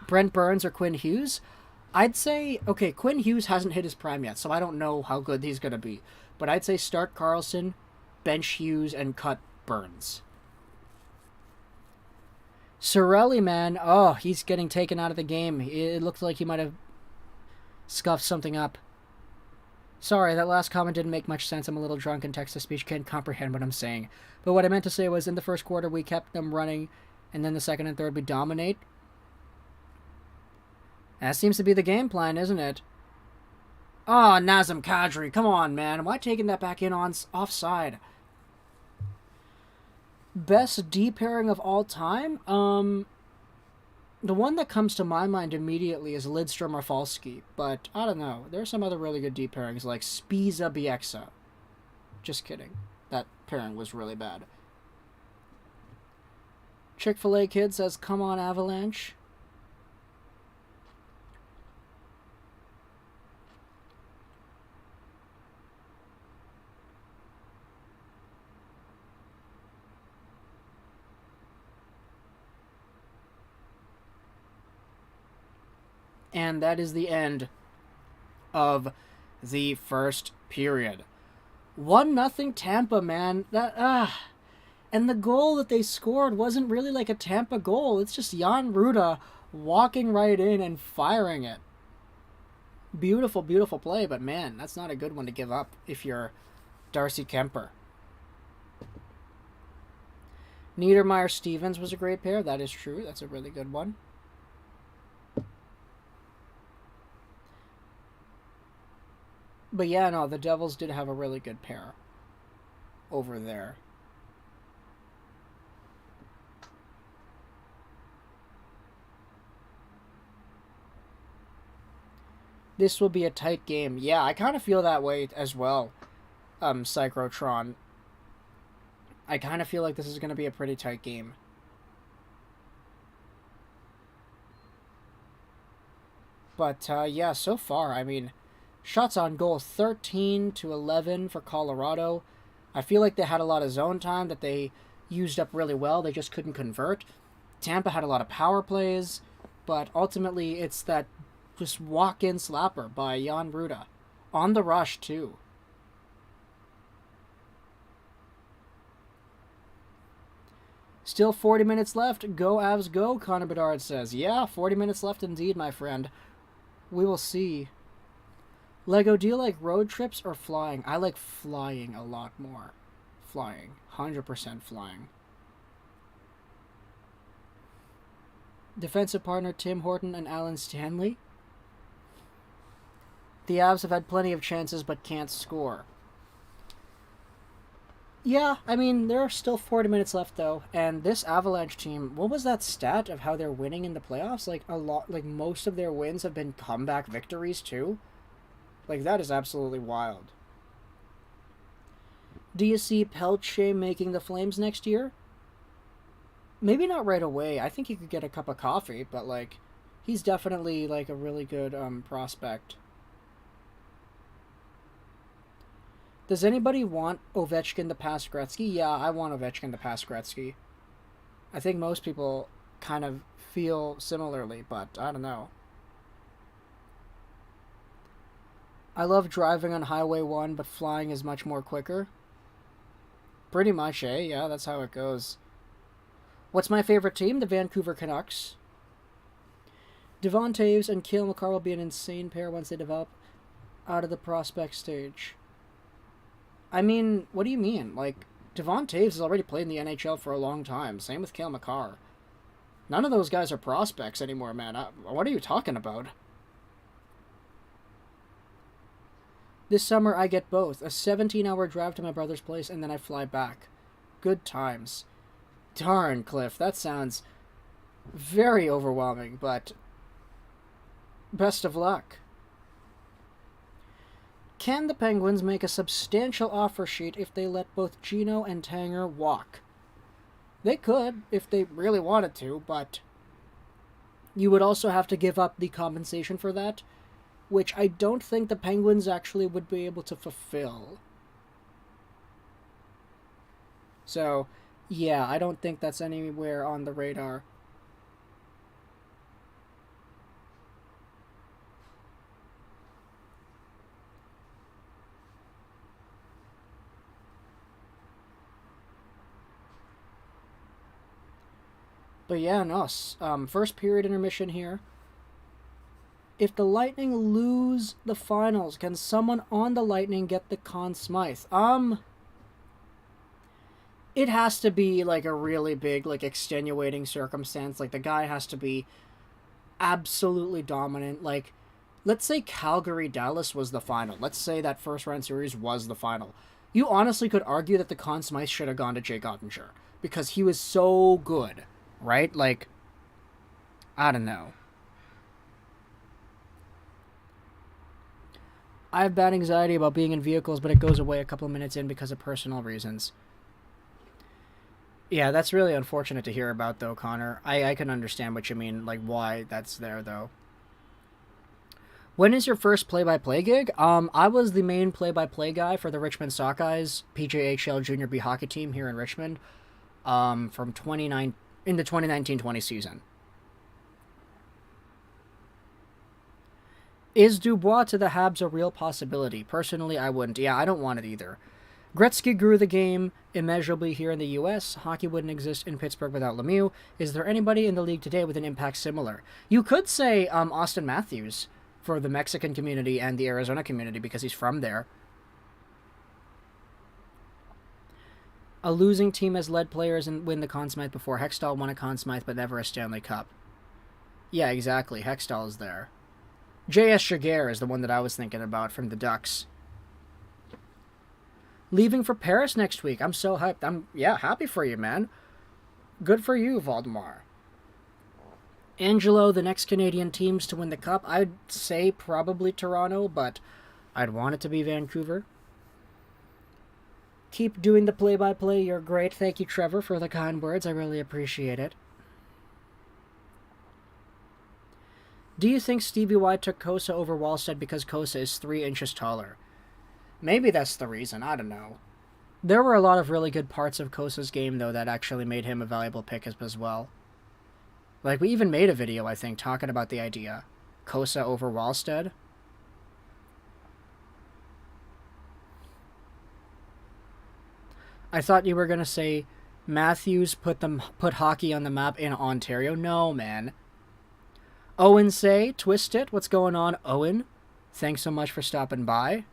Brent Burns, or Quinn Hughes. I'd say, okay, Quinn Hughes hasn't hit his prime yet, so I don't know how good he's going to be. But I'd say start Karlsson, bench Hughes, and cut Burns. Cirelli, man, oh, he's getting taken out of the game. It looked like he might have scuffed something up. Sorry, that last comment didn't make much sense. I'm a little drunk and text-to-speech can't comprehend what I'm saying. But what I meant to say was in the first quarter we kept them running, and then the second and third we dominate. That seems to be the game plan, isn't it? Oh, Nazem Kadri, come on, man. Why taking that back in on offside? Best D pairing of all time? The one that comes to my mind immediately is Lidstrom or Falski, but I don't know. There are some other really good D pairings like Spiza Bieksa. Just kidding. That pairing was really bad. Chick-fil-A Kid says, come on, Avalanche. And that is the end of the first period. 1-0 Tampa, man. And the goal that they scored wasn't really like a Tampa goal. It's just Jan Ruda walking right in and firing it. Beautiful, beautiful play, but man, that's not a good one to give up if you're Darcy Kemper. Niedermeyer-Stevens was a great pair. That is true. That's a really good one. But yeah, no, the Devils did have a really good pair over there. This will be a tight game. Yeah, I kind of feel that way as well, Psychrotron. I kind of feel like this is going to be a pretty tight game. But, yeah, so far, I mean, shots on goal 13-11 for Colorado. I feel like they had a lot of zone time that they used up really well. They just couldn't convert. Tampa had a lot of power plays, but ultimately it's that just walk-in slapper by Jan Ruda. On the rush, too. Still 40 minutes left. Go, Avs, go, Connor Bedard says. Yeah, 40 minutes left indeed, my friend. We will see. Lego, do you like road trips or flying? I like flying a lot more. Flying. 100% flying. Defensive partner Tim Horton and Alan Stanley. The Avs have had plenty of chances but can't score. Yeah, I mean, there are still 40 minutes left, though, and this Avalanche team, what was that stat of how they're winning in the playoffs? Like, most of their wins have been comeback victories, too? Like, that is absolutely wild. Do you see Pelche making the Flames next year? Maybe not right away. I think he could get a cup of coffee, but, like, he's definitely, like, a really good prospect. Does anybody want Ovechkin to pass Gretzky? Yeah, I want Ovechkin to pass Gretzky. I think most people kind of feel similarly, but I don't know. I love driving on Highway 1, but flying is much more quicker. Pretty much, eh? Yeah, that's how it goes. What's my favorite team? The Vancouver Canucks. Devon Toews and Cale Makar will be an insane pair once they develop out of the prospect stage. I mean, what do you mean? Like, Devon Toews has already played in the NHL for a long time. Same with Cale Makar. None of those guys are prospects anymore, man. What are you talking about? This summer, I get both. A 17-hour drive to my brother's place, and then I fly back. Good times. Darn, Cliff, that sounds very overwhelming, but best of luck. Can the Penguins make a substantial offer sheet if they let both Gino and Tanger walk? They could, if they really wanted to, but you would also have to give up the compensation for that, which I don't think the Penguins actually would be able to fulfill. So, yeah, I don't think that's anywhere on the radar. But yeah, no, first period intermission here. If the Lightning lose the finals, can someone on the Lightning get the Conn Smythe? It has to be like a really big, like, extenuating circumstance. Like, the guy has to be absolutely dominant. Like, let's say Calgary-Dallas was the final. Let's say that first round series was the final. You honestly could argue that the Conn Smythe should have gone to Jake Ottinger because he was so good, right? Like, I don't know. I have bad anxiety about being in vehicles, but it goes away a couple of minutes in because of personal reasons. Yeah, that's really unfortunate to hear about, though, Connor. I can understand what you mean, like, why that's there, though. When is your first play-by-play gig? I was the main play-by-play guy for the Richmond Sockeyes PJHL Junior B hockey team here in Richmond from in the 2019-20 season. Is Dubois to the Habs a real possibility? Personally, I wouldn't. Yeah, I don't want it either. Gretzky grew the game immeasurably here in the U.S. Hockey wouldn't exist in Pittsburgh without Lemieux. Is there anybody in the league today with an impact similar? You could say Austin Matthews for the Mexican community and the Arizona community because he's from there. A losing team has led players and win the Conn Smythe before. Hextall won a Conn Smythe, but never a Stanley Cup. Yeah, exactly. Hextall is there. J.S. Jaguar is the one that I was thinking about from the Ducks. Leaving for Paris next week. I'm so hyped. I'm happy for you, man. Good for you, Valdemar. Angelo, the next Canadian teams to win the Cup. I'd say probably Toronto, but I'd want it to be Vancouver. Keep doing the play-by-play. You're great. Thank you, Trevor, for the kind words. I really appreciate it. Do you think Stevie Y took Kosa over Wallstead because Kosa is 3 inches taller? Maybe that's the reason. I don't know. There were a lot of really good parts of Kosa's game, though, that actually made him a valuable pick as well. Like, we even made a video, I think, talking about the idea. Kosa over Wallstead. I thought you were going to say Matthews put hockey on the map in Ontario. No, man. Owen say, twist it. What's going on, Owen? Thanks so much for stopping by.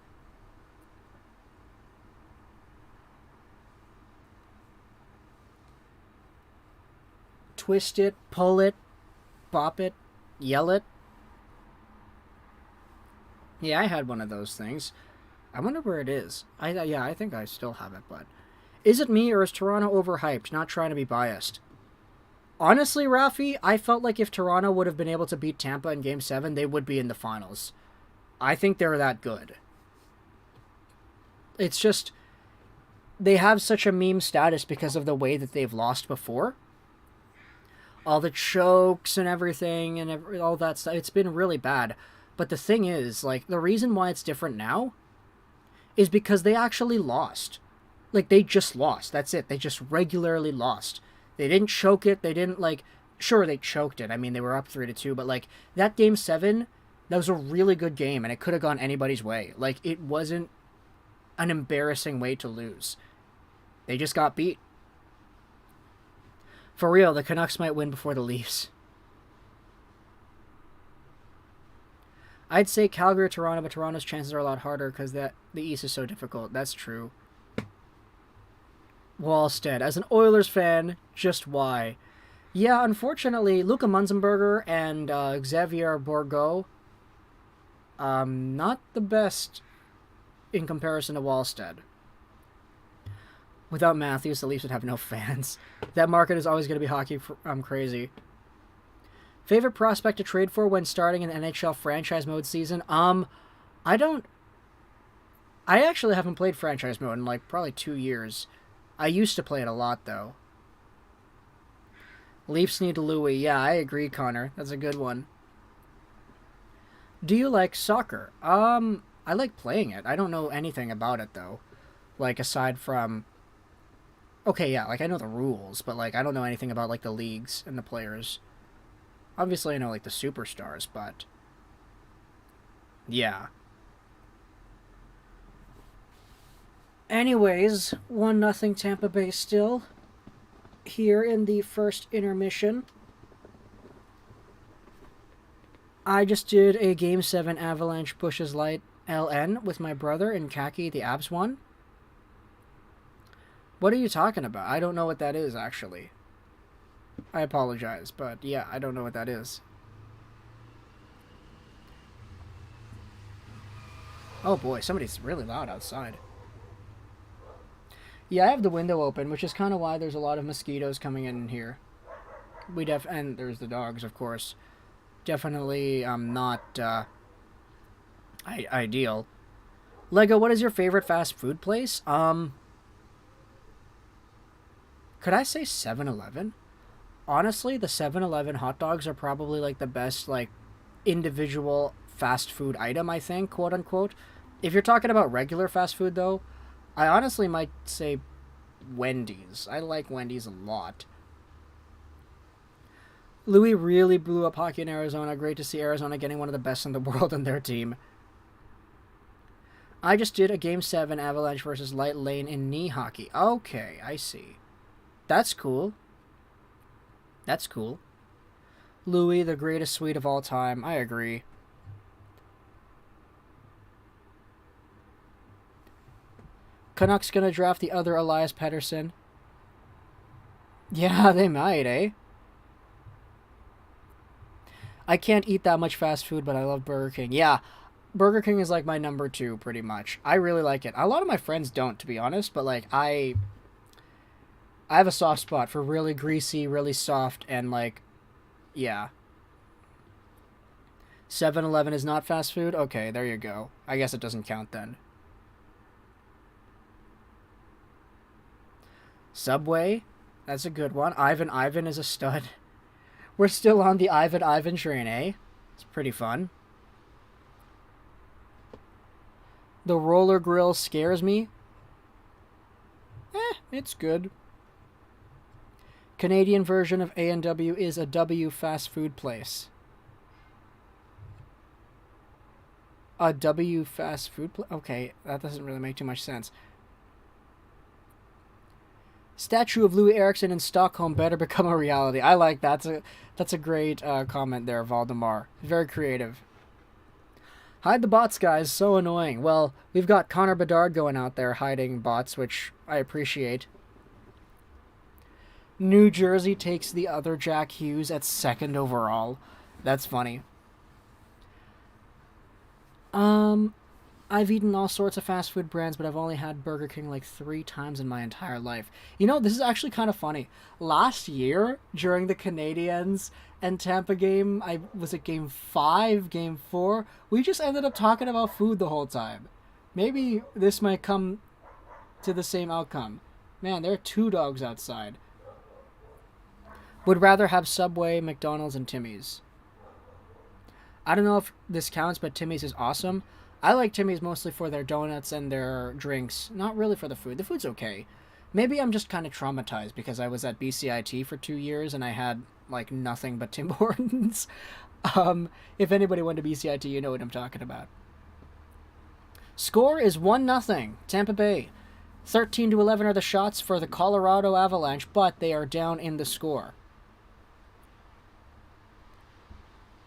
Twist it, pull it, bop it, yell it. Yeah, I had one of those things. I wonder where it is. I think I still have it, but... Is it me or is Toronto overhyped? Not trying to be biased. Honestly, Rafi, I felt like if Toronto would have been able to beat Tampa in Game 7, they would be in the finals. I think they're that good. It's just... They have such a meme status because of the way that they've lost before. All the chokes and everything and all that stuff. It's been really bad. But the thing is, like, the reason why it's different now is because they actually lost. Like, they just lost. That's it. They just regularly lost. They didn't choke it. They didn't, like... Sure, they choked it. I mean, they were up 3-2. But, like, that Game 7, That was a really good game, and it could have gone anybody's way. Like, it wasn't an embarrassing way to lose. They just got beat. For real, the Canucks might win before the Leafs. I'd say Calgary or Toronto, but Toronto's chances are a lot harder because the East is so difficult. That's true. Wallstead. As an Oilers fan, just why? Yeah, unfortunately, Luka Munzenberger and Xavier Bourgault, not the best in comparison to Wallstead. Without Matthews, the Leafs would have no fans. That market is always going to be hockey crazy. Favorite prospect to trade for when starting an NHL franchise mode season? I actually haven't played franchise mode in like probably 2 years. I used to play it a lot though. Leafs need Louis. Yeah, I agree, Connor. That's a good one. Do you like soccer? I like playing it. I don't know anything about it though. Like aside from okay, yeah, like I know the rules, but like I don't know anything about like the leagues and the players. Obviously I know like the superstars, but yeah. Anyways, 1-0 Tampa Bay still here in the first intermission. I just did a Game 7 Avalanche Bushes Light LN with my brother in khaki, the Abs one. What are you talking about? I don't know what that is, actually. I apologize, but yeah, I don't know what that is. Oh boy, somebody's really loud outside. Yeah, I have the window open, which is kind of why there's a lot of mosquitoes coming in here. And there's the dogs, of course. Definitely not ideal. Lego, what is your favorite fast food place? Could I say 7-Eleven? Honestly, the 7-Eleven hot dogs are probably like the best like individual fast food item, I think, quote unquote. If you're talking about regular fast food though, I honestly might say Wendy's. I like Wendy's a lot. Louis really blew up hockey in Arizona. Great to see Arizona getting one of the best in the world in their team. I just did a Game 7 Avalanche versus Light Lane in knee hockey. Okay, I see. That's cool. That's cool. Louis, the greatest Swede of all time. I agree. Canucks gonna draft the other Elias Pettersson. Yeah, they might, eh? I can't eat that much fast food, but I love Burger King. Yeah, Burger King is like my number 2, pretty much. I really like it. A lot of my friends don't, to be honest, but like I have a soft spot for really greasy, really soft, and like, yeah. 7-Eleven is not fast food? Okay, there you go. I guess it doesn't count then. Subway? That's a good one. Ivan is a stud. We're still on the Ivan train, eh? It's pretty fun. The roller grill scares me. It's good. Canadian version of A&W is a W fast food place. A W fast food place? Okay, that doesn't really make too much sense. Statue of Louis Eriksson in Stockholm better become a reality. I like that. That's a great comment there, Valdemar. Very creative. Hide the bots, guys. So annoying. Well, we've got Connor Bedard going out there hiding bots, which I appreciate. New Jersey takes the other Jack Hughes at 2nd overall. That's funny. I've eaten all sorts of fast food brands, but I've only had Burger King like 3 times in my entire life. You know, this is actually kind of funny. Last year, during the Canadiens and Tampa game, was it Game 5, Game 4? We just ended up talking about food the whole time. Maybe this might come to the same outcome. Man, there are 2 dogs outside. Would rather have Subway, McDonald's, and Timmy's. I don't know if this counts, but Timmy's is awesome. I like Timmy's mostly for their donuts and their drinks, not really for the food. The food's okay. Maybe I'm just kind of traumatized because I was at BCIT for 2 years and I had like nothing but Tim Hortons. If anybody went to BCIT, you know what I'm talking about. Score is 1-0. Tampa Bay. 13-11 are the shots for the Colorado Avalanche, but they are down in the score.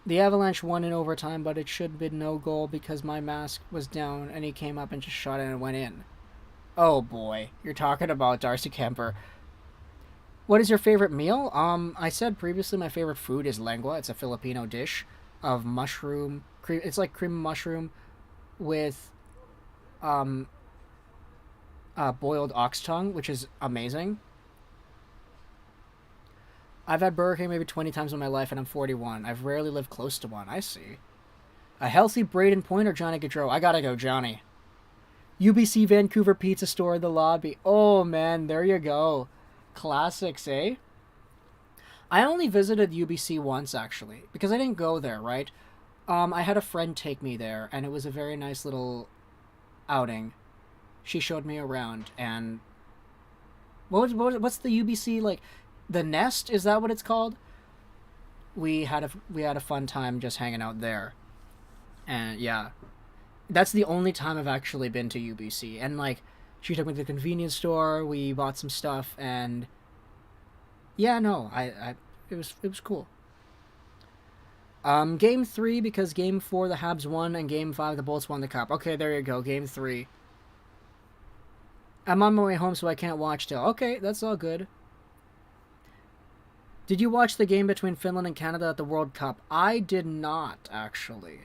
The Avalanche won in overtime, but it should have been no goal because my mask was down and he came up and just shot it and went in. Oh boy, you're talking about Darcy Kemper. What is your favorite meal? I said previously my favorite food is lengua. It's a Filipino dish of mushroom. It's like cream mushroom with boiled ox tongue, which is amazing. I've had Burger King maybe 20 times in my life, and I'm 41. I've rarely lived close to one. I see. A healthy Braden Point or Johnny Gaudreau? I gotta go, Johnny. UBC Vancouver Pizza Store in the lobby. Oh, man, there you go. Classics, eh? I only visited UBC once, actually, because I didn't go there, right? I had a friend take me there, and it was a very nice little outing. She showed me around, and what's the UBC, like, the Nest? Is that what it's called? We had a fun time just hanging out there, and yeah, that's the only time I've actually been to UBC. And like, she took me to the convenience store. We bought some stuff, and yeah, no, it was cool. Game 3 because Game 4 the Habs won, and Game 5 the Bolts won the cup. Okay, there you go. Game 3. I'm on my way home, so I can't watch till. Okay, that's all good. Did you watch the game between Finland and Canada at the World Cup? I did not, actually.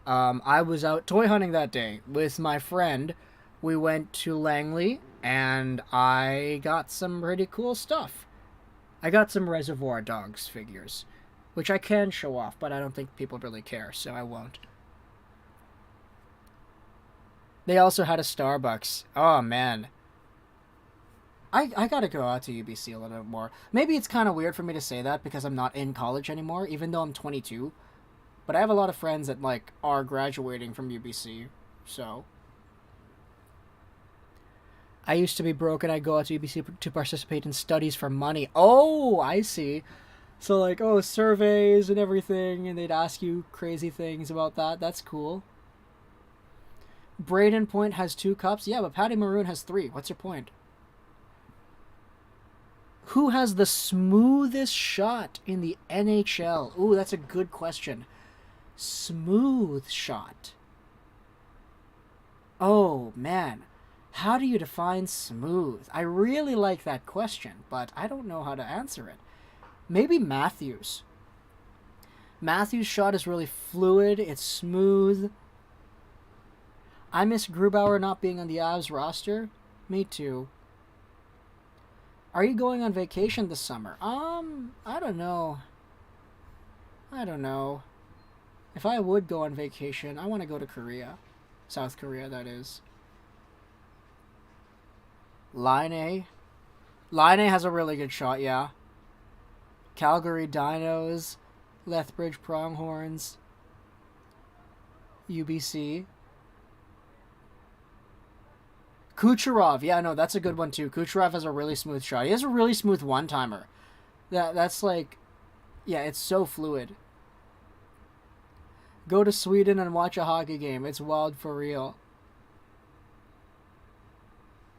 I was out toy hunting that day with my friend. We went to Langley, and I got some pretty cool stuff. I got some Reservoir Dogs figures, which I can show off, but I don't think people really care, so I won't. They also had a Starbucks. Oh, man. I gotta go out to UBC a little bit more. Maybe it's kind of weird for me to say that because I'm not in college anymore, even though I'm 22. But I have a lot of friends that, like, are graduating from UBC, so. I used to be broke and I'd go out to UBC to participate in studies for money. Oh, I see. So, like, oh, surveys and everything, and they'd ask you crazy things about that. That's cool. Braden Point has 2 cups? Yeah, but Patty Maroon has 3. What's your point? Who has the smoothest shot in the NHL? Ooh, that's a good question. Smooth shot. Oh, man. How do you define smooth? I really like that question, but I don't know how to answer it. Maybe Matthews. Matthews' shot is really fluid. It's smooth. I miss Grubauer not being on the Avs roster. Me too. Are you going on vacation this summer? I don't know. If I would go on vacation, I want to go to Korea. South Korea, that is. Line A. Line A has a really good shot, yeah. Calgary Dinos. Lethbridge Pronghorns. UBC. Kucherov, yeah, no, that's a good one too. Kucherov has a really smooth shot. He has a really smooth one-timer. That's like, yeah, it's so fluid. Go to Sweden and watch a hockey game. It's wild for real.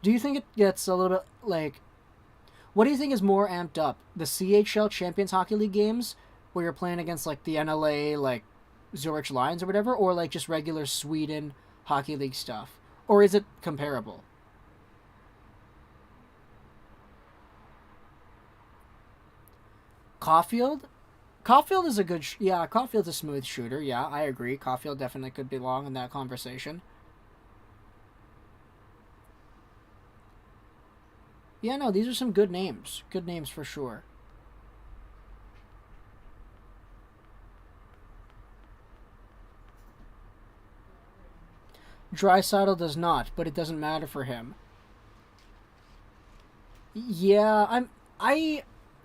Do you think it gets a little bit, like, what do you think is more amped up? The CHL Champions Hockey League games, where you're playing against, like, the NLA, like, Zurich Lions or whatever, or, like, just regular Sweden Hockey League stuff? Or is it comparable? Caulfield? Caulfield is a good... yeah, Caulfield's a smooth shooter. Yeah, I agree. Caulfield definitely could belong in that conversation. Yeah, no, these are some good names. Good names for sure. Draisaitl does not, but it doesn't matter for him. Yeah,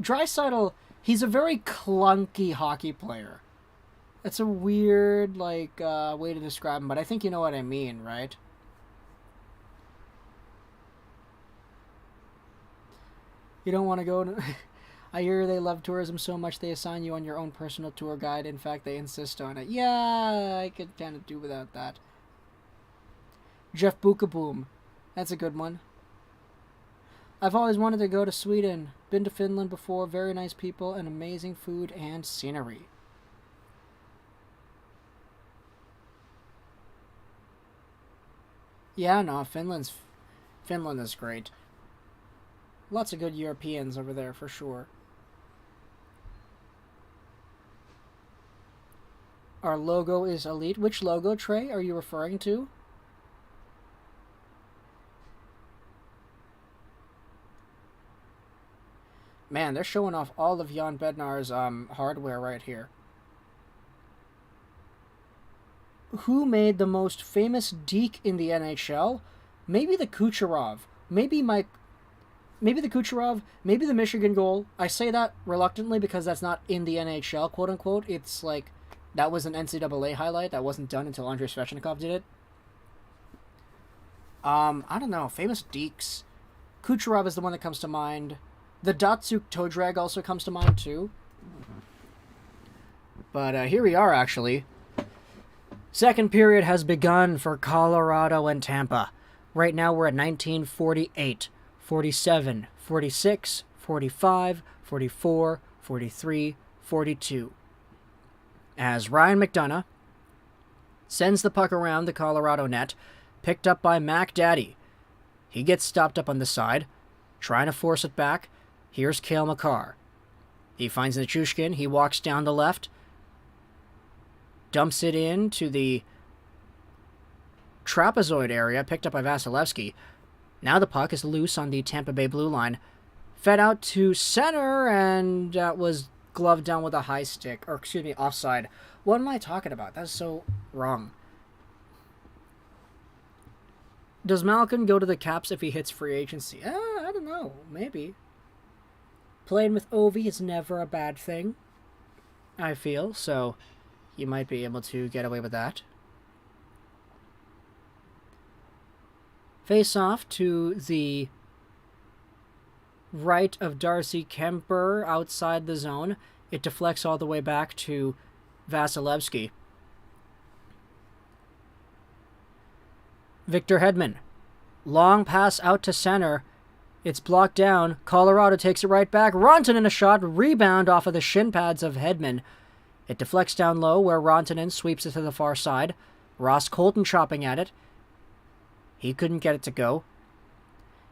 Draisaitl, he's a very clunky hockey player. That's a weird, like, way to describe him, but I think you know what I mean, right? You don't want to go to... I hear they love tourism so much they assign you on your own personal tour guide. In fact, they insist on it. Yeah, I could kind of do without that. Jeff Bukaboom. That's a good one. I've always wanted to go to Sweden. Been to Finland before. Very nice people and amazing food and scenery. Yeah, no, Finland is great. Lots of good Europeans over there for sure. Our logo is elite. Which logo, Trey, are you referring to? Man, they're showing off all of Jan Bednar's hardware right here. Who made the most famous deke in the NHL? Maybe the Kucherov. Maybe the Kucherov. Maybe the Michigan goal. I say that reluctantly because that's not in the NHL, quote unquote. It's like, that was an NCAA highlight that wasn't done until Andrei Svechnikov did it. I don't know. Famous dekes. Kucherov is the one that comes to mind. The Datsuk toe drag also comes to mind too. But here we are, actually. Second period has begun for Colorado and Tampa. Right now we're at 19:48, 47, 46, 45, 44, 43, 42. As Ryan McDonough sends the puck around the Colorado net, picked up by Mac Daddy. He gets stopped up on the side, trying to force it back. Here's Cale Makar. He finds Nichushkin. He walks down the left, dumps it into the trapezoid area, picked up by Vasilevsky. Now the puck is loose on the Tampa Bay blue line. Fed out to center, and that was gloved down with a high stick. Or, excuse me, offside. What am I talking about? That's so wrong. Does Malkin go to the Caps if he hits free agency? I don't know. Maybe. Playing with Ovi is never a bad thing, I feel, so you might be able to get away with that. Face off to the right of Darcy Kemper outside the zone. It deflects all the way back to Vasilevsky. Victor Hedman. Long pass out to center. It's blocked down. Colorado takes it right back. Rantanen a shot. Rebound off of the shin pads of Hedman. It deflects down low where Rantanen sweeps it to the far side. Ross Colton chopping at it. He couldn't get it to go.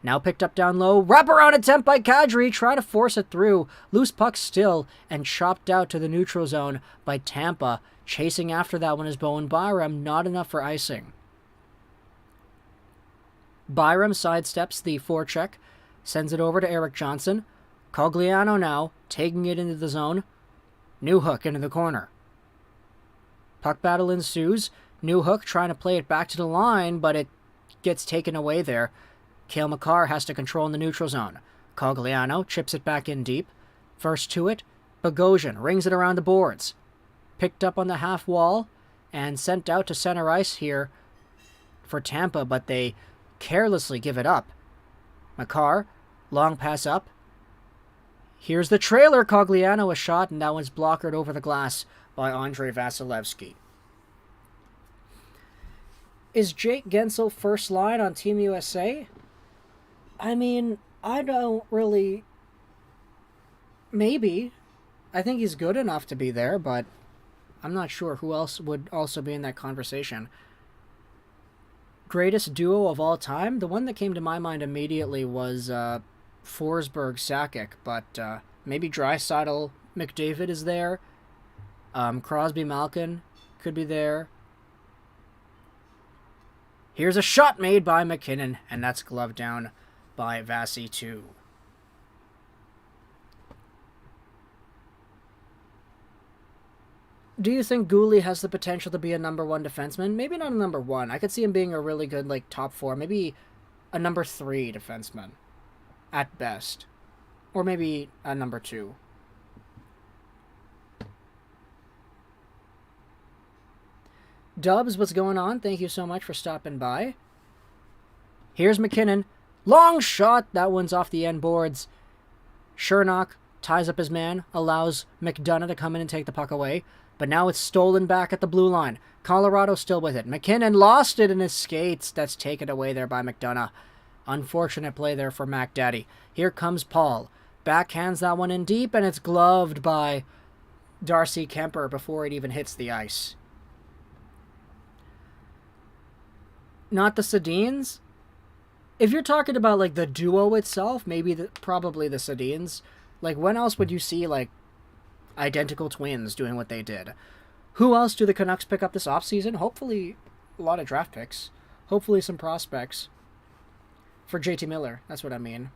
Now picked up down low. Wraparound attempt by Kadri. Try to force it through. Loose puck still. And chopped out to the neutral zone by Tampa. Chasing after that one is Bowen Byram. Not enough for icing. Byram sidesteps the forecheck. Sends it over to Eric Johnson. Cogliano now, taking it into the zone. Newhook into the corner. Puck battle ensues. Newhook trying to play it back to the line, but it gets taken away there. Cale Makar has to control in the neutral zone. Cogliano chips it back in deep. First to it, Bogosian rings it around the boards. Picked up on the half wall and sent out to center ice here for Tampa, but they carelessly give it up. Makar, long pass up. Here's the trailer. Cogliano a shot, and that one's blockered over the glass by Andrei Vasilevsky. Is Jake Gensel first line on Team USA? I mean, I don't really... Maybe. I think he's good enough to be there, but I'm not sure who else would also be in that conversation. Greatest duo of all time? The one that came to my mind immediately was Forsberg Sakic, but maybe Draisaitl McDavid is there. Crosby Malkin could be there. Here's a shot made by McKinnon, and that's gloved down by Vasi too. Do you think Gouli has the potential to be a number one defenseman? Maybe not a number one. I could see him being a really good, like, top four. Maybe a number 3 defenseman. At best. Or maybe a number 2. Dubs, what's going on? Thank you so much for stopping by. Here's McKinnon. Long shot. That one's off the end boards. Chernock ties up his man, allows McDonough to come in and take the puck away. But now it's stolen back at the blue line. Colorado still with it. McKinnon lost it in his skates. That's taken away there by McDonough. Unfortunate play there for Mac Daddy. Here comes Paul. Backhands that one in deep, and it's gloved by Darcy Kemper before it even hits the ice. Not the Sedins. If you're talking about, like, the duo itself, probably the Sedins. Like, when else would you see, like, identical twins doing what they did? Who else do the Canucks pick up this offseason? Hopefully a lot of draft picks. Hopefully some prospects. For JT Miller, that's what I mean.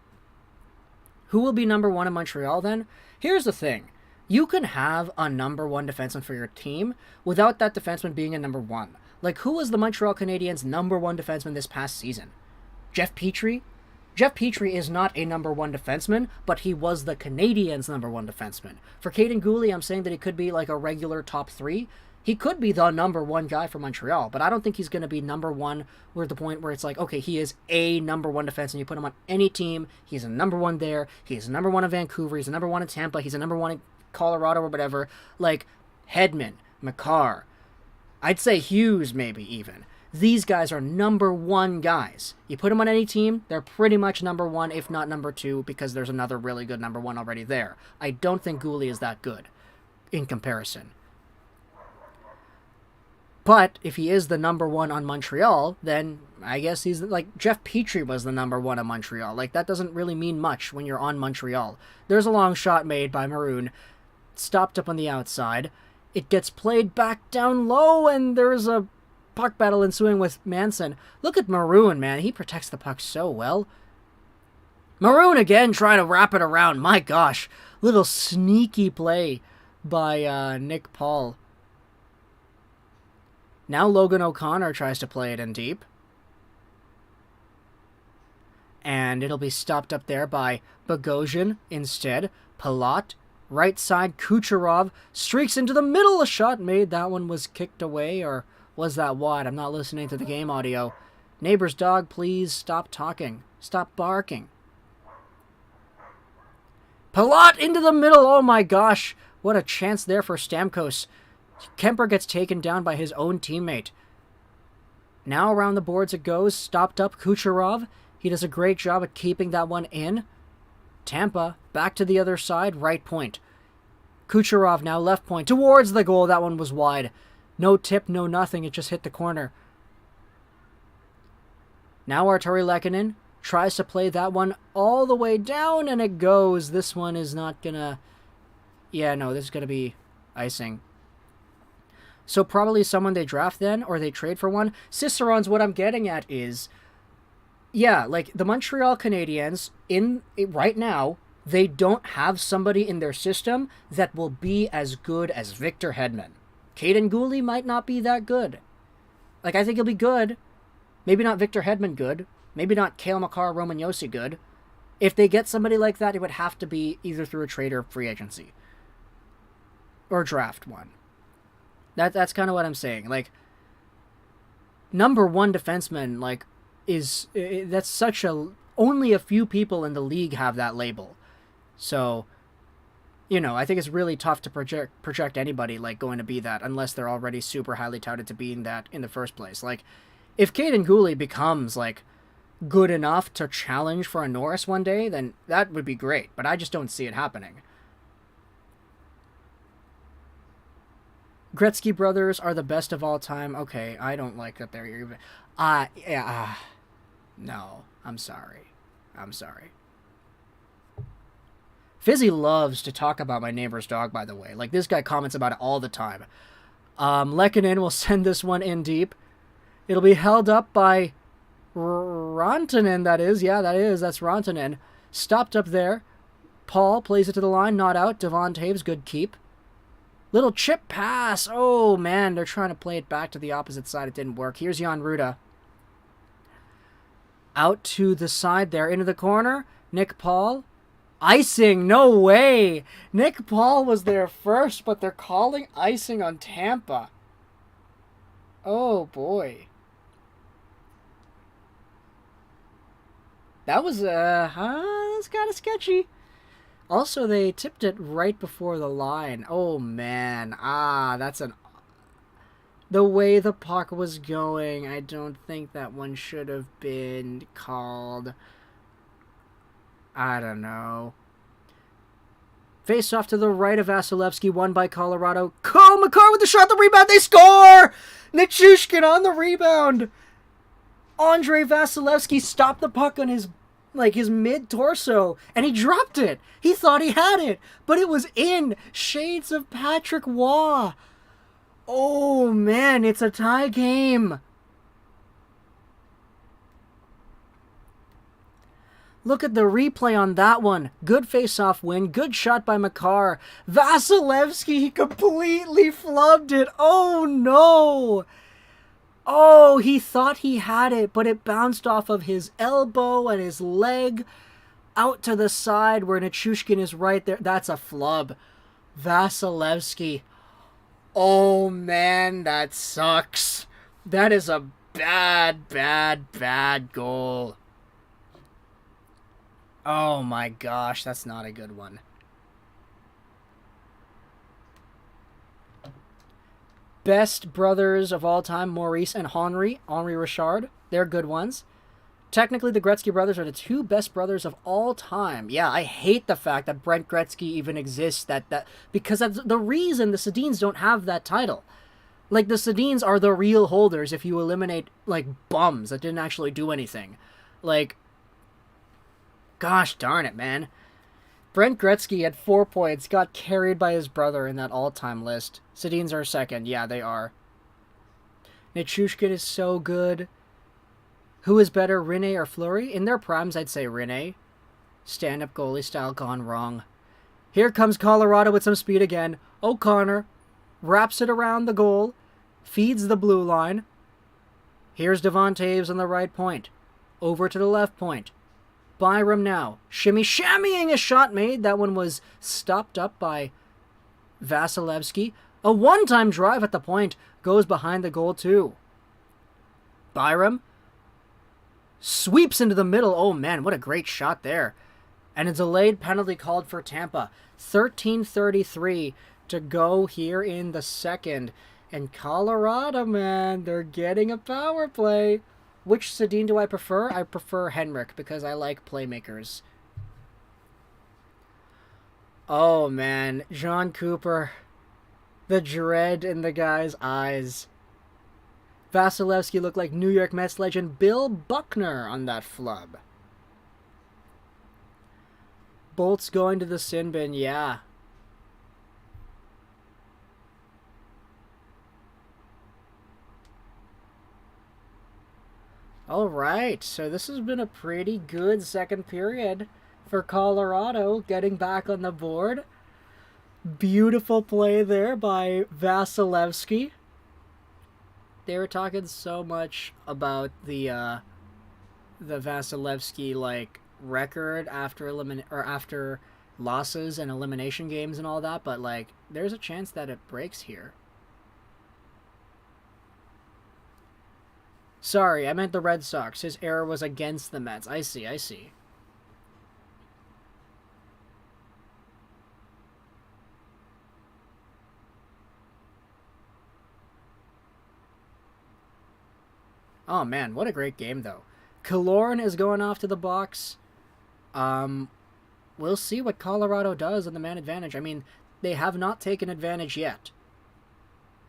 Who will be number one in Montreal then? Here's the thing. You can have a number one defenseman for your team without that defenseman being a number one. Like, who was the Montreal Canadiens' number one defenseman this past season? Jeff Petrie? Jeff Petrie is not a number one defenseman, but he was the Canadiens' number one defenseman. For Caden Gooley, I'm saying that he could be like a regular top three. He could be the number one guy for Montreal, but I don't think he's going to be number one. We're at the point where it's like, okay, he is a number one defenseman. You put him on any team, he's a number one there. He's a number one in Vancouver. He's a number one in Tampa. He's a number one in Colorado or whatever. Like Hedman, McCarr, I'd say Hughes maybe even. These guys are number one guys. You put them on any team, they're pretty much number one, if not number two, because there's another really good number one already there. I don't think Gooley is that good in comparison. But if he is the number one on Montreal, then I guess he's like Jeff Petrie was the number one on Montreal. Like, that doesn't really mean much when you're on Montreal. There's a long shot made by Maroon, stopped up on the outside. It gets played back down low, and there's a puck battle ensuing with Manson. Look at Maroon, man. He protects the puck so well. Maroon again trying to wrap it around. My gosh. Little sneaky play by Nick Paul. Now Logan O'Connor tries to play it in deep. And it'll be stopped up there by Bogosian instead. Palat, right side, Kucherov streaks into the middle. A shot made. That one was kicked away, or was that wide? I'm not listening to the game audio. Neighbor's dog, please stop talking. Stop barking. Palat into the middle. Oh my gosh. What a chance there for Stamkos. Kemper gets taken down by his own teammate. Now around the boards it goes. Stopped up Kucherov. He does a great job at keeping that one in. Tampa back to the other side. Right point. Kucherov now left point. Towards the goal. That one was wide. No tip, no nothing. It just hit the corner. Now Arturi Lehkonen tries to play that one all the way down, and it goes. This one is not gonna... Yeah, no, this is gonna be icing. So probably someone they draft then, or they trade for one. Cicerone's what I'm getting at is... Yeah, like, the Montreal Canadiens, right now, they don't have somebody in their system that will be as good as Victor Hedman. Caden Gooley might not be that good. Like, I think he'll be good. Maybe not Victor Hedman good. Maybe not Cale Makar, Roman Josi good. If they get somebody like that, it would have to be either through a trade or free agency. Or draft one. That's kind of what I'm saying. Like, number one defenseman, like, that's such a... Only a few people in the league have that label. So... You know, I think it's really tough to project anybody, like, going to be that, unless they're already super highly touted to being that in the first place. Like, if Caden Gooley becomes, like, good enough to challenge for a Norris one day, then that would be great, but I just don't see it happening. Gretzky brothers are the best of all time. Okay, I don't like that they're even... No, I'm sorry. I'm sorry. Fizzy loves to talk about my neighbor's dog, by the way. Like, this guy comments about it all the time. Lehkonen will send this one in deep. It'll be held up by Rantanen, that is. Yeah, that's Rantanen. Stopped up there. Paul plays it to the line, not out. Devon Taves, good keep. Little chip pass. Oh, man, they're trying to play it back to the opposite side. It didn't work. Here's Jan Ruda. Out to the side there, into the corner. Nick Paul. Icing, no way. Nick Paul was there first, but they're calling icing on Tampa. Oh, boy. That was, that's kind of sketchy. Also, they tipped it right before the line. Oh, man. That's an... The way the puck was going, I don't think that one should have been called. I don't know. Face off to the right of Vasilevsky, won by Colorado. Makar with the shot, the rebound, they score! Nichushkin on the rebound. Andrei Vasilevsky stopped the puck on his mid-torso, and he dropped it. He thought he had it, but it was in. Shades of Patrick Waugh. Oh, man, it's a tie game. Look at the replay on that one. Good face-off win. Good shot by Makar. Vasilevsky completely flubbed it. Oh, no. Oh, he thought he had it, but it bounced off of his elbow and his leg out to the side where Nichushkin is right there. That's a flub. Vasilevsky. Oh, man, that sucks. That is a bad, bad, bad goal. Oh my gosh, that's not a good one. Best brothers of all time, Maurice and Henri Richard. They're good ones. Technically, the Gretzky brothers are the two best brothers of all time. Yeah, I hate the fact that Brent Gretzky even exists. Because that's the reason the Sedins don't have that title. Like, the Sedins are the real holders if you eliminate, like, bums that didn't actually do anything. Like... Gosh darn it, man. Brent Gretzky at 4 points got carried by his brother in that all-time list. Sedins are second. Yeah, they are. Nichushkin is so good. Who is better, Rinne or Fleury? In their primes, I'd say Rinne. Stand-up goalie style gone wrong. Here comes Colorado with some speed again. O'Connor wraps it around the goal. Feeds the blue line. Here's Devon Toews on the right point. Over to the left point. Byram now. Shammying a shot made. That one was stopped up by Vasilevsky. A one-time drive at the point. Goes behind the goal too. Byram sweeps into the middle. Oh man, what a great shot there. And a delayed penalty called for Tampa. 13:33 to go here in the second. And Colorado, man, they're getting a power play. Which Sedin do I prefer? I prefer Henrik because I like playmakers. Oh, man. John Cooper. The dread in the guy's eyes. Vasilevsky looked like New York Mets legend Bill Buckner on that flub. Bolts going to the sin bin, yeah. Alright, so this has been a pretty good second period for Colorado getting back on the board. Beautiful play there by Vasilevsky. They were talking so much about the Vasilevsky like record after losses and elimination games and all that, but like there's a chance that it breaks here. Sorry, I meant the Red Sox. His error was against the Mets. I see. Oh, man, what a great game, though. Killorn is going off to the box. We'll see what Colorado does on the man advantage. I mean, they have not taken advantage yet.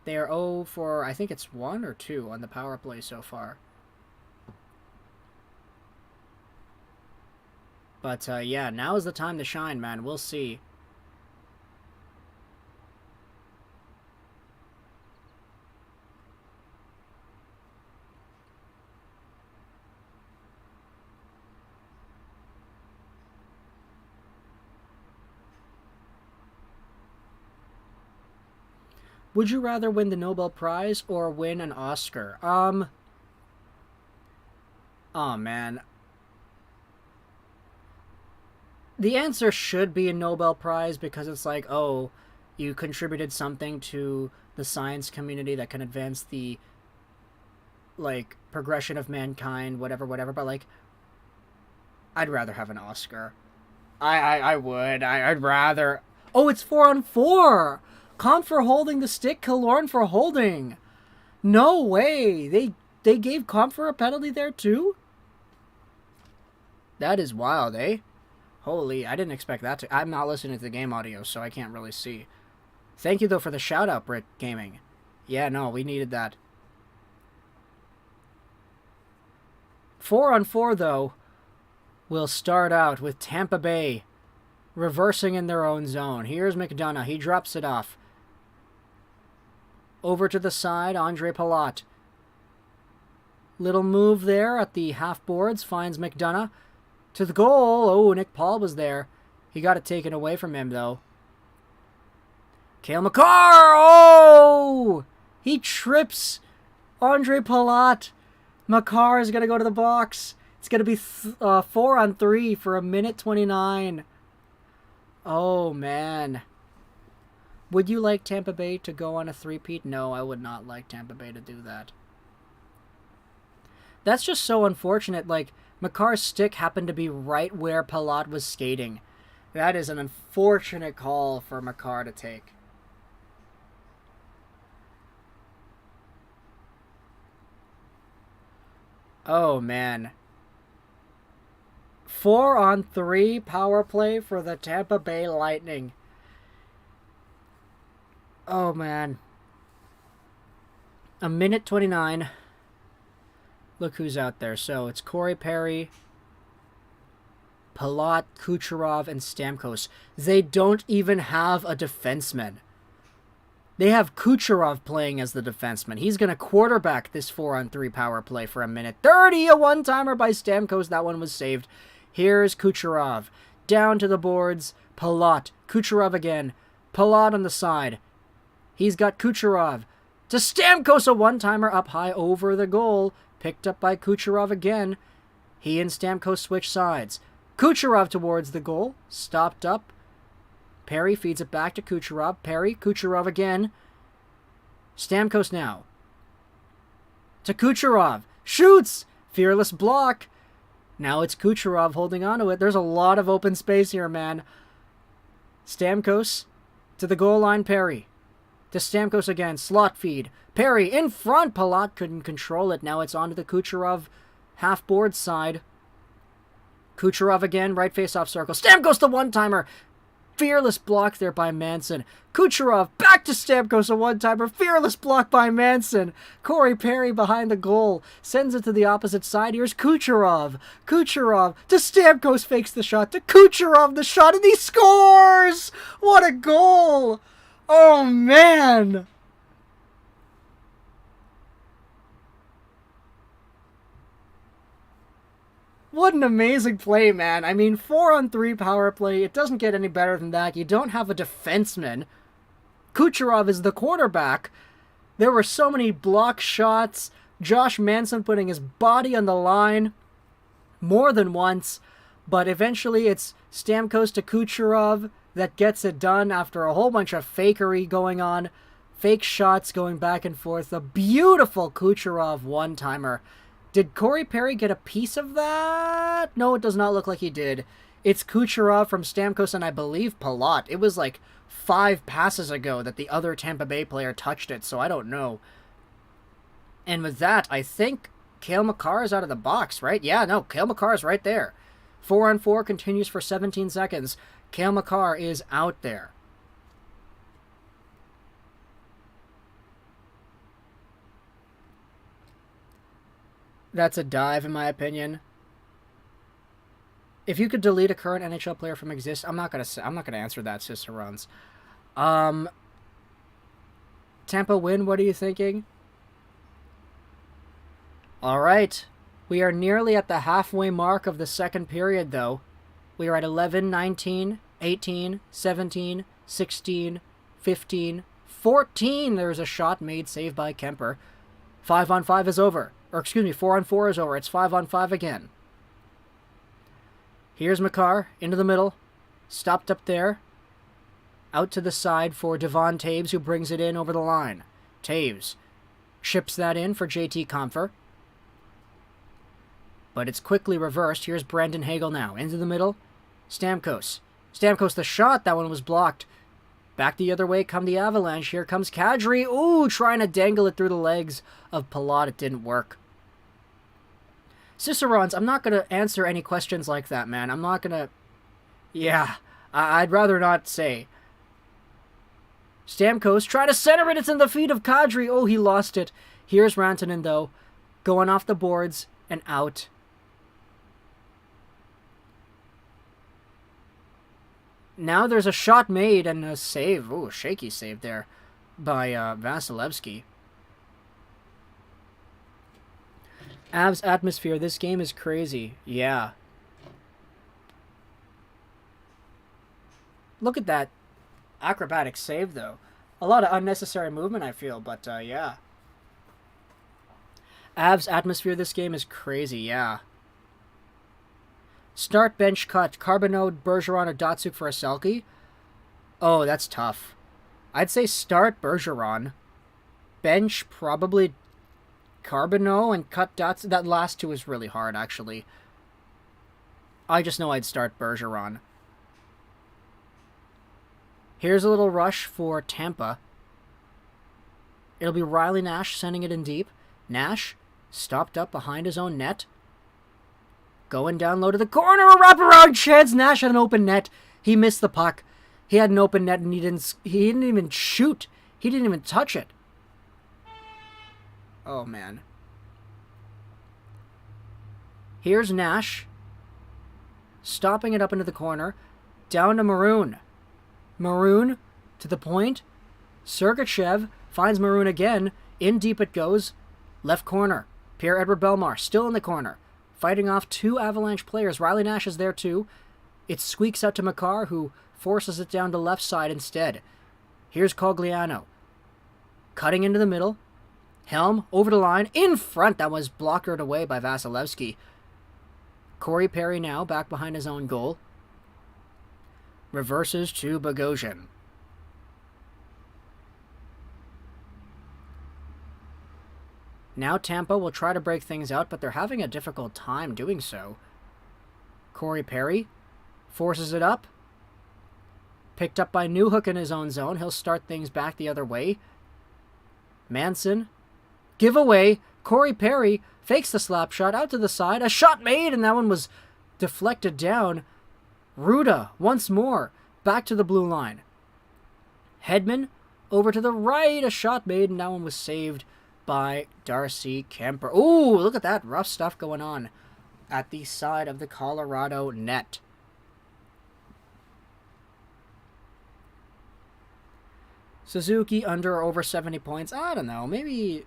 They are 0 for, I think it's 1 or 2 on the power play so far. But, yeah, now is the time to shine, man. We'll see. Would you rather win the Nobel Prize or win an Oscar? Oh, man. The answer should be a Nobel Prize because it's like, oh, you contributed something to the science community that can advance the, like, progression of mankind, whatever, but, like, I'd rather have an Oscar. I would. I'd rather... Oh, it's 4-on-4! Comfer holding the stick, Killorn for holding. No way! They gave Comfer a penalty there too? That is wild, eh? Holy, I didn't expect that to... I'm not listening to the game audio, so I can't really see. Thank you, though, for the shout-out, Brick Gaming. Yeah, no, we needed that. 4-on-4, though, will start out with Tampa Bay reversing in their own zone. Here's McDonough. He drops it off. Over to the side, Andre Palat. Little move there at the half boards. Finds McDonough. To the goal. Oh, Nick Paul was there. He got it taken away from him, though. Cale Makar! Oh! He trips Andre Palat. Makar is going to go to the box. It's going to be 4-on-3 for 1:29. Oh, man. Would you like Tampa Bay to go on a three-peat? No, I would not like Tampa Bay to do that. That's just so unfortunate. Like, Makar's stick happened to be right where Palat was skating. That is an unfortunate call for Makar to take. Oh, man. 4-on-3 power play for the Tampa Bay Lightning. Oh, man. 1:29. Look who's out there. So, it's Corey Perry, Palat, Kucherov, and Stamkos. They don't even have a defenseman. They have Kucherov playing as the defenseman. He's going to quarterback this 4-on-3 power play for 1:30. A one-timer by Stamkos. That one was saved. Here's Kucherov. Down to the boards. Palat. Kucherov again. Palat on the side. He's got Kucherov. To Stamkos, a one-timer up high over the goal. Picked up by Kucherov again. He and Stamkos switch sides. Kucherov towards the goal. Stopped up. Perry feeds it back to Kucherov. Perry, Kucherov again. Stamkos now. To Kucherov. Shoots! Fearless block. Now it's Kucherov holding on to it. There's a lot of open space here, man. Stamkos to the goal line, Perry. To Stamkos again. Slot feed. Perry in front. Palat couldn't control it. Now it's onto the Kucherov half-board side. Kucherov again. Right face-off circle. Stamkos the one-timer. Fearless block there by Manson. Kucherov back to Stamkos, a one-timer. Fearless block by Manson. Corey Perry behind the goal. Sends it to the opposite side. Here's Kucherov. Kucherov to Stamkos, fakes the shot. To Kucherov, the shot, and he scores! What a goal! Oh, man! What an amazing play, man. I mean, 4-on-3 power play. It doesn't get any better than that. You don't have a defenseman. Kucherov is the quarterback. There were so many block shots. Josh Manson putting his body on the line more than once. But eventually it's Stamkos to Kucherov that gets it done after a whole bunch of fakery going on. Fake shots going back and forth. A beautiful Kucherov one-timer. Did Corey Perry get a piece of that? No, it does not look like he did. It's Kucherov from Stamkos and I believe Palat. It was like 5 passes ago that the other Tampa Bay player touched it, so I don't know. And with that, I think Cale Makar is out of the box, right? Yeah, no, Cale Makar is right there. 4-on-4 continues for 17 seconds. Cale Makar is out there. That's a dive, in my opinion. If you could delete a current NHL player from exist, I'm not gonna answer that, Sister Runs. Tampa win. What are you thinking? All right, we are nearly at the halfway mark of the second period, though. We are at 11, 19, 18, 17, 16, 15, 14. There's a shot made, saved by Kemper. 5-on-5 is over. Or, excuse me, 4-on-4 is over. It's 5-on-5 again. Here's Makar, into the middle. Stopped up there. Out to the side for Devon Taves, who brings it in over the line. Taves chips that in for JT Compher. But it's quickly reversed. Here's Brandon Hagel now. Into the middle. Stamkos. Stamkos the shot. That one was blocked. Back the other way come the Avalanche. Here comes Kadri. Ooh, trying to dangle it through the legs of Palat. It didn't work. Cicerons, I'm not going to answer any questions like that, man. I'm not going to... Yeah, I'd rather not say. Stamkos trying to center it. It's in the feet of Kadri. Oh, he lost it. Here's Rantanen, though, going off the boards and out. Now there's a shot made and a save. Ooh, shaky save there by Vasilevsky. Avs atmosphere. This game is crazy. Yeah. Look at that acrobatic save, though. A lot of unnecessary movement, I feel, but yeah. Avs atmosphere. This game is crazy. Yeah. Start, bench, cut. Carbonneau, Bergeron, or Datsuk for a Selke? Oh, that's tough. I'd say start Bergeron. Bench, probably Carbonneau, and cut Datsuk. That last two is really hard, actually. I just know I'd start Bergeron. Here's a little rush for Tampa. It'll be Riley Nash sending it in deep. Nash stopped up behind his own net. Going down low to the corner, a wraparound chance. Nash had an open net. He missed the puck. He had an open net and he didn't even shoot. He didn't even touch it. Oh, man. Here's Nash. Stopping it up into the corner. Down to Maroon. Maroon to the point. Sergachev finds Maroon again. In deep it goes. Left corner. Pierre-Edouard Bellemare still in the corner. Fighting off two Avalanche players. Riley Nash is there too. It squeaks out to Makar, who forces it down to left side instead. Here's Cogliano. Cutting into the middle. Helm over the line. In front. That was blockered away by Vasilevsky. Corey Perry now back behind his own goal. Reverses to Bogosian. Now Tampa will try to break things out, but they're having a difficult time doing so. Corey Perry forces it up. Picked up by Newhook in his own zone. He'll start things back the other way. Manson. Giveaway. Corey Perry fakes the slap shot out to the side. A shot made, and that one was deflected down. Ruda once more back to the blue line. Hedman over to the right. A shot made, and that one was saved by Darcy Kemper. Ooh, look at that rough stuff going on at the side of the Colorado net. Suzuki under or over 70 points. I don't know. Maybe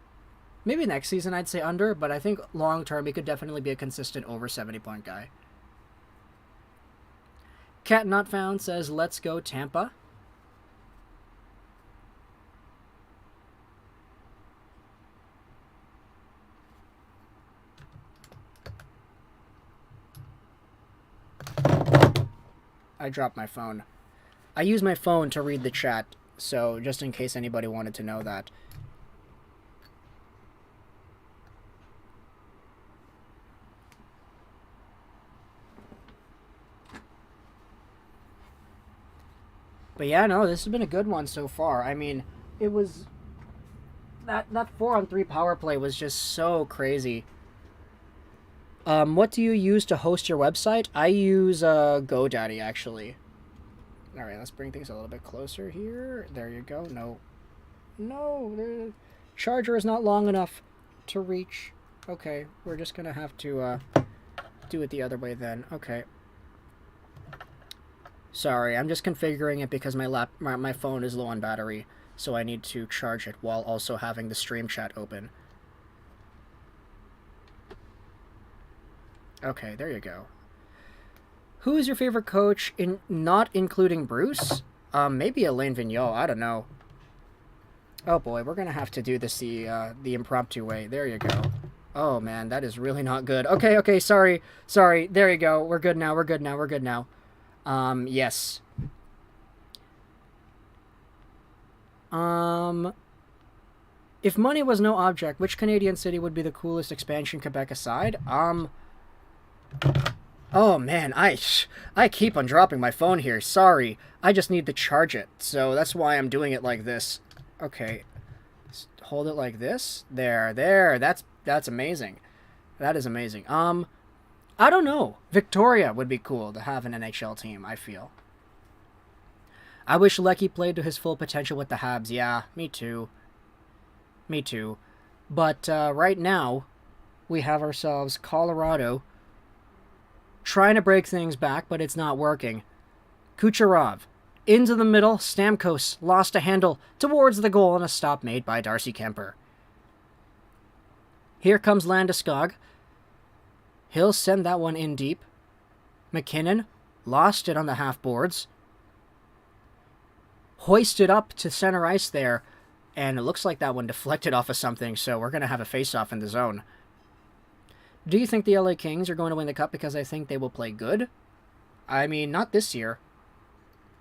next season I'd say under, but I think long term he could definitely be a consistent over 70 point guy. Cat Not Found says, let's go Tampa. I dropped my phone. I use my phone to read the chat, so just in case anybody wanted to know that. But yeah, no, this has been a good one so far. I mean, it was... That 4-on-3 power play was just so crazy. What do you use to host your website? I use GoDaddy, actually. Alright, let's bring things a little bit closer here. There you go. No, the charger is not long enough to reach. Okay, we're just going to have to do it the other way then. Okay. Sorry, I'm just configuring it because my phone is low on battery, so I need to charge it while also having the stream chat open. Okay, there you go. Who is your favorite coach, not including Bruce? Maybe Alain Vigneault, I don't know. Oh boy, we're gonna have to do this the impromptu way. There you go. Oh man, that is really not good. Okay, sorry. There you go. We're good now. Yes. If money was no object, which Canadian city would be the coolest, expansion Quebec aside? Oh man, I keep on dropping my phone here. Sorry. I just need to charge it. So that's why I'm doing it like this. Okay. Hold it like this. There. That's amazing. That is amazing. I don't know. Victoria would be cool to have an NHL team, I feel. I wish Lecky played to his full potential with the Habs. Yeah, me too. Me too. But right now, we have ourselves Colorado trying to break things back, but it's not working. Kucherov into the middle. Stamkos lost a handle towards the goal and a stop made by Darcy Kemper. Here comes Landeskog. He'll send that one in deep. McKinnon lost it on the half boards. Hoisted up to center ice there, and it looks like that one deflected off of something, so we're going to have a face-off in the zone. Do you think the LA Kings are going to win the Cup because I think they will play good? I mean, not this year.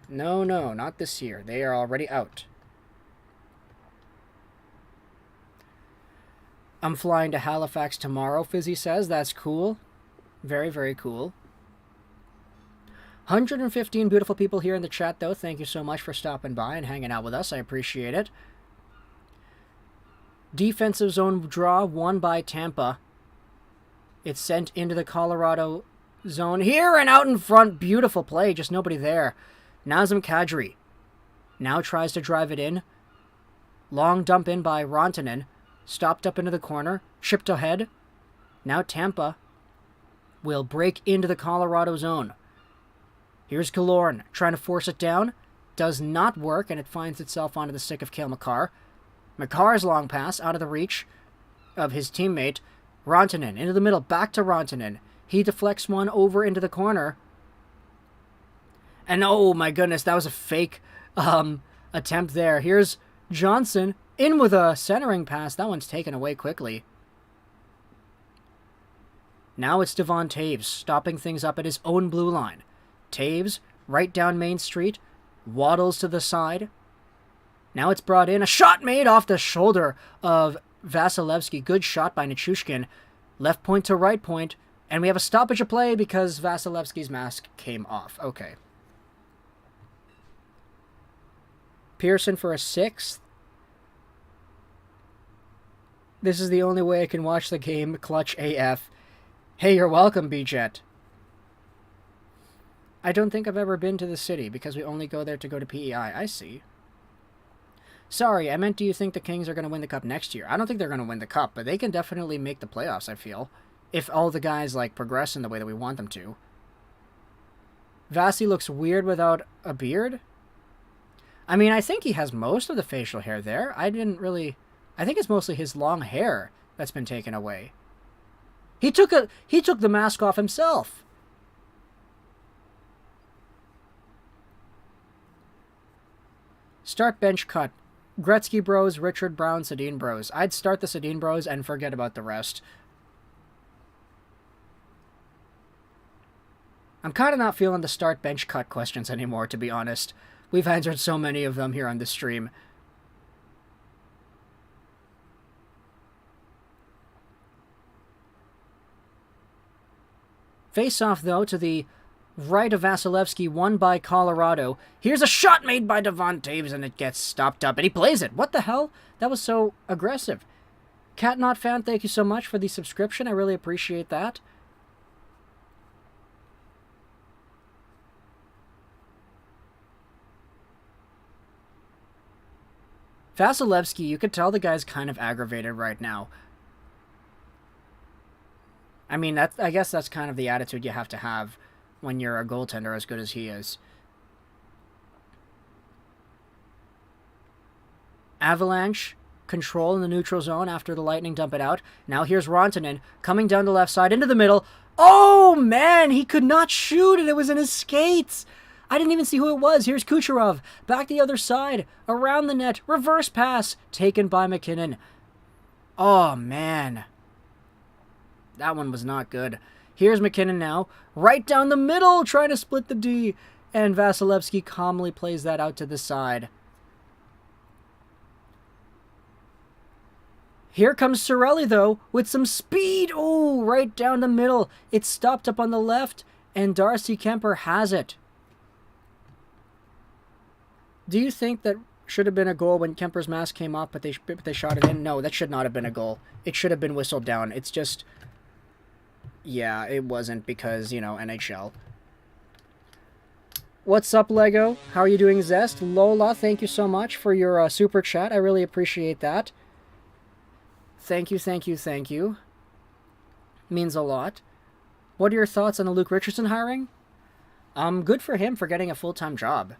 No, not this year. They are already out. I'm flying to Halifax tomorrow, Fizzy says. That's cool. Very, very cool. 115 beautiful people here in the chat, though. Thank you so much for stopping by and hanging out with us. I appreciate it. Defensive zone draw won by Tampa. It's sent into the Colorado zone here and out in front. Beautiful play, just nobody there. Nazem Kadri now tries to drive it in. Long dump in by Rantanen. Stopped up into the corner. Chipped ahead. Now Tampa will break into the Colorado zone. Here's Killorn trying to force it down. Does not work, and it finds itself onto the stick of Cale Makar. Makar's long pass out of the reach of his teammate. Rantanen into the middle, back to Rantanen. He deflects one over into the corner. And oh my goodness, that was a fake attempt there. Here's Johnson in with a centering pass. That one's taken away quickly. Now it's Devon Toews stopping things up at his own blue line. Toews right down Main Street, waddles to the side. Now it's brought in. A shot made off the shoulder of Vasilevsky. Good shot by Nichushkin. Left point to right point. And we have a stoppage of play because Vasilevsky's mask came off. Okay. Pearson for a sixth. This is the only way I can watch the game. Clutch AF. Hey, you're welcome, B-Jet. I don't think I've ever been to the city because we only go there to go to PEI. I see. Sorry, I meant do you think the Kings are going to win the Cup next year? I don't think they're going to win the Cup, but they can definitely make the playoffs, I feel. If all the guys, progress in the way that we want them to. Vasi looks weird without a beard. I mean, I think he has most of the facial hair there. I think it's mostly his long hair that's been taken away. He took the mask off himself. Start bench cut. Gretzky bros, Richard Brown, Sedin bros. I'd start the Sedin bros and forget about the rest. I'm kind of not feeling the start bench cut questions anymore, to be honest. We've answered so many of them here on the stream. Face-off, though, to the right of Vasilevsky, won by Colorado. Here's a shot made by Devon Toews, and it gets stopped up, and he plays it. What the hell? That was so aggressive. Catnot fan, thank you so much for the subscription. I really appreciate that. Vasilevsky, you could tell the guy's kind of aggravated right now. I mean, I guess that's kind of the attitude you have to have when you're a goaltender as good as he is. Avalanche control in the neutral zone after the Lightning dump it out. Now here's Rantanen coming down the left side into the middle. Oh, man, he could not shoot, and it was in his skates. I didn't even see who it was. Here's Kucherov. Back the other side. Around the net. Reverse pass. Taken by McKinnon. Oh, man. That one was not good. Here's McKinnon now. Right down the middle. Trying to split the D. And Vasilevsky calmly plays that out to the side. Here comes Cirelli, though, with some speed. Oh, right down the middle. It's stopped up on the left. And Darcy Kuemper has it. Do you think that should have been a goal when Kemper's mask came off, but they shot it in? No, that should not have been a goal. It should have been whistled down. It's just... Yeah, it wasn't because, NHL. What's up, Lego? How are you doing, Zest? Lola, thank you so much for your super chat. I really appreciate that. Thank you, thank you, thank you. Means a lot. What are your thoughts on the Luke Richardson hiring? Good for him for getting a full-time job.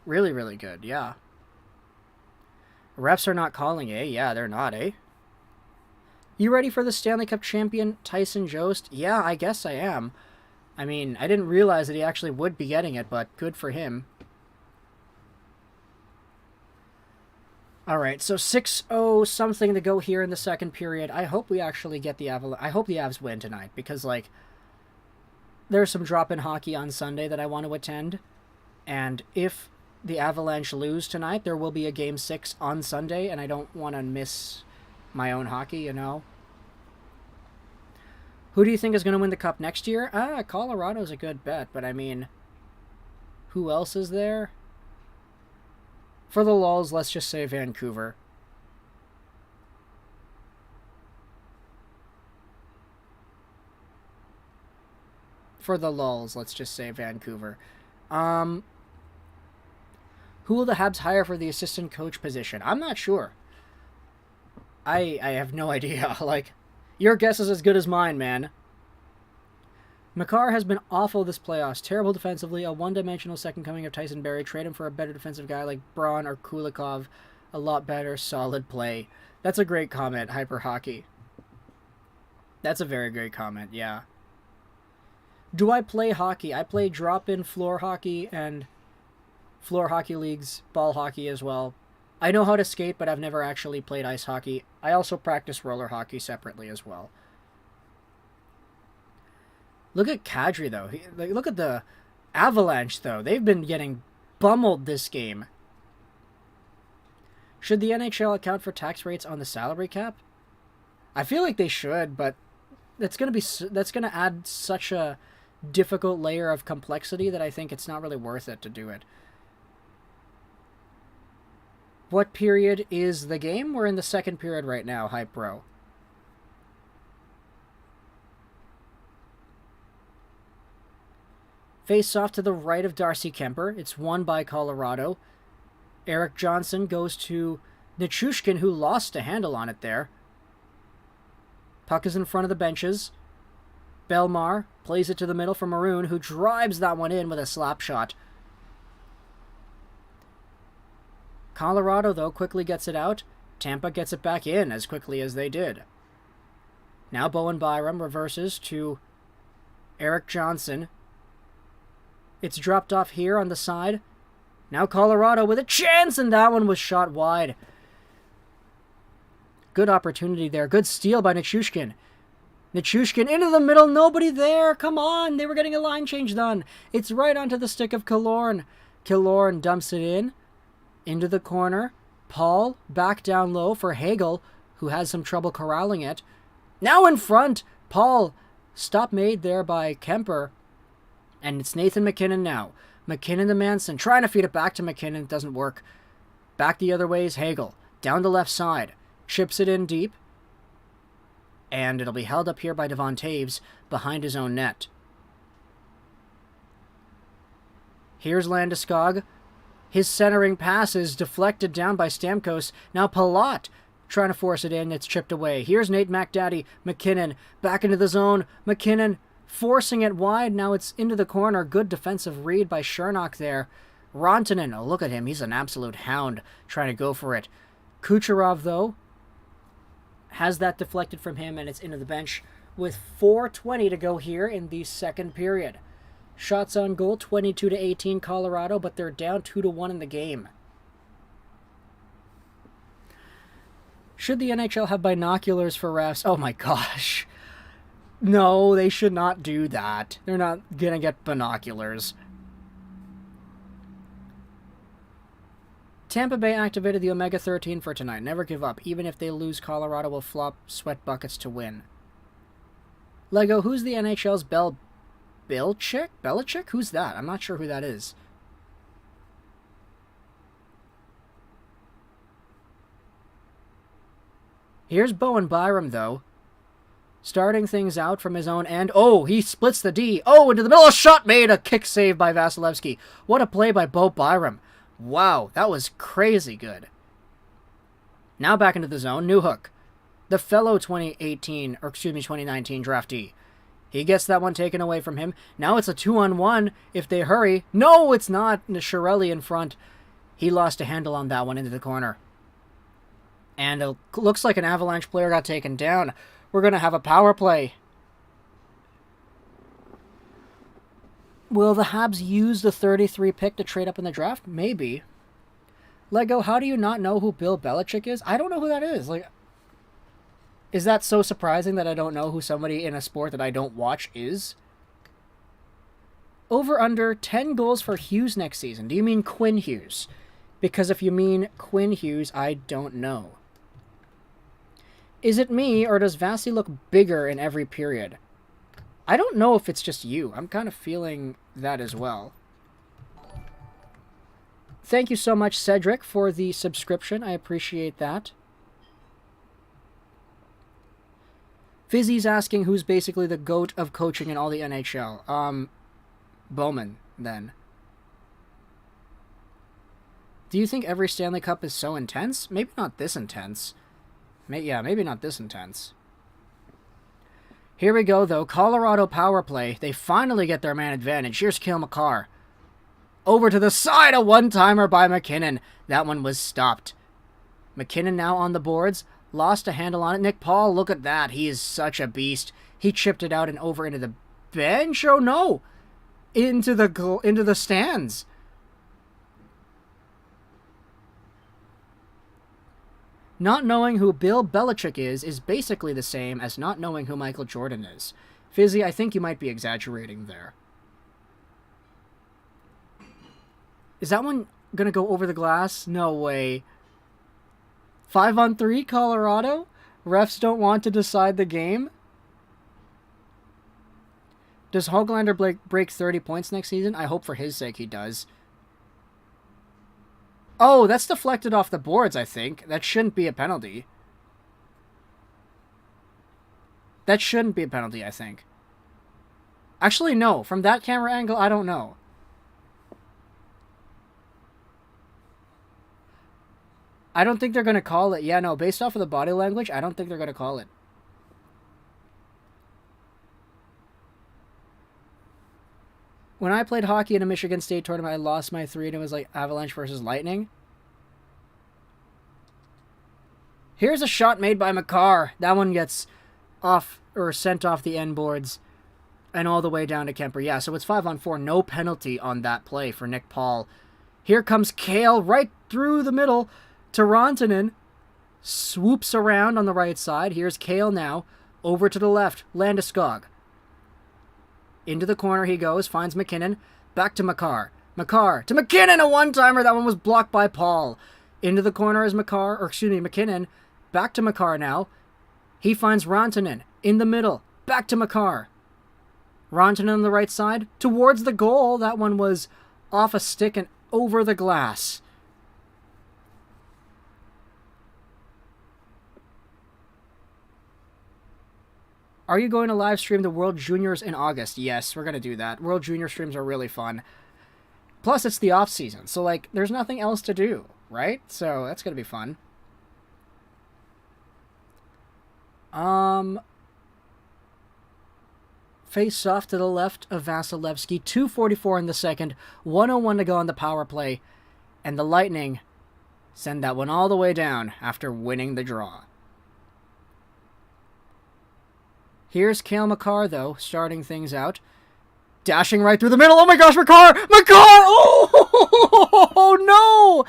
Really, really good, yeah. Refs are not calling, eh? Yeah, they're not, eh? You ready for the Stanley Cup champion, Tyson Jost? Yeah, I guess I am. I mean, I didn't realize that he actually would be getting it, but good for him. Alright, so 6-0 something to go here in the second period. I hope we actually get the Avalanche. I hope the Avs win tonight, because, like, there's some drop-in hockey on Sunday that I want to attend. And if the Avalanche lose tonight, there will be a Game 6 on Sunday, and I don't want to miss my own hockey, Who do you think is going to win the Cup next year? Colorado's a good bet, but I mean, who else is there? For the lulz, let's just say Vancouver. For the lulz, let's just say Vancouver. Who will the Habs hire for the assistant coach position? I'm not sure. I have no idea. Like, your guess is as good as mine, man. Makar has been awful this playoffs. Terrible defensively. A one-dimensional second coming of Tyson Barrie. Trade him for a better defensive guy like Braun or Kulikov. A lot better. Solid play. That's a great comment, Hyper Hockey. That's a very great comment, yeah. Do I play hockey? I play drop-in floor hockey and floor hockey leagues, ball hockey as well. I know how to skate, but I've never actually played ice hockey. I also practice roller hockey separately as well. Look at Kadri, though. Look at the Avalanche, though. They've been getting pummeled this game. Should the NHL account for tax rates on the salary cap? I feel like they should, but that's going to add such a difficult layer of complexity that I think it's not really worth it to do it. What period is the game? We're in the second period right now, Hype Bro. Face off to the right of Darcy Kuemper. It's won by Colorado. Erik Johnson goes to Nichushkin, who lost a handle on it there. Puck is in front of the benches. Belmar plays it to the middle for Maroon, who drives that one in with a slap shot. Colorado, though, quickly gets it out. Tampa gets it back in as quickly as they did. Now Bowen Byram reverses to Erik Johnson. It's dropped off here on the side. Now Colorado with a chance, and that one was shot wide. Good opportunity there. Good steal by Nichushkin. Nichushkin into the middle. Nobody there. Come on. They were getting a line change done. It's right onto the stick of Killorn. Killorn dumps it in. Into the corner. Paul back down low for Hagel, who has some trouble corralling it. Now in front. Paul. Stop made there by Kuemper. And it's Nathan MacKinnon now. MacKinnon to Manson. Trying to feed it back to MacKinnon. It doesn't work. Back the other way is Hagel. Down the left side. Chips it in deep. And it'll be held up here by Devon Taves behind his own net. Here's Landeskog. His centering pass is deflected down by Stamkos. Now Palat trying to force it in. It's chipped away. Here's Nate McDaddy. MacKinnon back into the zone. MacKinnon forcing it wide. Now it's into the corner. Good defensive read by Chernak there. Rantanen, oh, look at him. He's an absolute hound trying to go for it. Kucherov, though, has that deflected from him, and it's into the bench with 4:20 to go here in the second period. Shots on goal, 22-18 Colorado, but they're down 2-1 in the game. Should the NHL have binoculars for refs? Oh my gosh. No, they should not do that. They're not going to get binoculars. Tampa Bay activated the Omega-13 for tonight. Never give up. Even if they lose, Colorado will flop sweat buckets to win. Lego, who's the NHL's Belichick? Who's that? I'm not sure who that is. Here's Bowen Byram, though. Starting things out from his own end. Oh, he splits the D. Oh, into the middle. A shot made. A kick save by Vasilevsky. What a play by Bo Byram. Wow, that was crazy good. Now back into the zone. Newhook. The fellow 2019 draftee. He gets that one taken away from him. Now it's a 2-on-1 if they hurry. No, it's not. Chiarelli in front. He lost a handle on that one into the corner. And it looks like an Avalanche player got taken down. We're going to have a power play. Will the Habs use the 33 pick to trade up in the draft? Maybe. Lego, how do you not know who Bill Belichick is? I don't know who that is. Like, is that so surprising that I don't know who somebody in a sport that I don't watch is? Over under 10 goals for Hughes next season. Do you mean Quinn Hughes? Because if you mean Quinn Hughes, I don't know. Is it me, or does Vasi look bigger in every period? I don't know if it's just you. I'm kind of feeling that as well. Thank you so much, Cedric, for the subscription. I appreciate that. Fizzy's asking who's basically the GOAT of coaching in all the NHL. Bowman, then. Do you think every Stanley Cup is so intense? Maybe not this intense. Maybe not this intense. Here we go, though. Colorado power play. They finally get their man advantage. Here's Cale Makar. Over to the side, a one-timer by McKinnon. That one was stopped. McKinnon now on the boards. Lost a handle on it. Nick Paul, look at that. He is such a beast. He chipped it out and over into the bench. Oh, no. Into the stands. Not knowing who Bill Belichick is basically the same as not knowing who Michael Jordan is. Fizzy, I think you might be exaggerating there. Is that one going to go over the glass? No way. 5-on-3, Colorado? Refs don't want to decide the game? Does Höglander break 30 points next season? I hope for his sake he does. Oh, that's deflected off the boards, I think. That shouldn't be a penalty. That shouldn't be a penalty, I think. Actually, no. From that camera angle, I don't know. I don't think they're going to call it. Yeah, no, based off of the body language, I don't think they're going to call it. When I played hockey in a Michigan State tournament, I lost my 3 and it was like Avalanche versus Lightning. Here's a shot made by Makar. That one gets off or sent off the end boards and all the way down to Kemper. Yeah, so it's 5-on-4. No penalty on that play for Nick Paul. Here comes Cale right through the middle to Rantanen. Swoops around on the right side. Here's Cale now. Over to the left. Landeskog. Into the corner he goes, finds McKinnon, back to Makar. Makar to McKinnon, a one-timer. That one was blocked by Paul. Into the corner is McKinnon. Back to Makar now. He finds Rantanen in the middle. Back to Makar. Rantanen on the right side, towards the goal. That one was off a stick and over the glass. Are you going to live stream the World Juniors in August? Yes, we're going to do that. World Junior streams are really fun. Plus, it's the off-season, so, like, there's nothing else to do, right? So, that's going to be fun. Face off to the left of Vasilevsky. 2:44 in the second. 1:01 to go on the power play. And the Lightning send that one all the way down after winning the draw. Here's Cale Makar, though, starting things out. Dashing right through the middle. Oh my gosh, Makar! Makar! Oh, no!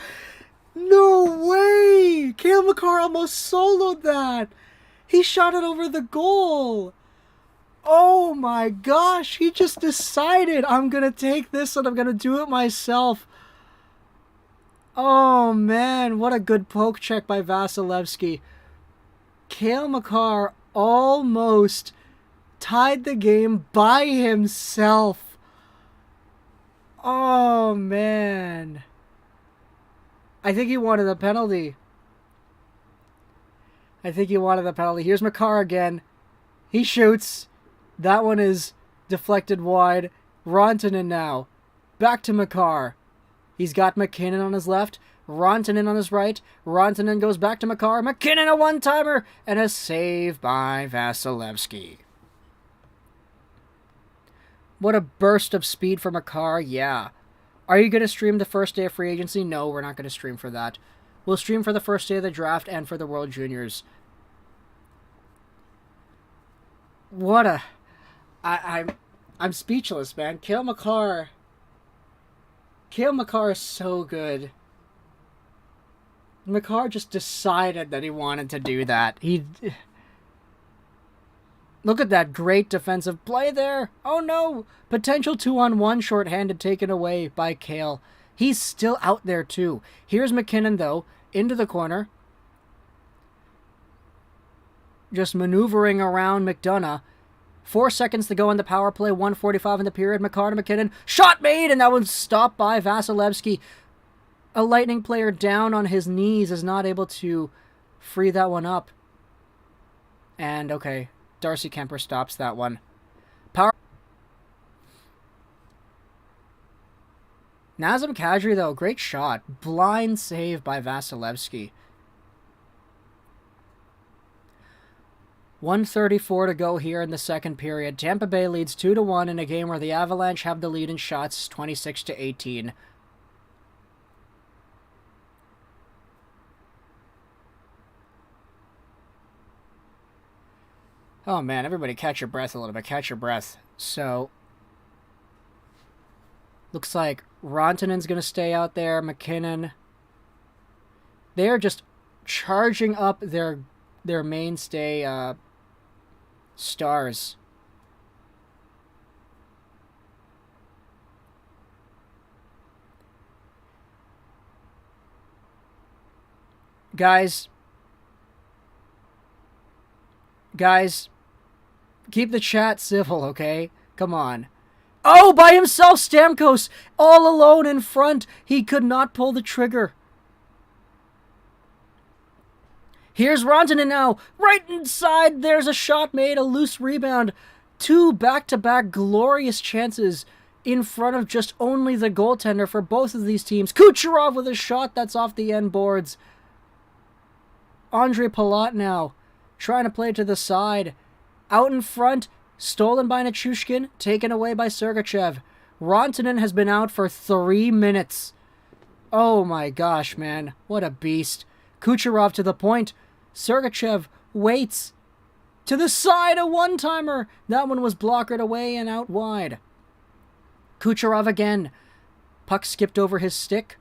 No way! Cale Makar almost soloed that. He shot it over the goal. Oh my gosh, he just decided, I'm going to take this and I'm going to do it myself. Oh man, what a good poke check by Vasilevsky. Cale Makar almost tied the game by himself. Oh, man. I think he wanted a penalty. Here's Makar again. He shoots. That one is deflected wide. Rantanen now. Back to Makar. He's got McKinnon on his left. Rantanen on his right. Rantanen goes back to Makar. McKinnon a one-timer. And a save by Vasilevsky. What a burst of speed for Makar. Yeah. Are you going to stream the first day of free agency? No, we're not going to stream for that. We'll stream for the first day of the draft and for the World Juniors. What a... I'm speechless, man. Cale Makar is so good. Makar just decided that he wanted to do that. Look at that great defensive play there. Oh no! Potential 2-on-1 shorthanded taken away by Cale. He's still out there too. Here's McKinnon though, into the corner. Just maneuvering around McDonough. 4 seconds to go in the power play, 1:45 in the period. Makar to McKinnon. Shot made, and that one's stopped by Vasilevsky. A Lightning player down on his knees is not able to free that one up. And, okay, Darcy Kemper stops that one. Nazem Kadri, though, great shot. Blind save by Vasilevsky. 1:34 to go here in the second period. Tampa Bay leads 2-1 in a game where the Avalanche have the lead in shots, 26-18. Oh man, everybody catch your breath a little bit. Catch your breath. So, looks like Rantanen's going to stay out there. McKinnon. They're just charging up their mainstay stars. Guys, keep the chat civil, okay? Come on. Oh, by himself, Stamkos, all alone in front. He could not pull the trigger. Here's Rantanen now. Right inside, there's a shot made, a loose rebound. 2 back-to-back glorious chances in front of just only the goaltender for both of these teams. Kucherov with a shot that's off the end boards. Andre Palat now, trying to play to the side. Out in front, stolen by Nichushkin, taken away by Sergachev. Rantanen has been out for 3 minutes. Oh my gosh, man. What a beast. Kucherov to the point. Sergachev waits. To the side, a one-timer. That one was blockered away and out wide. Kucherov again. Puck skipped over his stick.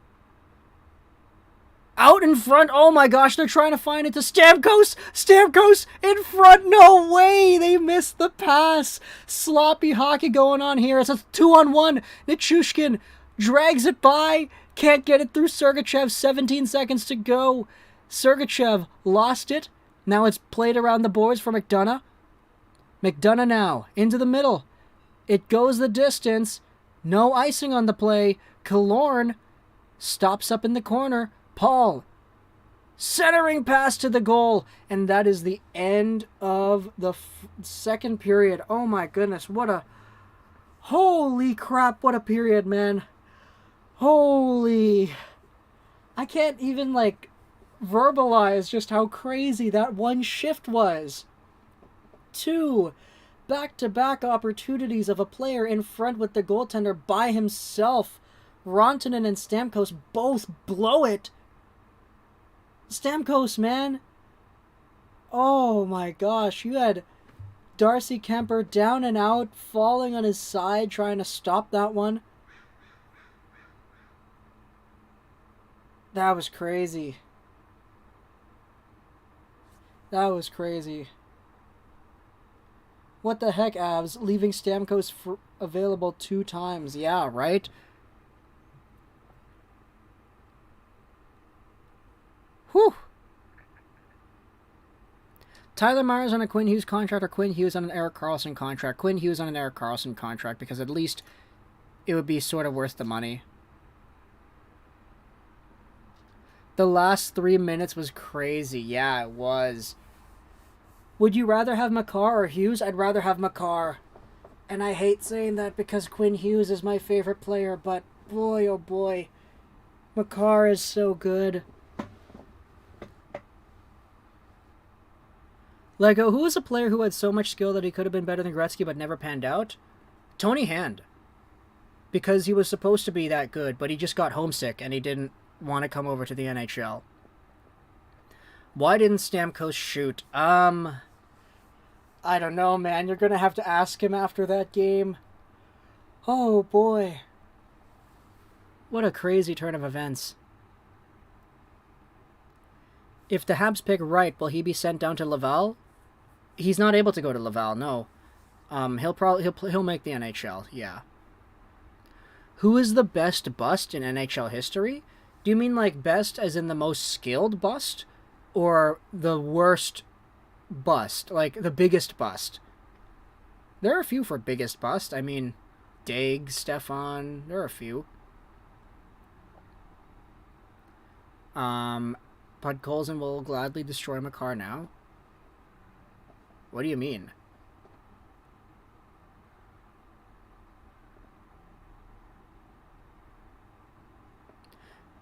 Out in front. Oh my gosh, they're trying to find it to Stamkos. Stamkos in front. No way. They missed the pass. Sloppy hockey going on here. It's a 2-on-1. Nichushkin drags it by. Can't get it through Sergachev. 17 seconds to go. Sergachev lost it. Now it's played around the boards for McDonough. McDonough now into the middle. It goes the distance. No icing on the play. Killorn stops up in the corner. Paul, centering pass to the goal, and that is the end of the second period. Oh my goodness, holy crap, what a period, man. Holy, I can't even, verbalize just how crazy that one shift was. 2 back-to-back opportunities of a player in front with the goaltender by himself. Rantanen and Stamkos both blow it. Stamkos, man. Oh my gosh. You had Darcy Kemper down and out, falling on his side, trying to stop that one. That was crazy. That was crazy. What the heck, Avs? Leaving Stamkos available 2 times. Yeah, right? Whew. Tyler Myers on a Quinn Hughes contract or Quinn Hughes on an Erik Karlsson contract? Quinn Hughes on an Erik Karlsson contract, because at least it would be sort of worth the money. The last 3 minutes was crazy. Yeah, it was. Would you rather have Makar or Hughes? I'd rather have Makar. And I hate saying that because Quinn Hughes is my favorite player, but boy, oh boy, Makar is so good. Lego, who was a player who had so much skill that he could have been better than Gretzky but never panned out? Tony Hand. Because he was supposed to be that good, but he just got homesick and he didn't want to come over to the NHL. Why didn't Stamkos shoot? I don't know, man. You're going to have to ask him after that game. Oh, boy. What a crazy turn of events. If the Habs pick Wright, will he be sent down to Laval? He's not able to go to Laval, no. He'll make the NHL, yeah. Who is the best bust in NHL history? Do you mean like best as in the most skilled bust? Or the worst bust? Like the biggest bust? There are a few for biggest bust. I mean, Dag, Stefan, there are a few. Podkolzin will gladly destroy Makar now. What do you mean?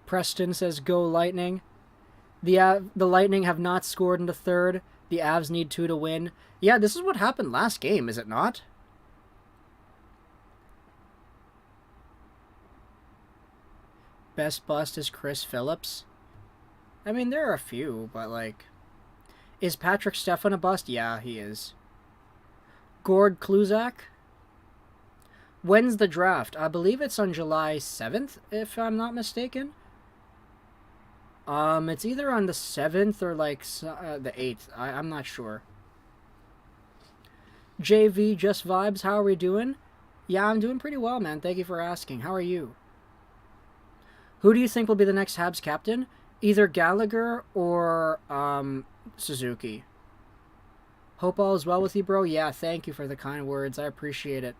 Preston says, go Lightning. The Lightning have not scored in the third. The Avs need 2 to win. Yeah, this is what happened last game, is it not? Best bust is Chris Phillips. I mean, there are a few, but like... Is Patrick Stefan a bust? Yeah, he is. Gord Kluzak? When's the draft? I believe it's on July 7th, if I'm not mistaken. It's either on the 7th or like the 8th. I'm not sure. JV, just vibes. How are we doing? Yeah, I'm doing pretty well, man. Thank you for asking. How are you? Who do you think will be the next Habs captain? Either Gallagher or Suzuki. Hope all is well with you, bro. Yeah, thank you for the kind words. I appreciate it.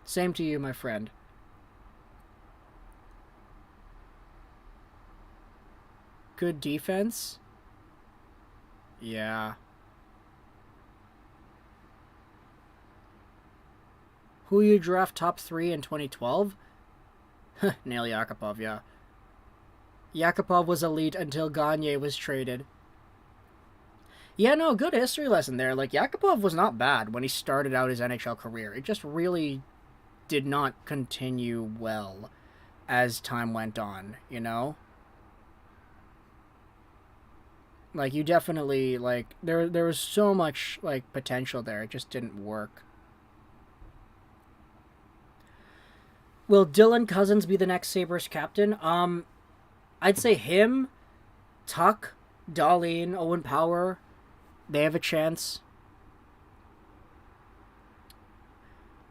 Same to you, my friend. Good defense? Yeah. Who you draft top 3 in 2012? Nail Yakupov, yeah. Yakupov was elite until Gagne was traded. Yeah, no, good history lesson there. Like, Yakupov was not bad when he started out his NHL career. It just really did not continue well as time went on, you know? Like, you definitely, like, there was so much, like, potential there. It just didn't work. Will Dylan Cousins be the next Sabres captain? I'd say him, Tuck, Darlene, Owen Power, they have a chance.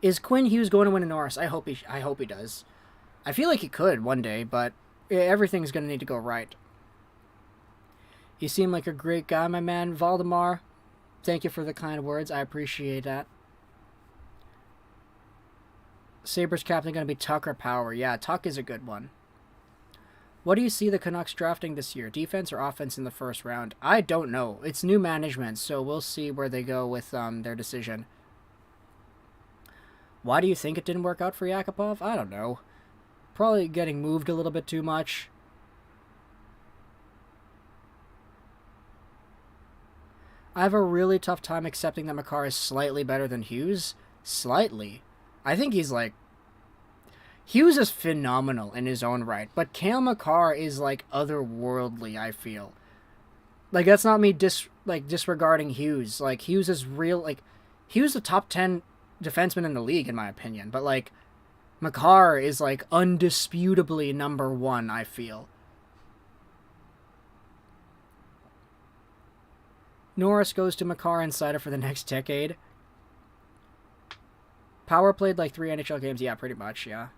Is Quinn Hughes going to win a Norris? I hope he does. I feel like he could one day, but everything's going to need to go right. You seem like a great guy, my man. Valdemar, thank you for the kind words. I appreciate that. Sabres captain going to be Tuck or Power? Yeah, Tuck is a good one. What do you see the Canucks drafting this year? Defense or offense in the first round? I don't know. It's new management, so we'll see where they go with their decision. Why do you think it didn't work out for Yakupov? I don't know. Probably getting moved a little bit too much. I have a really tough time accepting that Makar is slightly better than Hughes. Slightly. I think he's like... Hughes is phenomenal in his own right, but Cale Makar is like otherworldly, I feel. Like, that's not me disregarding Hughes. Like, Hughes is real, like, Hughes is a top 10 defenseman in the league, in my opinion, but like, Makar is like undisputably number 1, I feel. Norris goes to Makar and Seider for the next decade. Power played like 3 NHL games. Yeah, pretty much, yeah.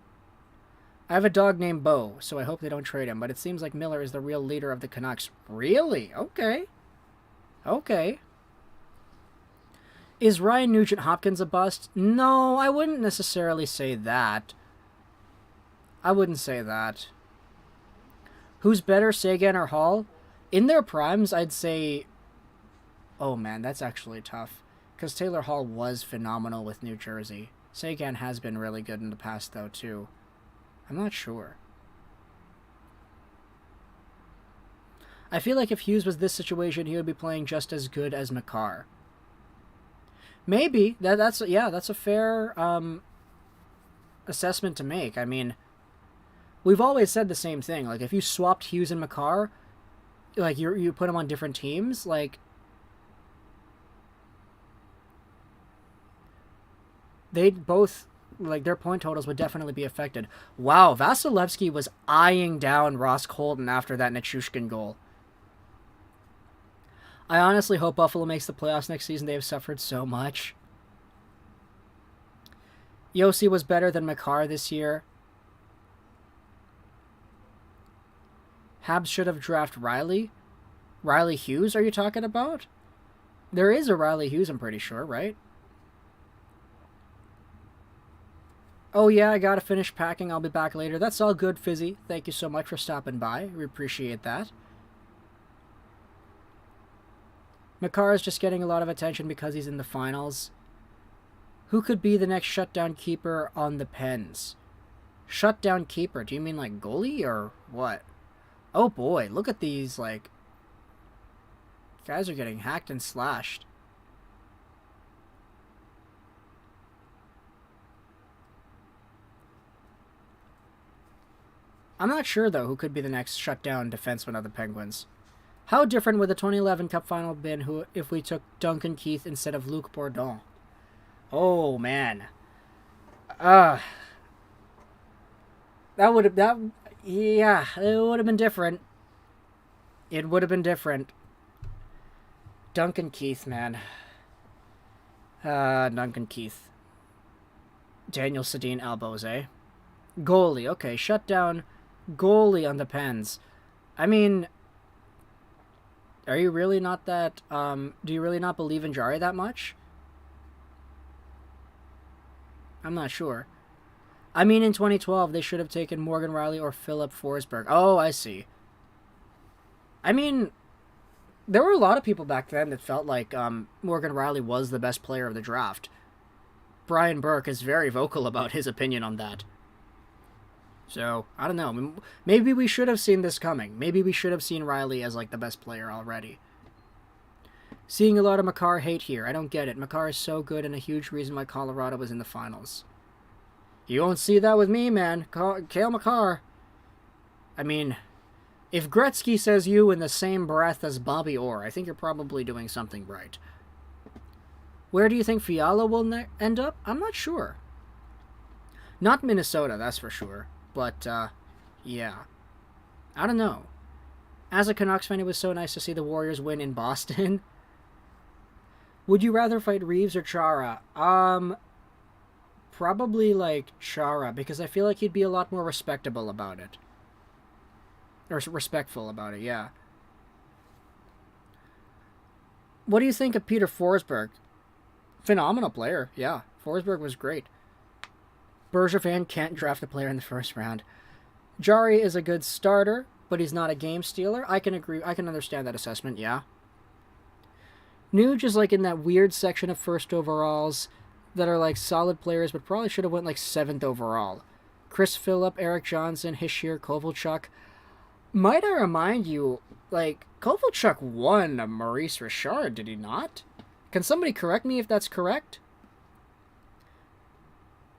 I have a dog named Bo, so I hope they don't trade him, but it seems like Miller is the real leader of the Canucks. Really? Okay. Okay. Is Ryan Nugent-Hopkins a bust? No, I wouldn't necessarily say that. I wouldn't say that. Who's better, Seguin or Hall? In their primes, I'd say... Oh man, that's actually tough. Because Taylor Hall was phenomenal with New Jersey. Seguin has been really good in the past, though, too. I'm not sure. I feel like if Hughes was this situation, he would be playing just as good as Makar. Maybe. That's a fair assessment to make. I mean, we've always said the same thing. Like, if you swapped Hughes and Makar, like, you put them on different teams, like, they'd both, like, their point totals would definitely be affected. Wow, Vasilevsky was eyeing down Ross Colton after that Nichushkin goal. I honestly hope Buffalo makes the playoffs next season. They have suffered so much. Yossi was better than Makar this year. Habs should have drafted Riley. Riley Hughes, are you talking about? There is a Riley Hughes, I'm pretty sure, right? Oh yeah, I gotta finish packing. I'll be back later. That's all good, Fizzy. Thank you so much for stopping by. We appreciate that. Makar is just getting a lot of attention because he's in the finals. Who could be the next shutdown keeper on the Pens? Shutdown keeper? Do you mean like goalie or what? Oh boy, look at these, like... Guys are getting hacked and slashed. I'm not sure, though, who could be the next shutdown defenseman of the Penguins. How different would the 2011 Cup Final have been if we took Duncan Keith instead of Luc Bourdon? Oh, man. That would have... Yeah, it would have been different. It would have been different. Duncan Keith, man. Duncan Keith. Daniel Sedin elbows, eh? Goalie, okay, shut down goalie on the Pens. I mean, are you really not that, do you really not believe in Jari that much? I'm not sure. I mean, in 2012, they should have taken Morgan Rielly or Philip Forsberg. Oh, I see. I mean, there were a lot of people back then that felt like Morgan Rielly was the best player of the draft. Brian Burke is very vocal about his opinion on that. So, I don't know. Maybe we should have seen this coming. Maybe we should have seen Rielly as, like, the best player already. Seeing a lot of Makar hate here. I don't get it. Makar is so good and a huge reason why Colorado was in the finals. You won't see that with me, man. Cale Makar. I mean, if Gretzky says you in the same breath as Bobby Orr, I think you're probably doing something right. Where do you think Fiala will end up? I'm not sure. Not Minnesota, that's for sure. But, yeah. I don't know. As a Canucks fan, it was so nice to see the Warriors win in Boston. Would you rather fight Reeves or Chara? Probably, like, Chara, because I feel like he'd be a lot more respectable about it. Or respectful about it, yeah. What do you think of Peter Forsberg? Phenomenal player, yeah. Forsberg was great. Bergevin can't draft a player in the first round. Jari is a good starter, but he's not a game stealer. I can agree. I can understand that assessment, yeah. Nuge is like in that weird section of first overalls that are like solid players, but probably should have went like 7th overall. Chris Phillip, Eric Johnson, Hischier, Kovalchuk. Might I remind you, like, Kovalchuk won a Maurice Richard, did he not? Can somebody correct me if that's correct?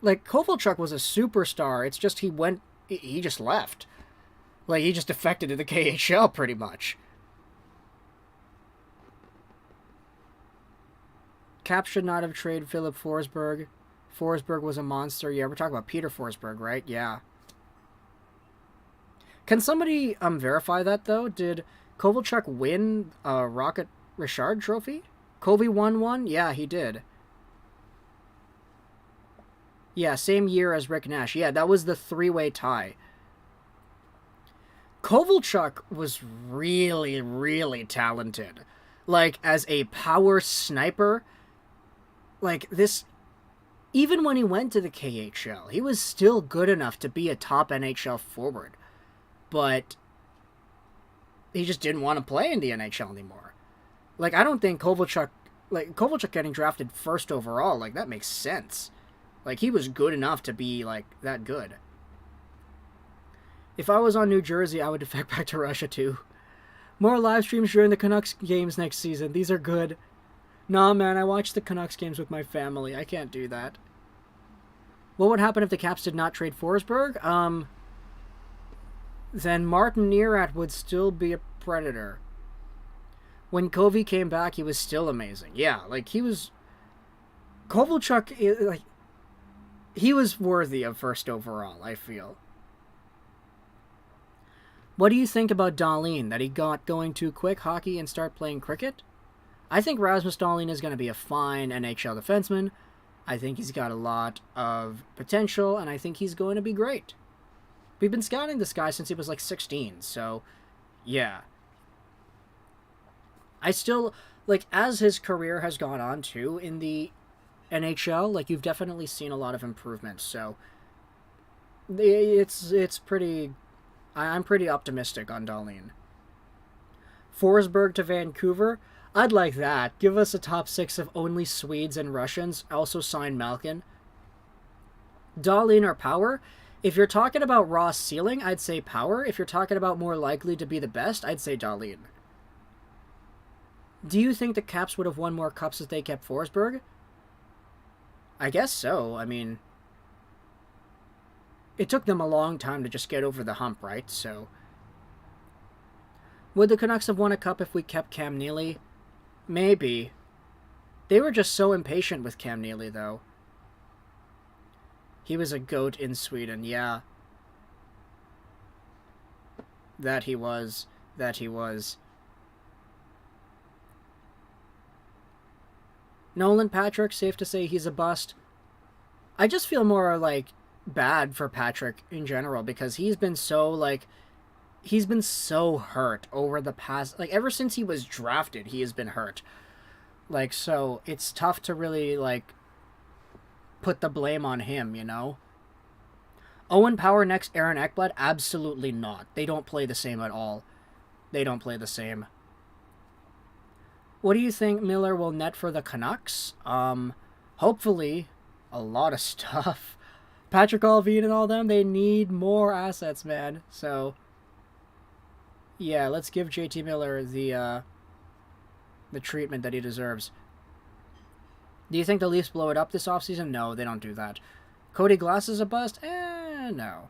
Like, Kovalchuk was a superstar. It's just he just left. Like, he just defected to the KHL, pretty much. Cap should not have traded Philip Forsberg. Forsberg was a monster. Yeah, we're talking about Peter Forsberg, right? Yeah. Can somebody verify that, though? Did Kovalchuk win a Rocket Richard trophy? Kobe won one? Yeah, he did. Yeah, same year as Rick Nash. Yeah, that was the 3-way tie. Kovalchuk was really, really talented. Like, as a power sniper, like, this, even when he went to the KHL, he was still good enough to be a top NHL forward. But he just didn't want to play in the NHL anymore. Like, I don't think Kovalchuk getting drafted first overall, like, that makes sense. Like, he was good enough to be, like, that good. If I was on New Jersey, I would defect back to Russia, too. More live streams during the Canucks games next season. These are good. Nah, man, I watch the Canucks games with my family. I can't do that. What would happen if the Caps did not trade Forsberg? Then Martin Nerat would still be a Predator. When Covey came back, he was still amazing. Yeah, like, he was... Kovalchuk, like, he was worthy of first overall, I feel. What do you think about Dahlin? That he got going too quick hockey and start playing cricket? I think Rasmus Dahlin is going to be a fine NHL defenseman. I think he's got a lot of potential, and I think he's going to be great. We've been scouting this guy since he was like 16, so yeah. I still, like, as his career has gone on too in the NHL, like, you've definitely seen a lot of improvements, so it's pretty... I'm pretty optimistic on Dahlin. Forsberg to Vancouver? I'd like that. Give us a top 6 of only Swedes and Russians. Also sign Malkin. Dahlin or Power? If you're talking about raw ceiling, I'd say Power. If you're talking about more likely to be the best, I'd say Dahlin. Do you think the Caps would have won more cups if they kept Forsberg? I guess so. I mean... It took them a long time to just get over the hump, right? So, would the Canucks have won a cup if we kept Cam Neely? Maybe. They were just so impatient with Cam Neely, though. He was a goat in Sweden, yeah. That he was. That he was. Nolan Patrick, safe to say he's a bust. I just feel more like... bad for Patrick in general because he's been so hurt over the past, like, ever since he was drafted he has been hurt, like, so it's tough to really, like, put the blame on him, you know. Owen Power next Aaron Ekblad? Absolutely not. They don't play the same at all. They don't play the same. What do you think Miller will net for the Canucks? Hopefully a lot of stuff. Patrick Allvin and all them, they need more assets, man. So, yeah, let's give JT Miller the treatment that he deserves. Do you think the Leafs blow it up this offseason? No, they don't do that. Cody Glass is a bust? No.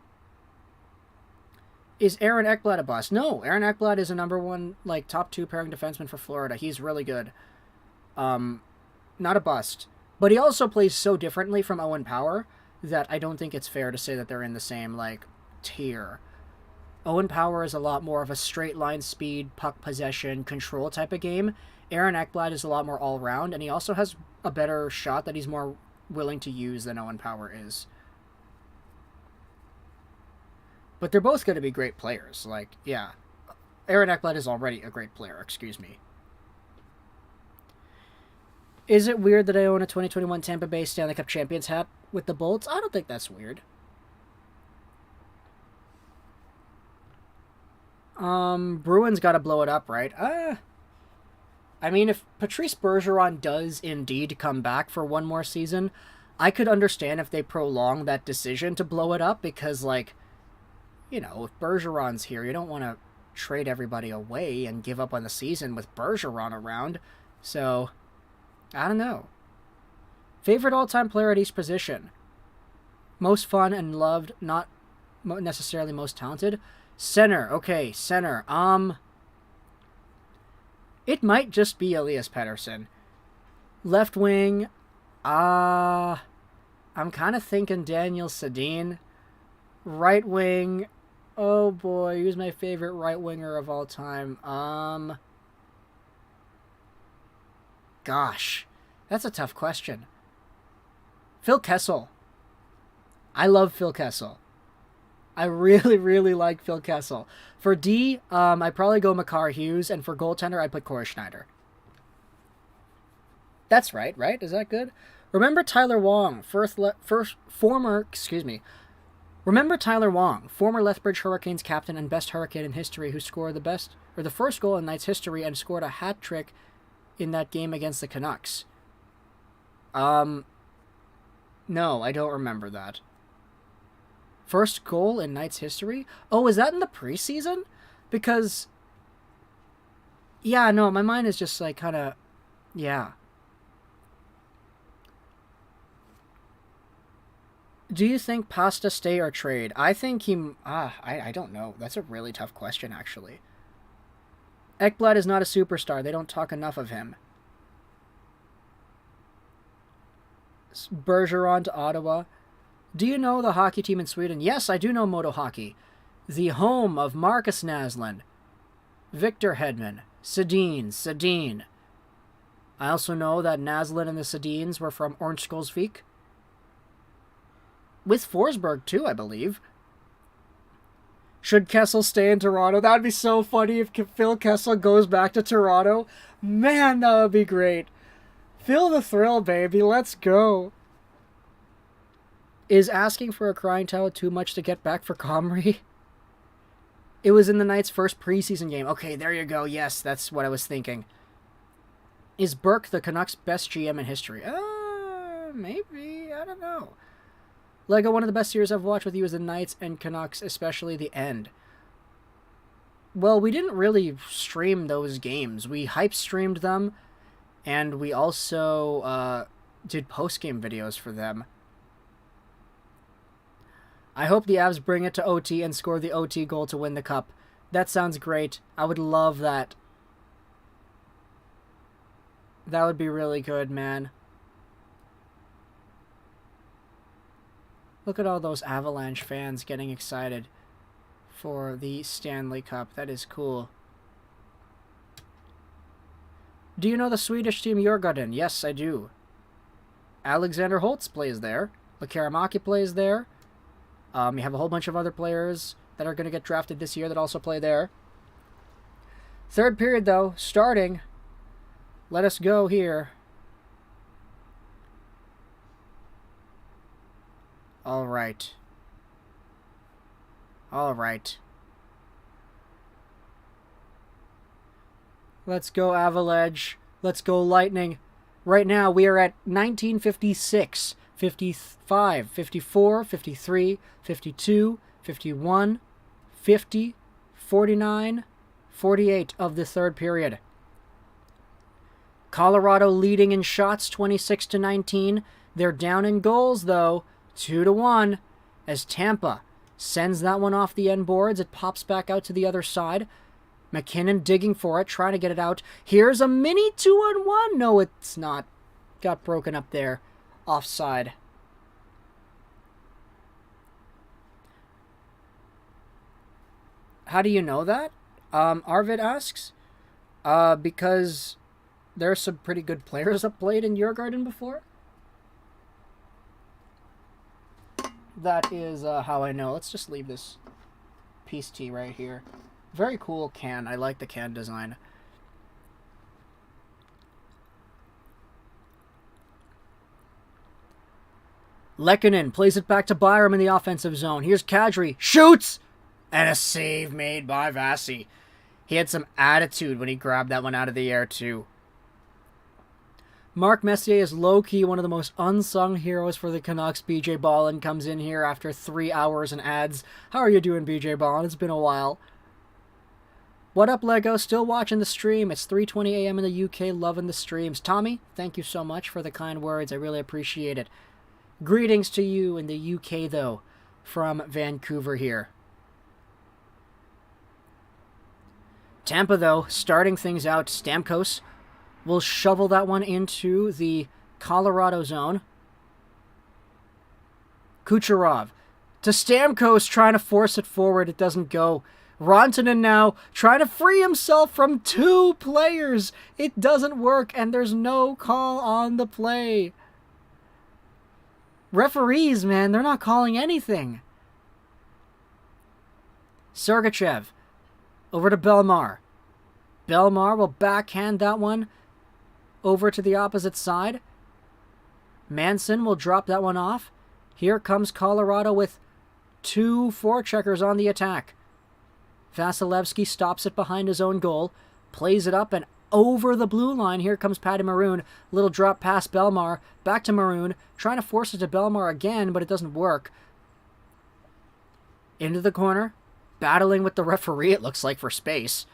Is Aaron Ekblad a bust? No, Aaron Ekblad is a number 1, like, top 2 pairing defenseman for Florida. He's really good. Not a bust. But he also plays so differently from Owen Power that I don't think it's fair to say that they're in the same, like, tier. Owen Power is a lot more of a straight line speed, puck possession, control type of game. Aaron Ekblad is a lot more all-round, and he also has a better shot that he's more willing to use than Owen Power is. But they're both going to be great players. Like, yeah. Aaron Ekblad is already a great player, excuse me. Is it weird that I own a 2021 Tampa Bay Stanley Cup Champions hat with the Bolts? I don't think that's weird. Bruins got to blow it up, right? I mean, if Patrice Bergeron does indeed come back for one more season, I could understand if they prolong that decision to blow it up because, like, you know, if Bergeron's here, you don't want to trade everybody away and give up on the season with Bergeron around. So, I don't know. Favorite all-time player at each position? Most fun and loved, not necessarily most talented. Center. Okay, center. It might just be Elias Pettersson. Left wing. I'm kind of thinking Daniel Sedin. Right wing. Oh boy, who's my favorite right winger of all time? Gosh, that's a tough question. Phil Kessel. I love Phil Kessel. I really, really like Phil Kessel. For D, I'd probably go Makar Hughes, and for goaltender, I'd put Corey Schneider. That's right? Is that good? Remember Tyler Wong, Remember Tyler Wong, former Lethbridge Hurricanes captain and best Hurricane in history, who scored the first goal in Knights history and scored a hat trick in that game against the Canucks. No, I don't remember that. First goal in Knights history? Oh, is that in the preseason? Because, yeah, no, my mind is just like kind of, yeah. Do you think Pasta stay or trade? I think I don't know. That's a really tough question, actually. Ekblad is not a superstar. They don't talk enough of him. Bergeron to Ottawa. Do you know the hockey team in Sweden? Yes, I do know Modo Hockey. The home of Marcus Naslund, Victor Hedman, Sedin. I also know that Naslund and the Sedins were from Orange Skolsvik. With Forsberg, too, I believe. Should Kessel stay in Toronto? That would be so funny if Phil Kessel goes back to Toronto. Man, that would be great. Feel the thrill, baby. Let's go. Is asking for a crying towel too much to get back for Comrie? It was in the Knights' first preseason game. Okay, there you go. Yes, that's what I was thinking. Is Burke the Canucks' best GM in history? Maybe. I don't know. Lego, one of the best series I've watched with you is the Knights and Canucks, especially the end. Well, we didn't really stream those games. We hype streamed them, and we also did post-game videos for them. I hope the Avs bring it to OT and score the OT goal to win the cup. That sounds great. I would love that. That would be really good, man. Look at all those Avalanche fans getting excited for the Stanley Cup. That is cool. Do you know the Swedish team Djurgården? Yes, I do. Alexander Holtz plays there. Lekaramaki plays there. You have a whole bunch of other players that are going to get drafted this year that also play there. Third period, though, starting. Let us go here. All right. Let's go, Avalanche. Let's go, Lightning. Right now, we are at 1956. 55, 54, 53, 52, 51, 50, 49, 48 of the third period. Colorado leading in shots 26-19. They're down in goals, though, 2-1, as Tampa sends that one off the end boards. It pops back out to the other side. McKinnon digging for it, trying to get it out. Here's a mini 2-on-1. No, it's not. Got broken up there. Offside. How do you know that? Arvid asks. Because there are some pretty good players that played in Djurgården before. That is how I know. Let's just leave this Peace Tea right here. Very cool can. I like the can design. Lehkonen plays it back to Byram in the offensive zone. Here's Kadri. Shoots! And a save made by Vasi. He had some attitude when he grabbed that one out of the air, too. Mark Messier is low-key one of the most unsung heroes for the Canucks. BJ Ballin comes in here after 3 hours and adds, "How are you doing, BJ Ballin? It's been a while." What up, Lego? Still watching the stream. It's 3:20 a.m. in the UK. Loving the streams. Tommy, thank you so much for the kind words. I really appreciate it. Greetings to you in the UK, though, from Vancouver here. Tampa, though, starting things out. Stamkos will shovel that one into the Colorado zone. Kucherov to Stamkos, trying to force it forward. It doesn't go. Rantanen now trying to free himself from 2 players. It doesn't work, and there's no call on the play. Referees, man, they're not calling anything. Sergachev over to Belmar. Belmar will backhand that one over to the opposite side. Manson will drop that one off. Here comes Colorado with 2 forecheckers on the attack. Vasilevsky stops it behind his own goal, plays it up and over the blue line. Here comes Patty Maroon. Little drop past Bellemare. Back to Maroon. Trying to force it to Bellemare again, but it doesn't work. Into the corner. Battling with the referee, it looks like, for space.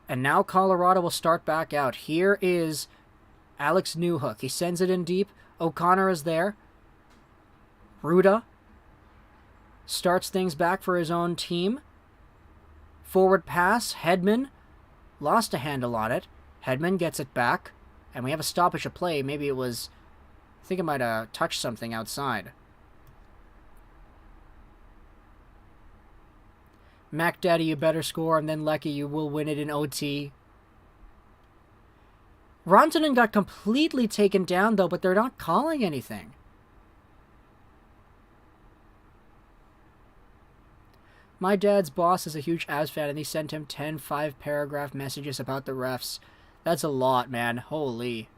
And now Colorado will start back out. Here is Alex Newhook. He sends it in deep. O'Connor is there. Ruda starts things back for his own team. Forward pass. Hedman lost a handle on it. Hedman gets it back. And we have a stoppage of play. Maybe it was... I think it might have touched something outside. Mac Daddy, you better score, and then Lecky, you will win it in OT. Rantanen got completely taken down, though, but they're not calling anything. My dad's boss is a huge Avs fan, and he sent him 10 5-paragraph messages about the refs. That's a lot, man. Holy.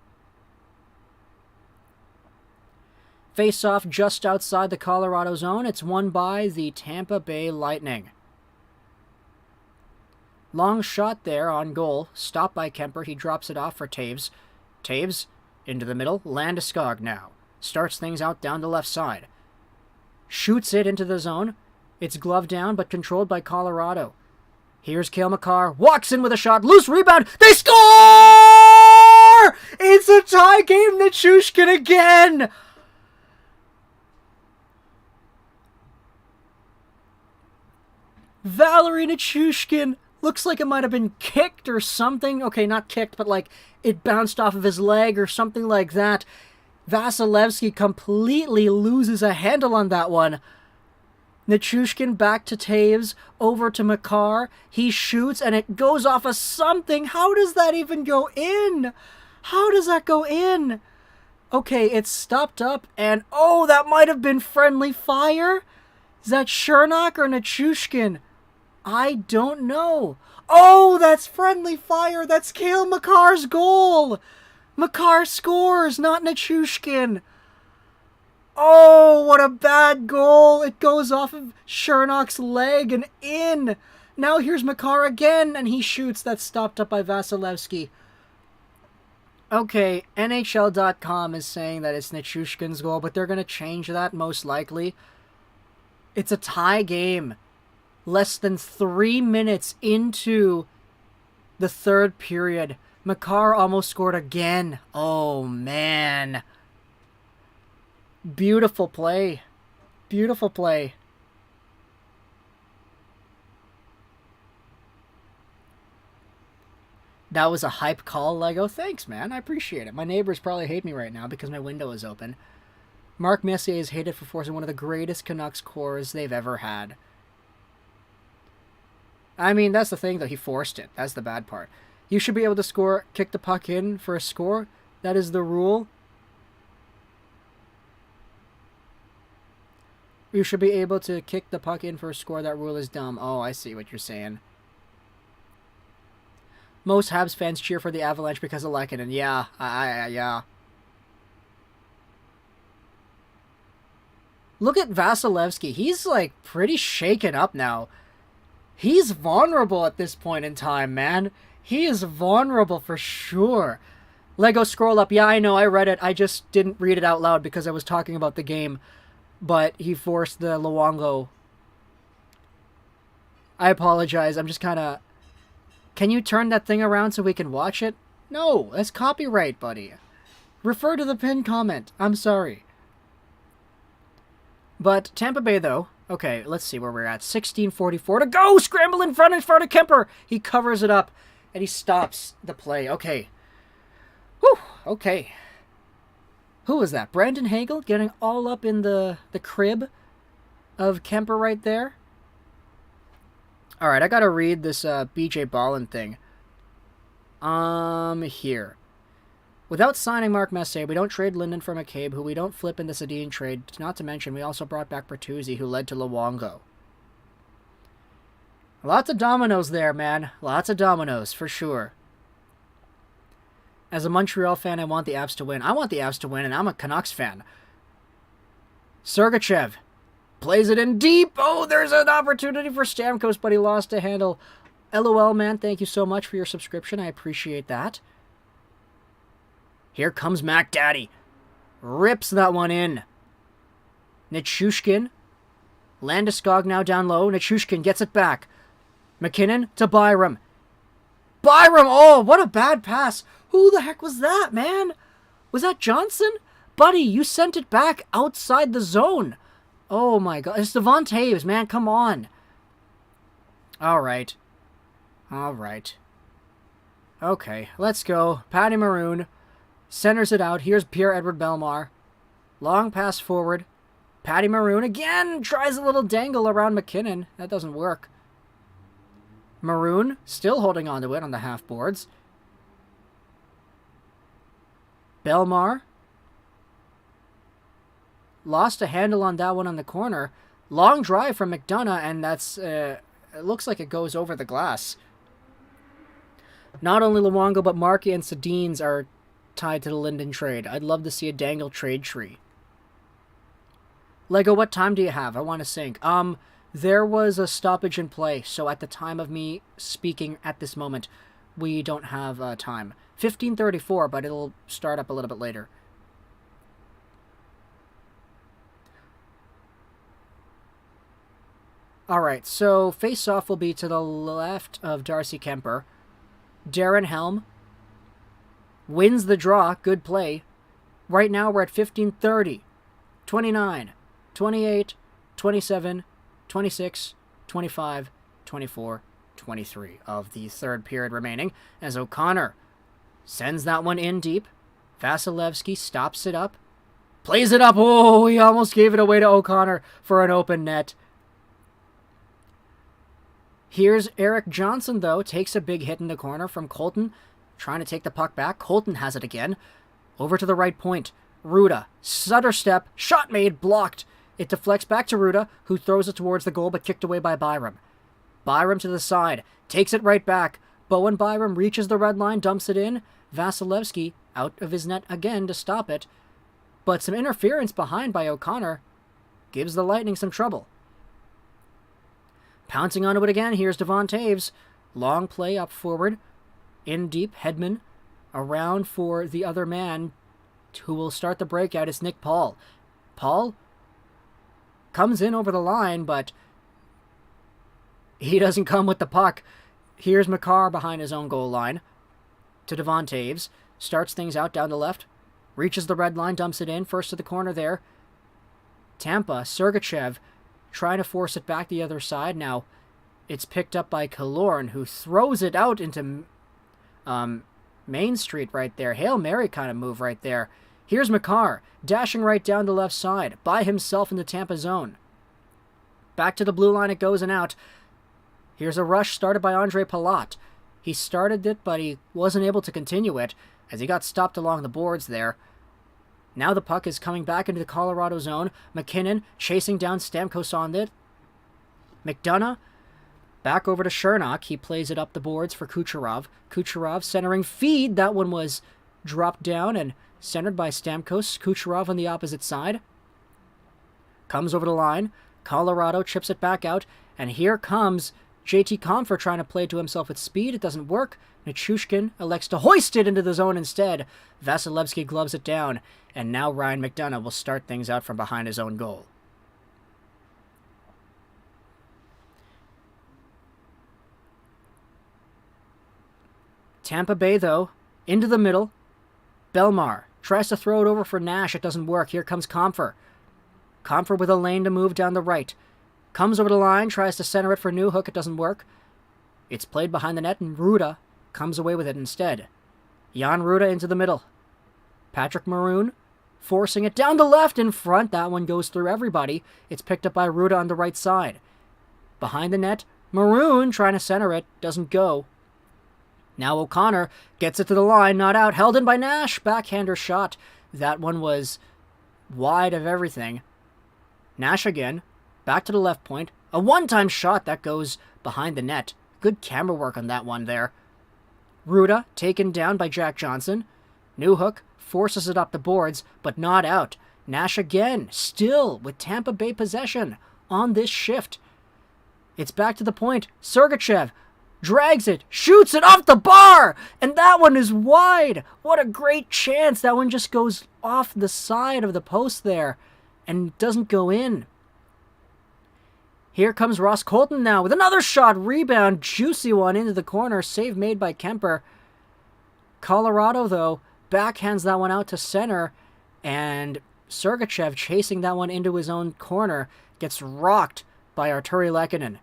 Face-off just outside the Colorado zone. It's won by the Tampa Bay Lightning. Long shot there on goal. Stopped by Kemper. He drops it off for Taves. Taves into the middle. Landeskog now. Starts things out down the left side. Shoots it into the zone. It's gloved down, but controlled by Colorado. Here's Cale Makar. Walks in with a shot. Loose rebound. They score! It's a tie game. Nichushkin again. Valeri Nichushkin. Looks like it might have been kicked or something. Okay, not kicked, but like it bounced off of his leg or something like that. Vasilevsky completely loses a handle on that one. Nichushkin back to Taves, over to Makar. He shoots and it goes off of something. How does that even go in? How does that go in? Okay, it's stopped up and oh, that might have been friendly fire. Is that Chernak or Nichushkin? I don't know. Oh, that's friendly fire. That's Cale Makar's goal. Makar scores, not Nichushkin. Oh, what a bad goal. It goes off of Chernak's leg and in. Now here's Makar again, and he shoots. That's stopped up by Vasilevsky. Okay, NHL.com is saying that it's Nichushkin's goal, but they're going to change that most likely. It's a tie game. Less than 3 minutes into the third period. Makar almost scored again. Oh, man. Beautiful play. Beautiful play. That was a hype call, Lego. Thanks, man. I appreciate it. My neighbors probably hate me right now because my window is open. Mark Messier is hated for forcing one of the greatest Canucks cores they've ever had. I mean, that's the thing, though. He forced it. That's the bad part. You should be able to score, kick the puck in for a score. That is the rule. You should be able to kick the puck in for a score. That rule is dumb. Oh, I see what you're saying. Most Habs fans cheer for the Avalanche because of Lehkonen. Yeah, yeah. Look at Vasilevsky. He's, like, pretty shaken up now. He's vulnerable at this point in time, man. He is vulnerable for sure. Lego scroll up. Yeah, I know. I read it. I just didn't read it out loud because I was talking about the game. But he forced the Luongo. I apologize. I'm just kind of... Can you turn that thing around so we can watch it? No, that's copyright, buddy. Refer to the pinned comment. I'm sorry. But Tampa Bay, though... Okay, let's see where we're at. 16:44 to go! Scramble in front of Kemper! He covers it up, and he stops the play. Okay. Whew, okay. Who was that? Brandon Hagel getting all up in the crib of Kemper right there? Alright, I gotta read this BJ Ballin thing. Here. Without signing Mark Messier, we don't trade Linden for McCabe, who we don't flip in the Sedin trade. Not to mention, we also brought back Bertuzzi, who led to Luongo. Lots of dominoes there, man. Lots of dominoes, for sure. As a Montreal fan, I want the Avs to win. I want the Avs to win, and I'm a Canucks fan. Sergachev plays it in deep. Oh, there's an opportunity for Stamkos, but he lost a handle. LOL, man, thank you so much for your subscription. I appreciate that. Here comes Mac Daddy. Rips that one in. Nichushkin. Landeskog now down low. Nichushkin gets it back. McKinnon to Byram. Byram! Oh, what a bad pass. Who the heck was that, man? Was that Johnson? Buddy, you sent it back outside the zone. Oh my god. It's Devon Toews, man. Come on. Alright. Alright. Okay, let's go. Patty Maroon centers it out. Here's Pierre-Edouard Bellemare. Long pass forward. Patty Maroon again tries a little dangle around McKinnon. That doesn't work. Maroon still holding on to it on the half boards. Bellemare lost a handle on that one on the corner. Long drive from McDonough, and that's it looks like it goes over the glass. Not only Luongo, but Markey and Sedins are tied to the Linden trade. I'd love to see a dangle trade tree. Lego, what time do you have? I want to sync. There was a stoppage in play, so at the time of me speaking at this moment, we don't have time. 15:34, but it'll start up a little bit later. Alright, so face-off will be to the left of Darcy Kemper. Darren Helm wins the draw. Good play. Right now we're at 15:30, 29, 28, 27, 26, 25, 24, 23 of the third period remaining as O'Connor sends that one in deep. Vasilevsky stops it up. Plays it up. Oh, he almost gave it away to O'Connor for an open net. Here's Eric Johnson, though. Takes a big hit in the corner from Colton. Trying to take the puck back. Colton has it again. Over to the right point. Ruda. Stutter step. Shot made. Blocked. It deflects back to Ruda, who throws it towards the goal, but kicked away by Byram. Byram to the side. Takes it right back. Bowen Byram reaches the red line. Dumps it in. Vasilevsky out of his net again to stop it. But some interference behind by O'Connor gives the Lightning some trouble. Pouncing onto it again, here's Devon Toews. Long play up forward. In deep, Hedman. Around for the other man who will start the breakout. It's Nick Paul. Paul comes in over the line, but he doesn't come with the puck. Here's Makar behind his own goal line. To Devon Toews. Starts things out down the left. Reaches the red line, dumps it in. First to the corner there. Tampa, Sergachev trying to force it back the other side. Now it's picked up by Killorn, who throws it out into Main Street right there. Hail Mary kind of move right there. Here's Makar, dashing right down the left side, by himself in the Tampa zone. Back to the blue line it goes and out. Here's a rush started by Andre Palat. He started it, but he wasn't able to continue it, as he got stopped along the boards there. Now the puck is coming back into the Colorado zone. McKinnon chasing down Stamkos on it. McDonough back over to Chernak. He plays it up the boards for Kucherov. Kucherov centering feed. That one was dropped down and centered by Stamkos. Kucherov on the opposite side. Comes over the line. Colorado chips it back out. And here comes JT Compher trying to play to himself with speed. It doesn't work. Nichushkin elects to hoist it into the zone instead. Vasilevsky gloves it down. And now Ryan McDonough will start things out from behind his own goal. Tampa Bay, though, into the middle. Bellemare tries to throw it over for Nash. It doesn't work. Here comes Compher. Compher with a lane to move down the right. Comes over the line, tries to center it for Newhook. It doesn't work. It's played behind the net, and Ruda comes away with it instead. Jan Ruda into the middle. Patrick Maroon forcing it down the left in front. That one goes through everybody. It's picked up by Ruda on the right side. Behind the net, Maroon trying to center it. Doesn't go. Now O'Connor gets it to the line, not out. Held in by Nash. Backhander shot. That one was wide of everything. Nash again. Back to the left point. A one-time shot that goes behind the net. Good camera work on that one there. Ruda taken down by Jack Johnson. Newhook forces it up the boards, but not out. Nash again, still with Tampa Bay possession on this shift. It's back to the point. Sergachev drags it, shoots it off the bar, and that one is wide. What a great chance. That one just goes off the side of the post there and doesn't go in. Here comes Ross Colton now with another shot, rebound, juicy one into the corner, save made by Kuemper. Colorado, though, backhands that one out to center, and Sergachev, chasing that one into his own corner, gets rocked by Arturi Lehkonen.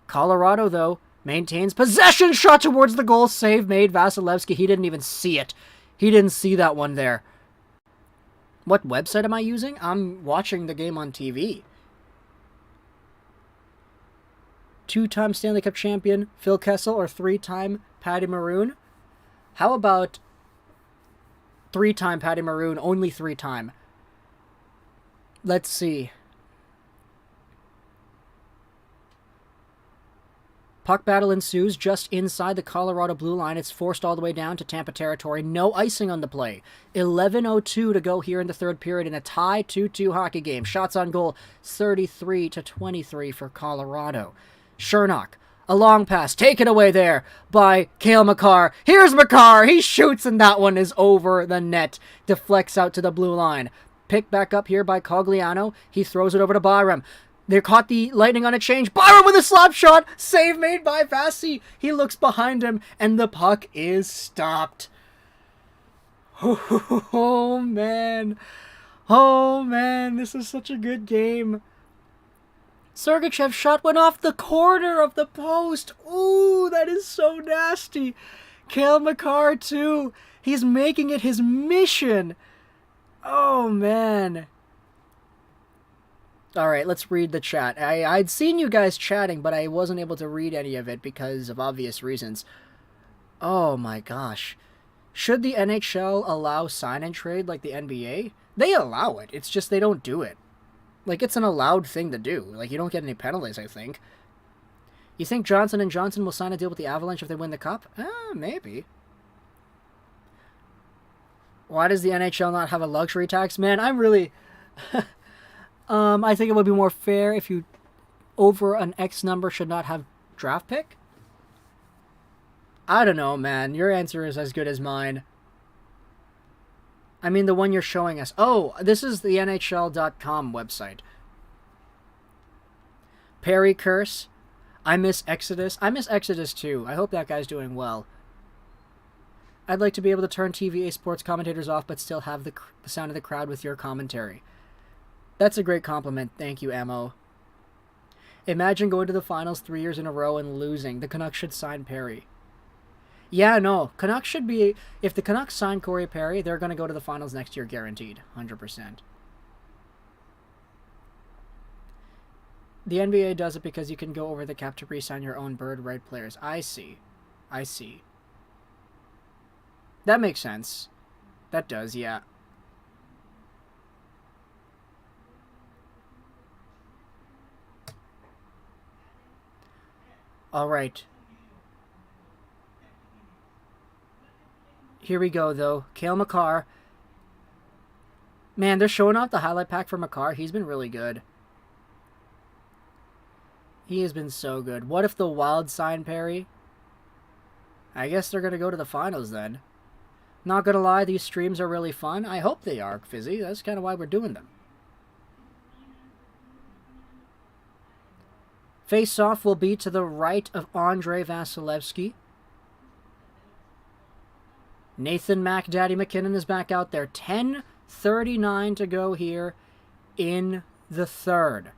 Colorado, though, maintains possession, shot towards the goal, save made. Vasilevsky, he didn't even see it. He didn't see that one there. What website am I using? I'm watching the game on TV. Two-time Stanley Cup champion Phil Kessel or three-time Patty Maroon? How about three-time Patty Maroon, only three-time? Let's see. Puck battle ensues just inside the Colorado blue line. It's forced all the way down to Tampa territory. No icing on the play. 11:02 to go here in the third period in a tie 2-2 hockey game. Shots on goal 33-23 for Colorado. Chernak, a long pass, taken away there by Cale Makar. Here's Makar, he shoots and that one is over the net. Deflects out to the blue line. Picked back up here by Cogliano. He throws it over to Byram. They caught the Lightning on a change. Byram with a slap shot. Save made by Vasi. He looks behind him and the puck is stopped. Oh man. Oh man, this is such a good game. Sergachev's shot went off the corner of the post. Ooh, that is so nasty. Cale Makar, too. He's making it his mission. Oh, man. All right, let's read the chat. I'd seen you guys chatting, but I wasn't able to read any of it because of obvious reasons. Oh, my gosh. Should the NHL allow sign and trade like the NBA? They allow it. It's just they don't do it. Like, it's an allowed thing to do. Like, you don't get any penalties, I think. You think Johnson & Johnson will sign a deal with the Avalanche if they win the Cup? Maybe. Why does the NHL not have a luxury tax? Man, I'm really... I think it would be more fair if you, over an X number, should not have draft pick. I don't know, man. Your answer is as good as mine. I mean, the one you're showing us. Oh, this is the NHL.com website. Perry Curse. I miss Exodus. I miss Exodus too. I hope that guy's doing well. I'd like to be able to turn TVA sports commentators off, but still have the sound of the crowd with your commentary. That's a great compliment. Thank you, Ammo. Imagine going to the finals 3 years in a row and losing. The Canucks should sign Perry. Yeah, no. Canucks should be... If the Canucks sign Corey Perry, they're going to go to the finals next year, guaranteed. 100%. The NBA does it because you can go over the cap to re-sign your own bird right players. I see. I see. That makes sense. That does, yeah. All right. Here we go, though. Cale Makar. Man, they're showing off the highlight pack for Makar. He's been really good. He has been so good. What if the Wild sign Perry? I guess they're going to go to the finals then. Not going to lie, these streams are really fun. I hope they are, Fizzy. That's kind of why we're doing them. Face-off will be to the right of Andrei Vasilevsky. Nathan Daddy McKinnon is back out there. 10:39 to go here in the third.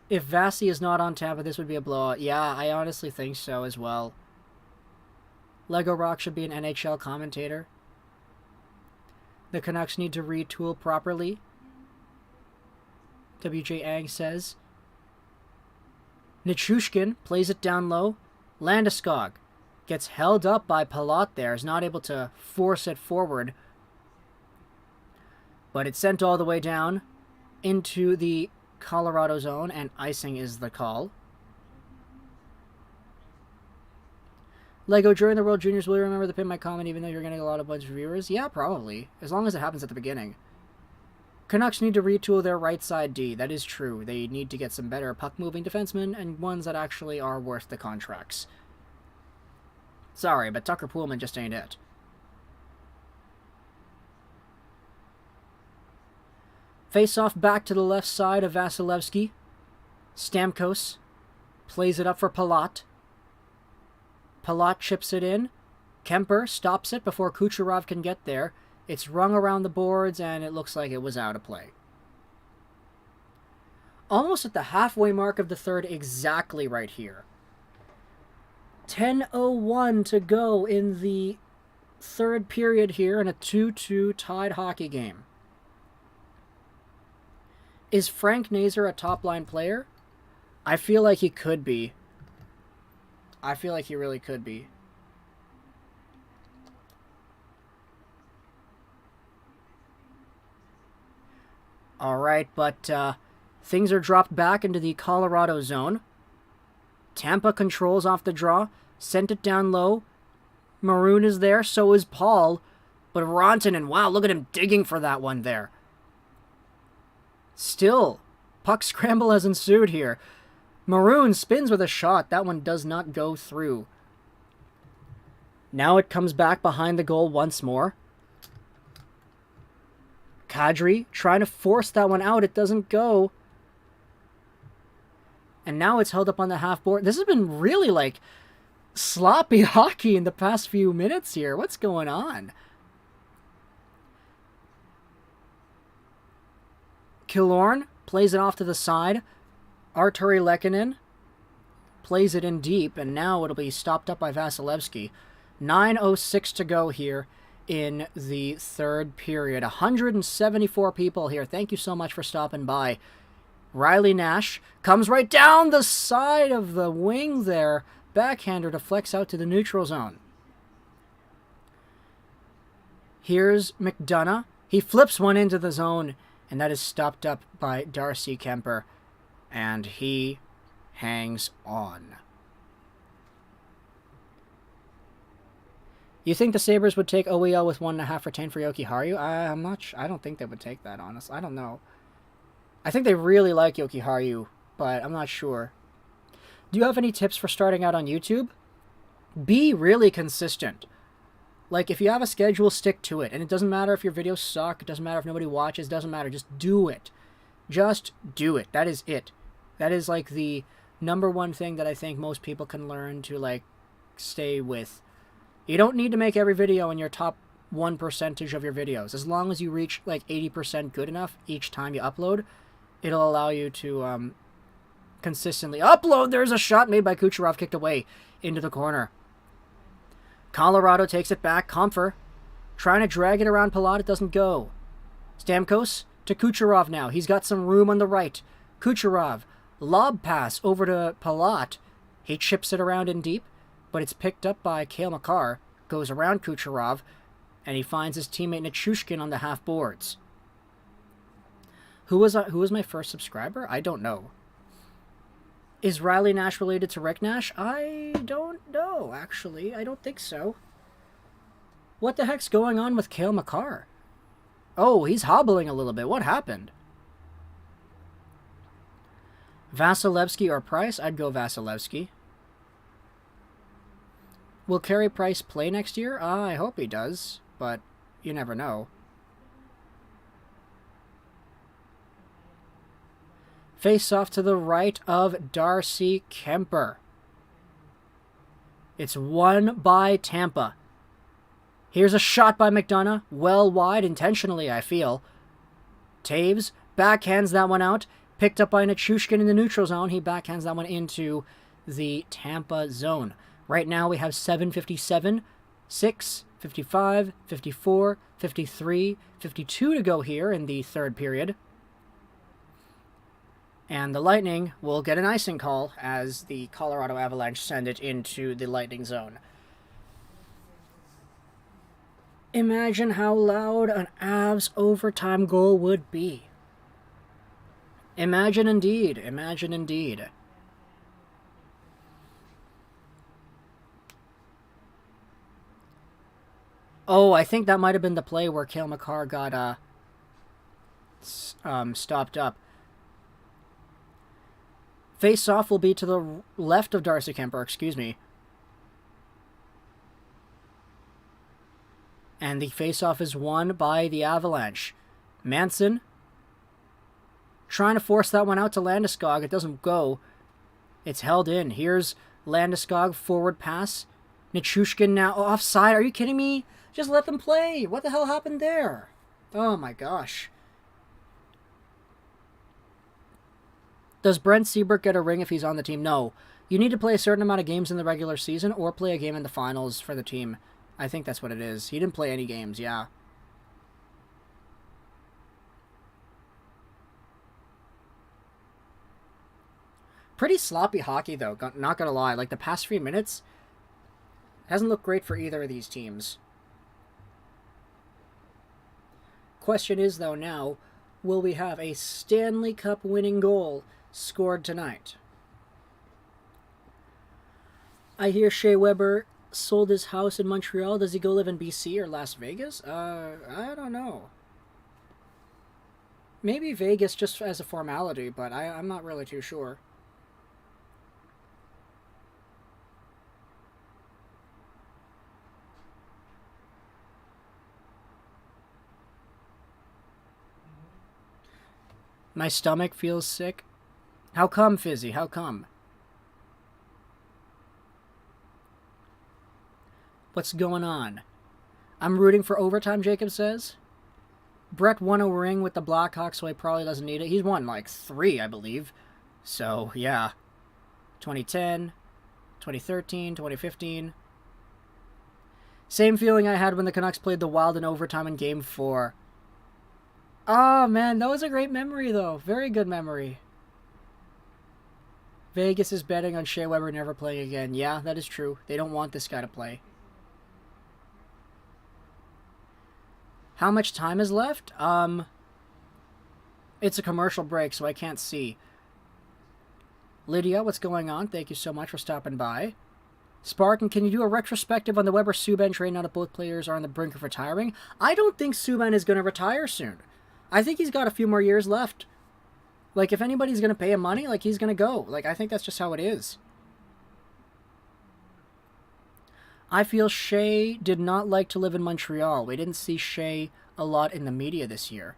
If Vasi is not on Tampa, this would be a blowout. Yeah, I honestly think so as well. Lego Rock should be an NHL commentator. The Canucks need to retool properly. WJ Ang says. Nichushkin plays it down low. Landeskog gets held up by Palat there. Is not able to force it forward. But it's sent all the way down into the Colorado zone, and icing is the call. Lego, during the World Juniors, will you remember to pin my comment even though you're getting a lot of bunch of viewers? Yeah, probably. As long as it happens at the beginning. Canucks need to retool their right side D. That is true. They need to get some better puck-moving defensemen and ones that actually are worth the contracts. Sorry, but Tucker Poolman just ain't it. Face-off back to the left side of Vasilevsky. Stamkos plays it up for Palat. Palat chips it in. Kemper stops it before Kucherov can get there. It's rung around the boards, and it looks like it was out of play. Almost at the halfway mark of the third, exactly right here. 10:01 to go in the third period here in a 2-2 tied hockey game. Is Frank Nazar a top-line player? I feel like he could be. I feel like he really could be. Alright, but things are dropped back into the Colorado zone. Tampa controls off the draw. Sent it down low. Maroon is there, so is Paul. But Rantanen, wow, look at him digging for that one there. Still, puck scramble has ensued here. Maroon spins with a shot. That one does not go through. Now it comes back behind the goal once more. Kadri trying to force that one out. It doesn't go. And now it's held up on the half board. This has been really, like, sloppy hockey in the past few minutes here. What's going on? Killorn plays it off to the side. Arturi Lehkonen plays it in deep, and now it'll be stopped up by Vasilevsky. 9:06 to go here in the third period. 174 people here. Thank you so much for stopping by. Riley Nash comes right down the side of the wing there. Backhander deflects out to the neutral zone. Here's McDonough. He flips one into the zone, and that is stopped up by Darcy Kemper. And he hangs on. You think the Sabres would take OEL with 1.5 retained for Jokiharju? I'm not sure. I don't think they would take that, honestly. I don't know. I think they really like Jokiharju, but I'm not sure. Do you have any tips for starting out on YouTube? Be really consistent. Like, if you have a schedule, stick to it. And it doesn't matter if your videos suck. It doesn't matter if nobody watches. It doesn't matter. Just do it. Just do it. That is it. That is, like, the number one thing that I think most people can learn to, like, stay with. You don't need to make every video in your top 1% of your videos. As long as you reach, like, 80% good enough each time you upload, it'll allow you to consistently upload. There's a shot made by Kucherov, kicked away into the corner. Colorado takes it back. Comfer trying to drag it around Palat. It doesn't go. Stamkos to Kucherov now. He's got some room on the right. Kucherov, lob pass over to Palat. He chips it around in deep, but it's picked up by Cale Makar. Goes around Kucherov, and he finds his teammate Nichushkin on the half boards. Who was my first subscriber? I don't know. Is Riley Nash related to Rick Nash? I don't know, actually. I don't think so. What the heck's going on with Cale Makar? Oh, he's hobbling a little bit. What happened? Vasilevsky or Price? I'd go Vasilevsky. Will Carey Price play next year? I hope he does, but you never know. Face off to the right of Darcy Kemper. It's won by Tampa. Here's a shot by McDonough. Well wide, intentionally, I feel. Taves backhands that one out. Picked up by Nichushkin in the neutral zone. He backhands that one into the Tampa zone. Right now we have 7:57, 6, 55, 54, 53, 52 to go here in the third period. And the Lightning will get an icing call as the Colorado Avalanche send it into the Lightning zone. Imagine how loud an Avs overtime goal would be. Imagine indeed. Imagine indeed. Oh, I think that might have been the play where Cale Makar got stopped up. Face-off will be to the left of Darcy Kemper, excuse me. And the face-off is won by the Avalanche. Manson trying to force that one out to Landeskog. It doesn't go. It's held in. Here's Landeskog, forward pass. Nichushkin now offside. Are you kidding me? Just let them play. What the hell happened there? Oh my gosh. Does Brent Seabrook get a ring if he's on the team? No. You need to play a certain amount of games in the regular season or play a game in the finals for the team. I think that's what it is. He didn't play any games, yeah. Pretty sloppy hockey, though. Not gonna lie. Like, the past 3 minutes hasn't looked great for either of these teams. Question is, though, now, will we have a Stanley Cup winning goal scored tonight? I hear Shea Weber sold his house in Montreal. Does he go live in BC or Las Vegas? I don't know. Maybe Vegas just as a formality, but I'm not really too sure. My stomach feels sick. How come, Fizzy? How come? What's going on? I'm rooting for overtime, Jacob says. Brett won a ring with the Blackhawks, so he probably doesn't need it. He's won like 3, I believe. So, yeah. 2010, 2013, 2015. Same feeling I had when the Canucks played the Wild in overtime in Game 4. Oh, man, that was a great memory, though. Very good memory. Vegas is betting on Shea Weber never playing again. Yeah, that is true. They don't want this guy to play. How much time is left? It's a commercial break, so I can't see. Lydia, what's going on? Thank you so much for stopping by. Spartan, can you do a retrospective on the Weber-Subban trade now that both players are on the brink of retiring? I don't think Subban is going to retire soon. I think he's got a few more years left. Like, if anybody's going to pay him money, like, he's going to go. Like, I think that's just how it is. I feel Shea did not like to live in Montreal. We didn't see Shea a lot in the media this year.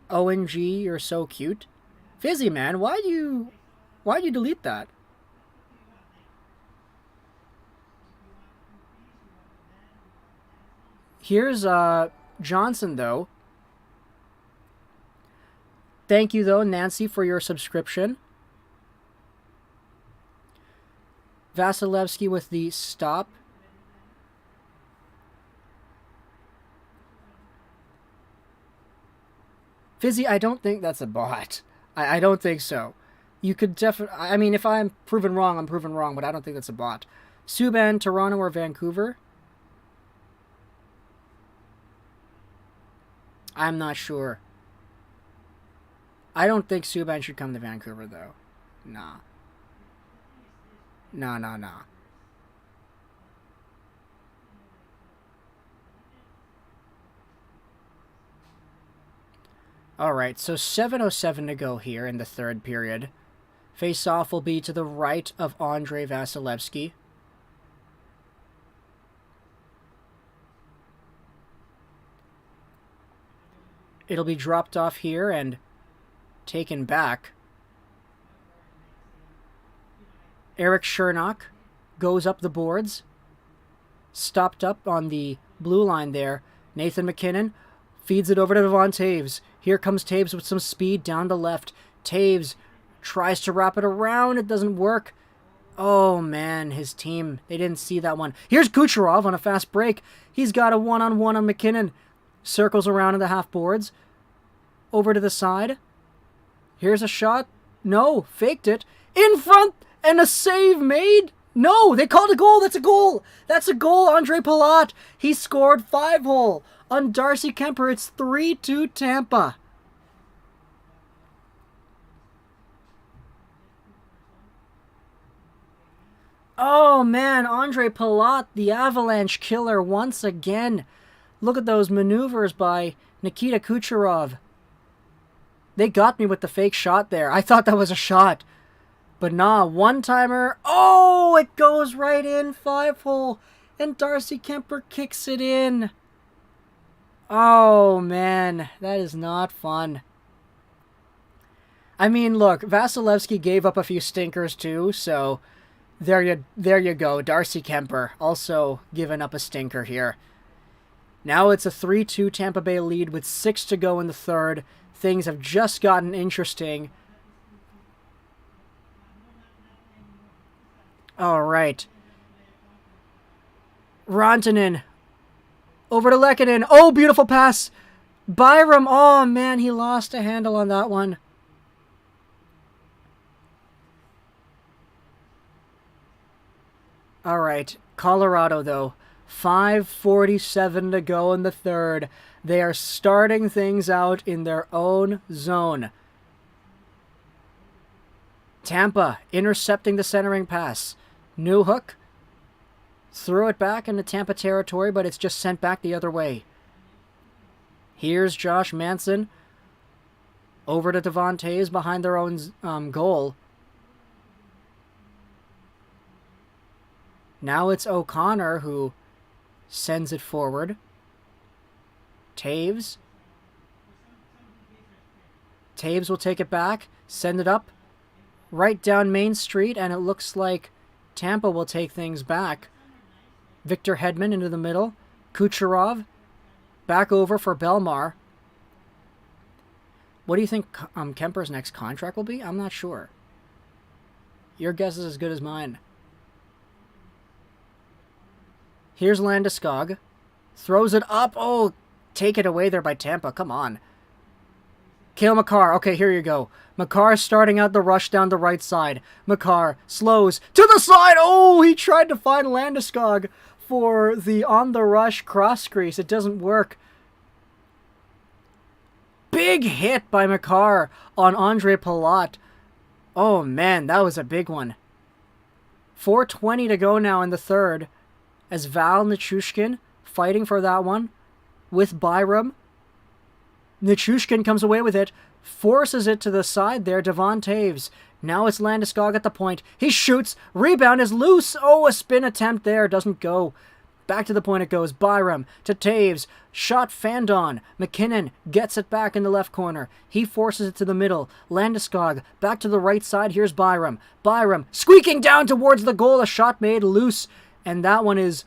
ONG, you're so cute. Fizzy, man, why'd you delete that? Here's Johnson, though. Thank you, though, Nancy, for your subscription. Vasilevsky with the stop. Fizzy, I don't think that's a bot. I don't think so. You could definitely... I mean, if I'm proven wrong, I'm proven wrong, but I don't think that's a bot. Subban, Toronto, or Vancouver? I'm not sure. I don't think Subban should come to Vancouver, though. Nah. Nah. Alright, so 7:07 to go here in the third period. Face-off will be to the right of Andrei Vasilevsky. It'll be dropped off here and taken back. Eric Chernock goes up the boards. Stopped up on the blue line there. Nathan McKinnon feeds it over to Devon Taves. Here comes Taves with some speed down the left. Taves tries to wrap it around. It doesn't work. Oh, man, his team, they didn't see that one. Here's Kucherov on a fast break. He's got a one-on-one on McKinnon. Circles around in the half boards. Over to the side. Here's a shot. No, faked it. In front, and a save made. No, they called a goal. That's a goal. That's a goal. Andre Palat. He scored 5-hole on Darcy Kemper. It's 3-2 Tampa. Oh, man, Andre Palat, the Avalanche killer once again. Look at those maneuvers by Nikita Kucherov. They got me with the fake shot there. I thought that was a shot. But nah, one-timer. Oh, it goes right in, 5-hole. And Darcy Kuemper kicks it in. Oh, man, that is not fun. I mean, look, Vasilevsky gave up a few stinkers too, so there you go. Darcy Kuemper also giving up a stinker here. Now it's a 3-2 Tampa Bay lead with 6 to go in the third. Things have just gotten interesting. All right. Rantanen. Over to Lehkonen. Oh, beautiful pass. Byram. Oh, man, he lost a handle on that one. All right. Colorado, though. 5:47 to go in the third. They are starting things out in their own zone. Tampa intercepting the centering pass. New hook. Throw it back into Tampa territory, but it's just sent back the other way. Here's Josh Manson. Over to Devon Toews behind their own goal. Now it's O'Connor who sends it forward. Toews. Toews will take it back, send it up, right down Main Street, and it looks like Tampa will take things back. Victor Hedman into the middle. Kucherov back over for Belmar. What do you think Kemper's next contract will be? I'm not sure. Your guess is as good as mine. Here's Landeskog. Throws it up. Oh, take it away there by Tampa. Come on. Cale Makar. Okay, here you go. Makar starting out the rush down the right side. Makar slows to the side. Oh, he tried to find Landeskog for the on-the-rush cross crease. It doesn't work. Big hit by Makar on Andre Palat. Oh, man, that was a big one. 4:20 to go now in the third. As Val Nichushkin fighting for that one with Byram. Nichushkin comes away with it, forces it to the side there, Devon Toews. Now it's Landeskog at the point. He shoots, rebound is loose. Oh, a spin attempt there, doesn't go. Back to the point it goes. Byram to Toews. Shot fanned on. McKinnon gets it back in the left corner. He forces it to the middle. Landeskog back to the right side. Here's Byram. Byram squeaking down towards the goal. A shot made loose. And that one is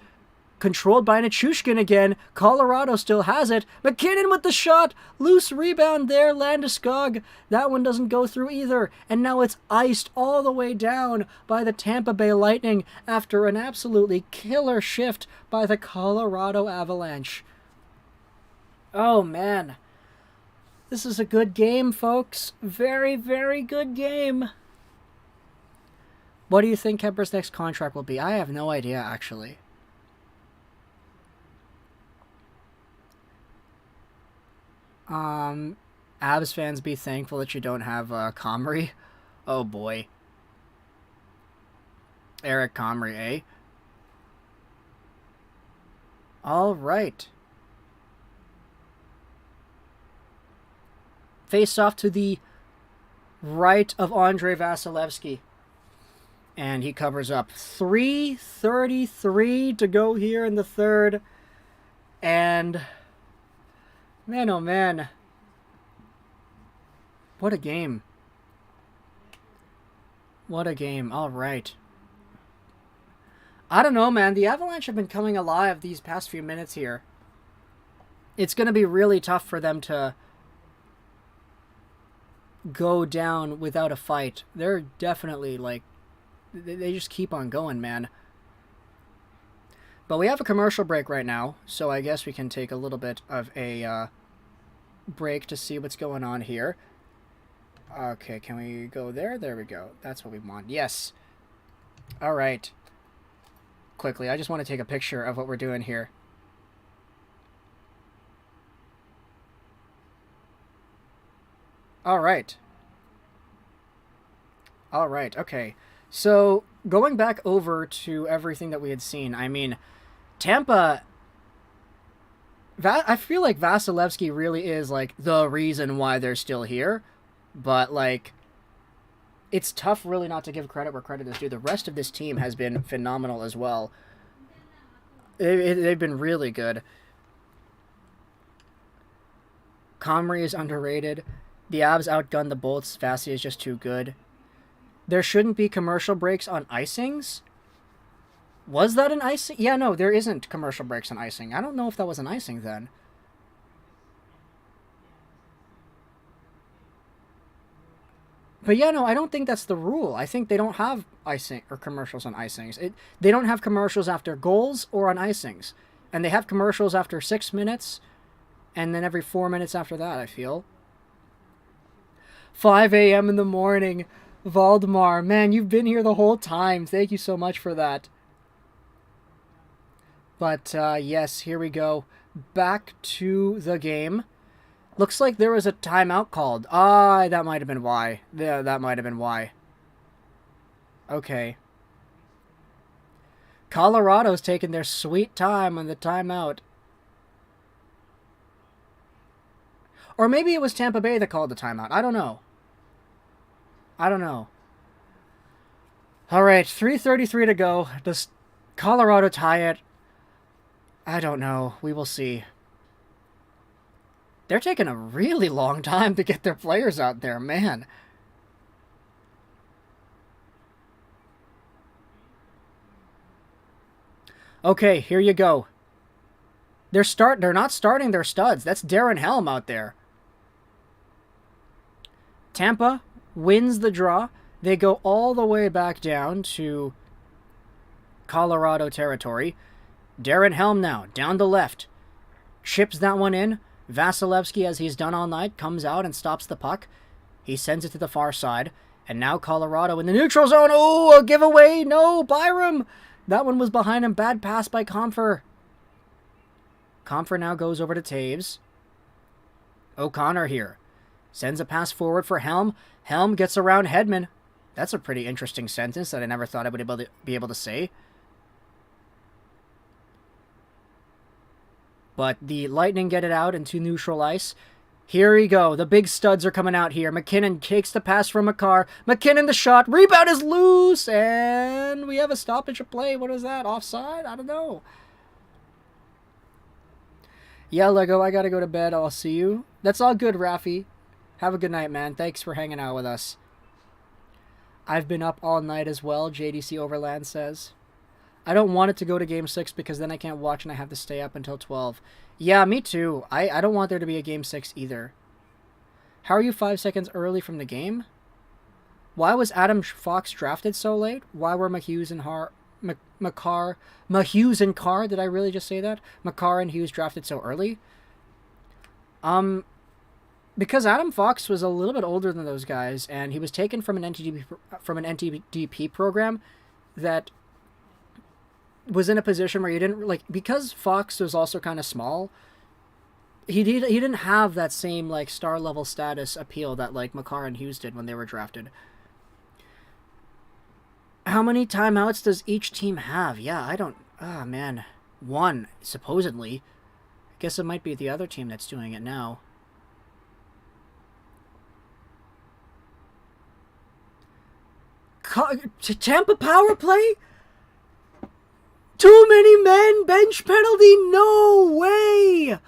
controlled by Nichushkin again. Colorado still has it. McKinnon with the shot. Loose rebound there. Landeskog. That one doesn't go through either. And now it's iced all the way down by the Tampa Bay Lightning after an absolutely killer shift by the Colorado Avalanche. Oh, man. This is a good game, folks. Very, very good game. What do you think Kemper's next contract will be? I have no idea, actually. Avs fans, be thankful that you don't have Comrie. Oh, boy. Eric Comrie, eh? All right. Face off to the right of Andre Vasilevsky. And he covers up. 3:33 to go here in the third. And, man, oh man. What a game. What a game. All right. I don't know, man. The Avalanche have been coming alive these past few minutes here. It's going to be really tough for them to go down without a fight. They're definitely, like, they just keep on going, man. But we have a commercial break right now, so I guess we can take a little bit of a break to see what's going on here. Okay, can we go there? There we go. That's what we want. Yes. All right. Quickly, I just want to take a picture of what we're doing here. All right. All right, okay. So, going back over to everything that we had seen, I mean, Tampa, I feel like Vasilevsky really is, like, the reason why they're still here. But, like, it's tough really not to give credit where credit is due. The rest of this team has been phenomenal as well. They've been really good. Comrie is underrated. The Avs outgunned the Bolts. Vasi is just too good. There shouldn't be commercial breaks on icings? Was that an icing? Yeah, no, there isn't commercial breaks on icing. I don't know if that was an icing then. But yeah, no, I don't think that's the rule. I think they don't have icing or commercials on icings. They don't have commercials after goals or on icings. And they have commercials after 6 minutes and then every 4 minutes after that, I feel. 5 a.m. in the morning. Valdemar, man, you've been here the whole time. Thank you so much for that. But, yes, here we go. Back to the game. Looks like there was a timeout called. That might have been why. Yeah, that might have been why. Okay. Colorado's taking their sweet time on the timeout. Or maybe it was Tampa Bay that called the timeout. I don't know. All right, 3:33 to go. Does Colorado tie it? I don't know. We will see. They're taking a really long time to get their players out there, man. Okay, here you go. They're not starting their studs. That's Darren Helm out there. Tampa wins the draw. They go all the way back down to Colorado territory. Darren Helm now, down the left. Chips that one in. Vasilevsky, as he's done all night, comes out and stops the puck. He sends it to the far side. And now Colorado in the neutral zone. Oh, a giveaway. No, Byram. That one was behind him. Bad pass by Comfer. Comfer now goes over to Taves. O'Connor here. Sends a pass forward for Helm. Helm gets around Hedman. That's a pretty interesting sentence that I never thought I would be able to say. But the Lightning get it out into neutral ice. Here we go. The big studs are coming out here. McKinnon takes the pass from McCarr. McKinnon the shot. Rebound is loose. And we have a stoppage of play. What is that? Offside? I don't know. Yeah, Lego, I gotta go to bed. I'll see you. That's all good, Rafi. Have a good night, man. Thanks for hanging out with us. I've been up all night as well, JDC Overland says. I don't want it to go to Game 6 because then I can't watch and I have to stay up until 12. Yeah, me too. I don't want there to be a Game 6 either. How are you 5 seconds early from the game? Why was Adam Fox drafted so late? Why were Hughes and Hughes and Carr, did I really just say that? McCarr and Hughes drafted so early? Because Adam Fox was a little bit older than those guys, and he was taken from an NTDP program that was in a position where you didn't, like, because Fox was also kind of small, he didn't have that same, like, star level status appeal that, like, McCarr and Hughes did when they were drafted. How many timeouts does each team have? Yeah, I don't, man. 1, supposedly. I guess it might be the other team that's doing it now. Tampa power play? Too many men, bench penalty, no way!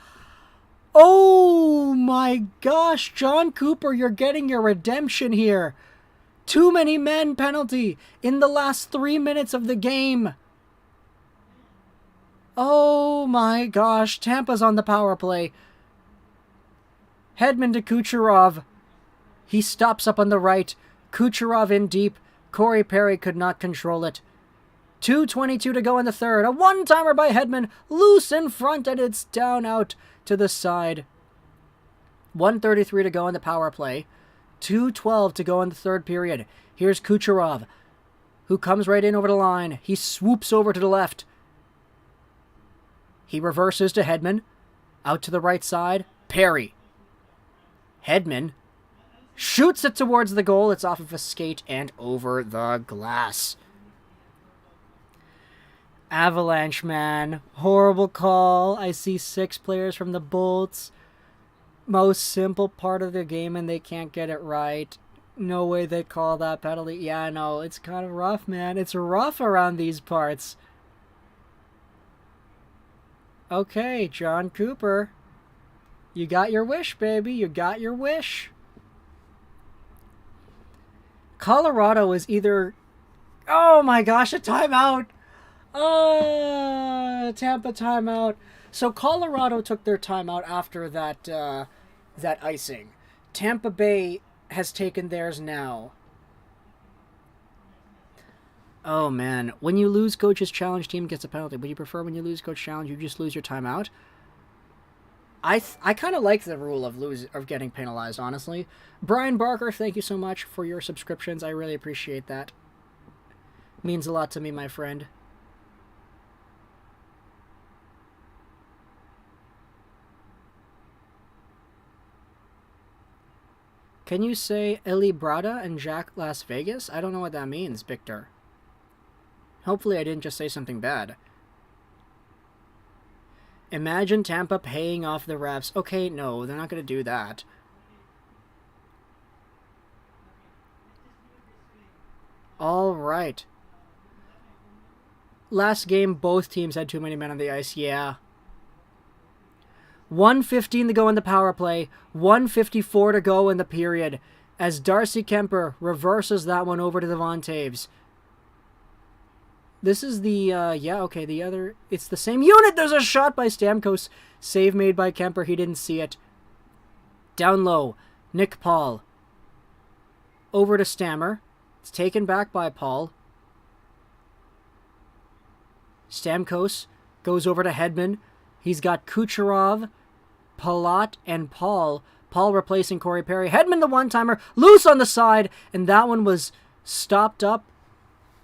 Oh my gosh, John Cooper, you're getting your redemption here. Too many men penalty in the last 3 minutes of the game. Oh my gosh, Tampa's on the power play. Hedman to Kucherov. He stops up on the right. Kucherov in deep. Corey Perry could not control it. 2:22 to go in the third. A one-timer by Hedman. Loose in front, and it's down out to the side. 1:33 to go in the power play. 2:12 to go in the third period. Here's Kucherov, who comes right in over the line. He swoops over to the left. He reverses to Hedman. Out to the right side. Perry. Hedman Shoots it towards the goal. It's off of a skate and over the glass. Avalanche, man. Horrible call. I see 6 players from the Bolts. Most simple part of the game and they can't get it right. No way they call that penalty. Yeah, I know. It's kind of rough, man. It's rough around these parts. Okay, John Cooper. You got your wish, baby. You got your wish. Colorado is either... Oh my gosh, a timeout. Tampa timeout. So Colorado took their timeout after that that icing. Tampa Bay has taken theirs now. Oh man, when you lose coach's challenge, team gets a penalty. Would you prefer when you lose coach challenge, you just lose your timeout? I kind of like the rule of getting penalized, honestly. Brian Barker, thank you so much for your subscriptions. I really appreciate that. Means a lot to me, my friend. Can you say Eli Brada and Jack Las Vegas? I don't know what that means, Victor. Hopefully I didn't just say something bad. Imagine Tampa paying off the refs. Okay, no, they're not going to do that. All right. Last game, both teams had too many men on the ice. Yeah. 1:15 to go in the power play. 1:54 to go in the period. As Darcy Kemper reverses that one over to Devon Taves. This is the, the other... It's the same unit! There's a shot by Stamkos. Save made by Kemper. He didn't see it. Down low. Nick Paul. Over to Stammer. It's taken back by Paul. Stamkos goes over to Hedman. He's got Kucherov, Palat, and Paul. Paul replacing Corey Perry. Hedman the one-timer. Loose on the side. And that one was stopped up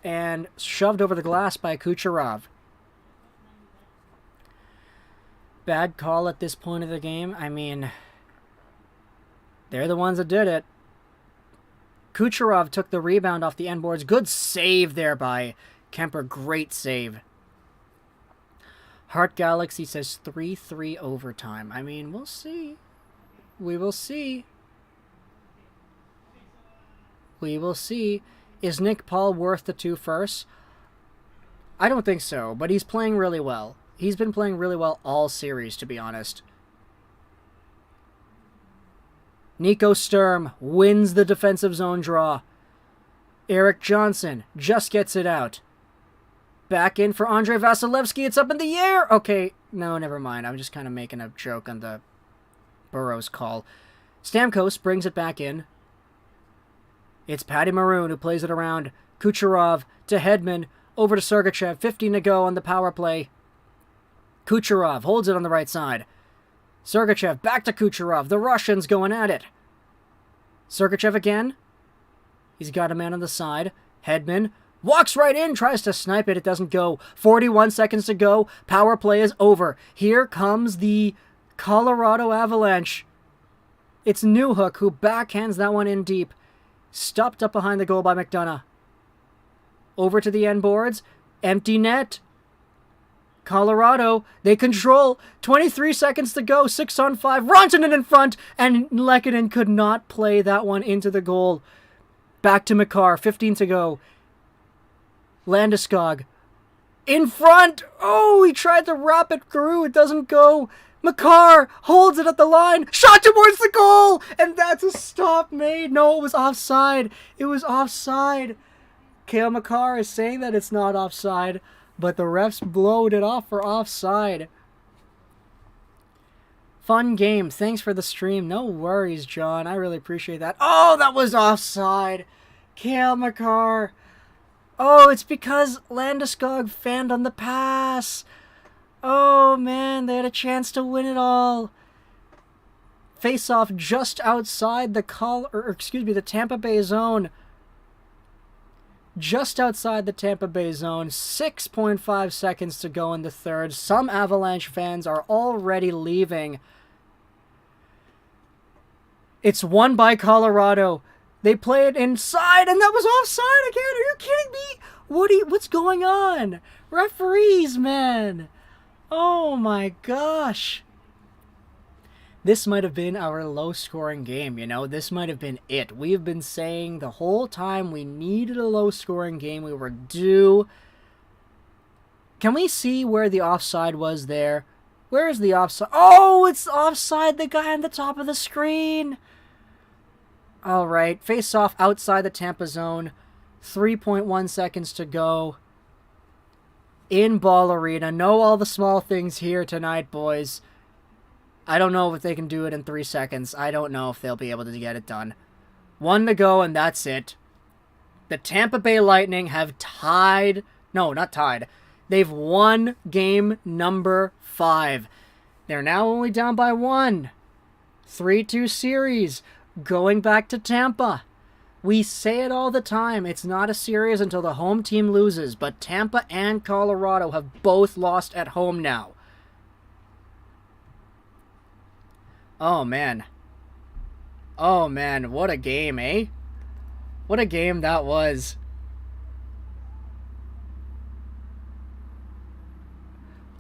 and shoved over the glass by Kucherov. Bad call at this point of the game. I mean, they're the ones that did it. Kucherov took the rebound off the end boards. Good save there by Kemper. Great save. Hart Galaxy says 3-3 overtime. I mean, we'll see. We will see. We will see. Is Nick Paul worth the 2 firsts? I don't think so, but he's playing really well. He's been playing really well all series, to be honest. Nico Sturm wins the defensive zone draw. Eric Johnson just gets it out. Back in for Andrei Vasilevsky. It's up in the air. Okay, no, never mind. I'm just kind of making a joke on the Burroughs call. Stamkos brings it back in. It's Patty Maroon who plays it around. Kucherov to Hedman. Over to Sergachev. 15 to go on the power play. Kucherov holds it on the right side. Sergachev back to Kucherov. The Russians going at it. Sergachev again. He's got a man on the side. Hedman walks right in, tries to snipe it. It doesn't go. 41 seconds to go. Power play is over. Here comes the Colorado Avalanche. It's Newhook who backhands that one in deep. Stopped up behind the goal by McDonough. Over to the end boards. Empty net. Colorado, they control. 23 seconds to go. 6-on-5. Rantanen in front. And Lehkonen could not play that one into the goal. Back to Makar. 15 to go. Landeskog. In front. Oh, he tried to wrap it through. It doesn't go. Makar holds it at the line. Shot towards the goal. And that's a stop made. No, it was offside. It was offside. Cale Makar is saying that it's not offside, but the refs blowed it off for offside. Fun game. Thanks for the stream. No worries, John. I really appreciate that. Oh, that was offside. Cale Makar. Oh, it's because Landeskog fanned on the pass. Oh, man, they had a chance to win it all. Face-off just outside the the Tampa Bay zone. Just outside the Tampa Bay zone. 6.5 seconds to go in the third. Some Avalanche fans are already leaving. It's won by Colorado. They play it inside, and that was offside again. Are you kidding me? What's going on? Referees, man. Oh my gosh. This might have been our low-scoring game, you know? This might have been it. We have been saying the whole time we needed a low-scoring game. We were due. Can we see where the offside was there? Where is the offside? Oh, it's offside the guy on the top of the screen. All right, face-off outside the Tampa zone. 3.1 seconds to go. In Ball Arena. Know all the small things here tonight, boys. I don't know if they can do it in 3 seconds. I don't know if they'll be able to get it done. 1 to go, and that's it. The Tampa Bay Lightning have tied... No, not tied. They've won game number 5. They're now only down by 1. 3-2 series. Going back to Tampa. We say it all the time. It's not a series until the home team loses. But Tampa and Colorado have both lost at home now. Oh, man. Oh, man. What a game, eh? What a game that was.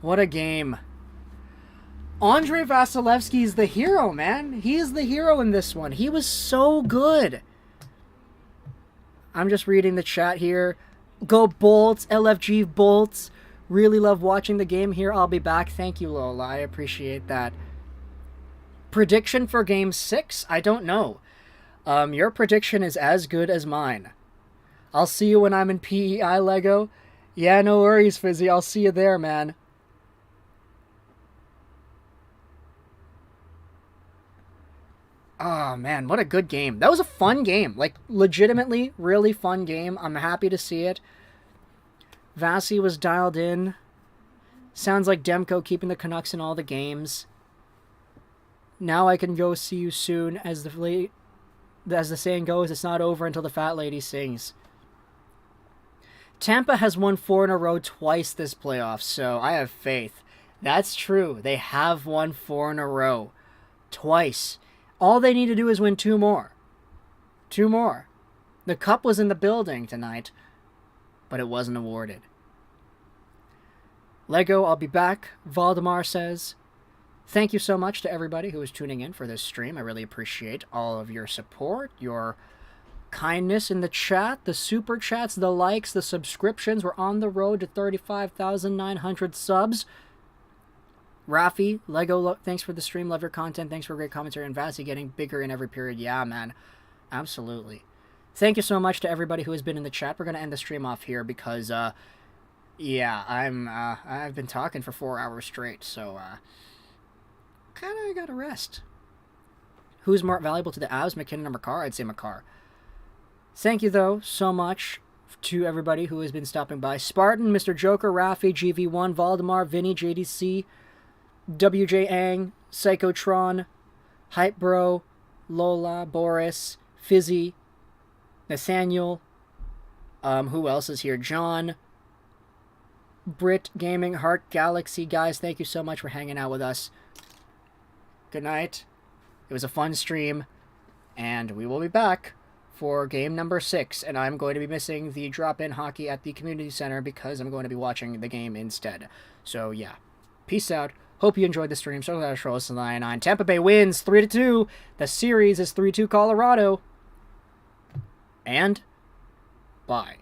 What a game. Andrei Vasilevsky is the hero, man. He is the hero in this one. He was so good. I'm just reading the chat here. Go Bolts, LFG Bolts. Really love watching the game here. I'll be back. Thank you, Lola. I appreciate that. Prediction for Game 6? I don't know. Your prediction is as good as mine. I'll see you when I'm in PEI, Lego. Yeah, no worries, Fizzy. I'll see you there, man. Oh, man, what a good game. That was a fun game. Like, legitimately, really fun game. I'm happy to see it. Vasi was dialed in. Sounds like Demko keeping the Canucks in all the games. Now I can go see you soon. As the saying goes, it's not over until the fat lady sings. Tampa has won 4 in a row twice this playoff, so I have faith. That's true. They have won 4 in a row. Twice. All they need to do is win 2 more. 2 more. The cup was in the building tonight, but it wasn't awarded. Lego, I'll be back. Valdemar says, thank you so much to everybody who is tuning in for this stream. I really appreciate all of your support, your kindness in the chat, the super chats, the likes, the subscriptions. We're on the road to 35,900 subs. Rafi, Lego, thanks for the stream. Love your content. Thanks for great commentary. And Vasi getting bigger in every period. Yeah, man. Absolutely. Thank you so much to everybody who has been in the chat. We're going to end the stream off here because, yeah, I've been talking for 4 hours straight, so, kind of got to rest. Who's more valuable to the Avs, McKinnon or Makar? I'd say Makar. Thank you, though, so much to everybody who has been stopping by. Spartan, Mr. Joker, Rafi, GV1, Valdemar, Vinny, JDC, WJ Ang, Psychotron, Hype Bro, Lola, Boris, Fizzy, Nathaniel, who else is here? John, Brit Gaming, Heart Galaxy. Guys, thank you so much for hanging out with us. Good night. It was a fun stream, and we will be back for game number 6, and I'm going to be missing the drop-in hockey at the community center because I'm going to be watching the game instead. So, yeah. Peace out. Hope you enjoyed the stream. So that's Rose 99. Tampa Bay wins 3-2. The series is 3-2 Colorado. And bye.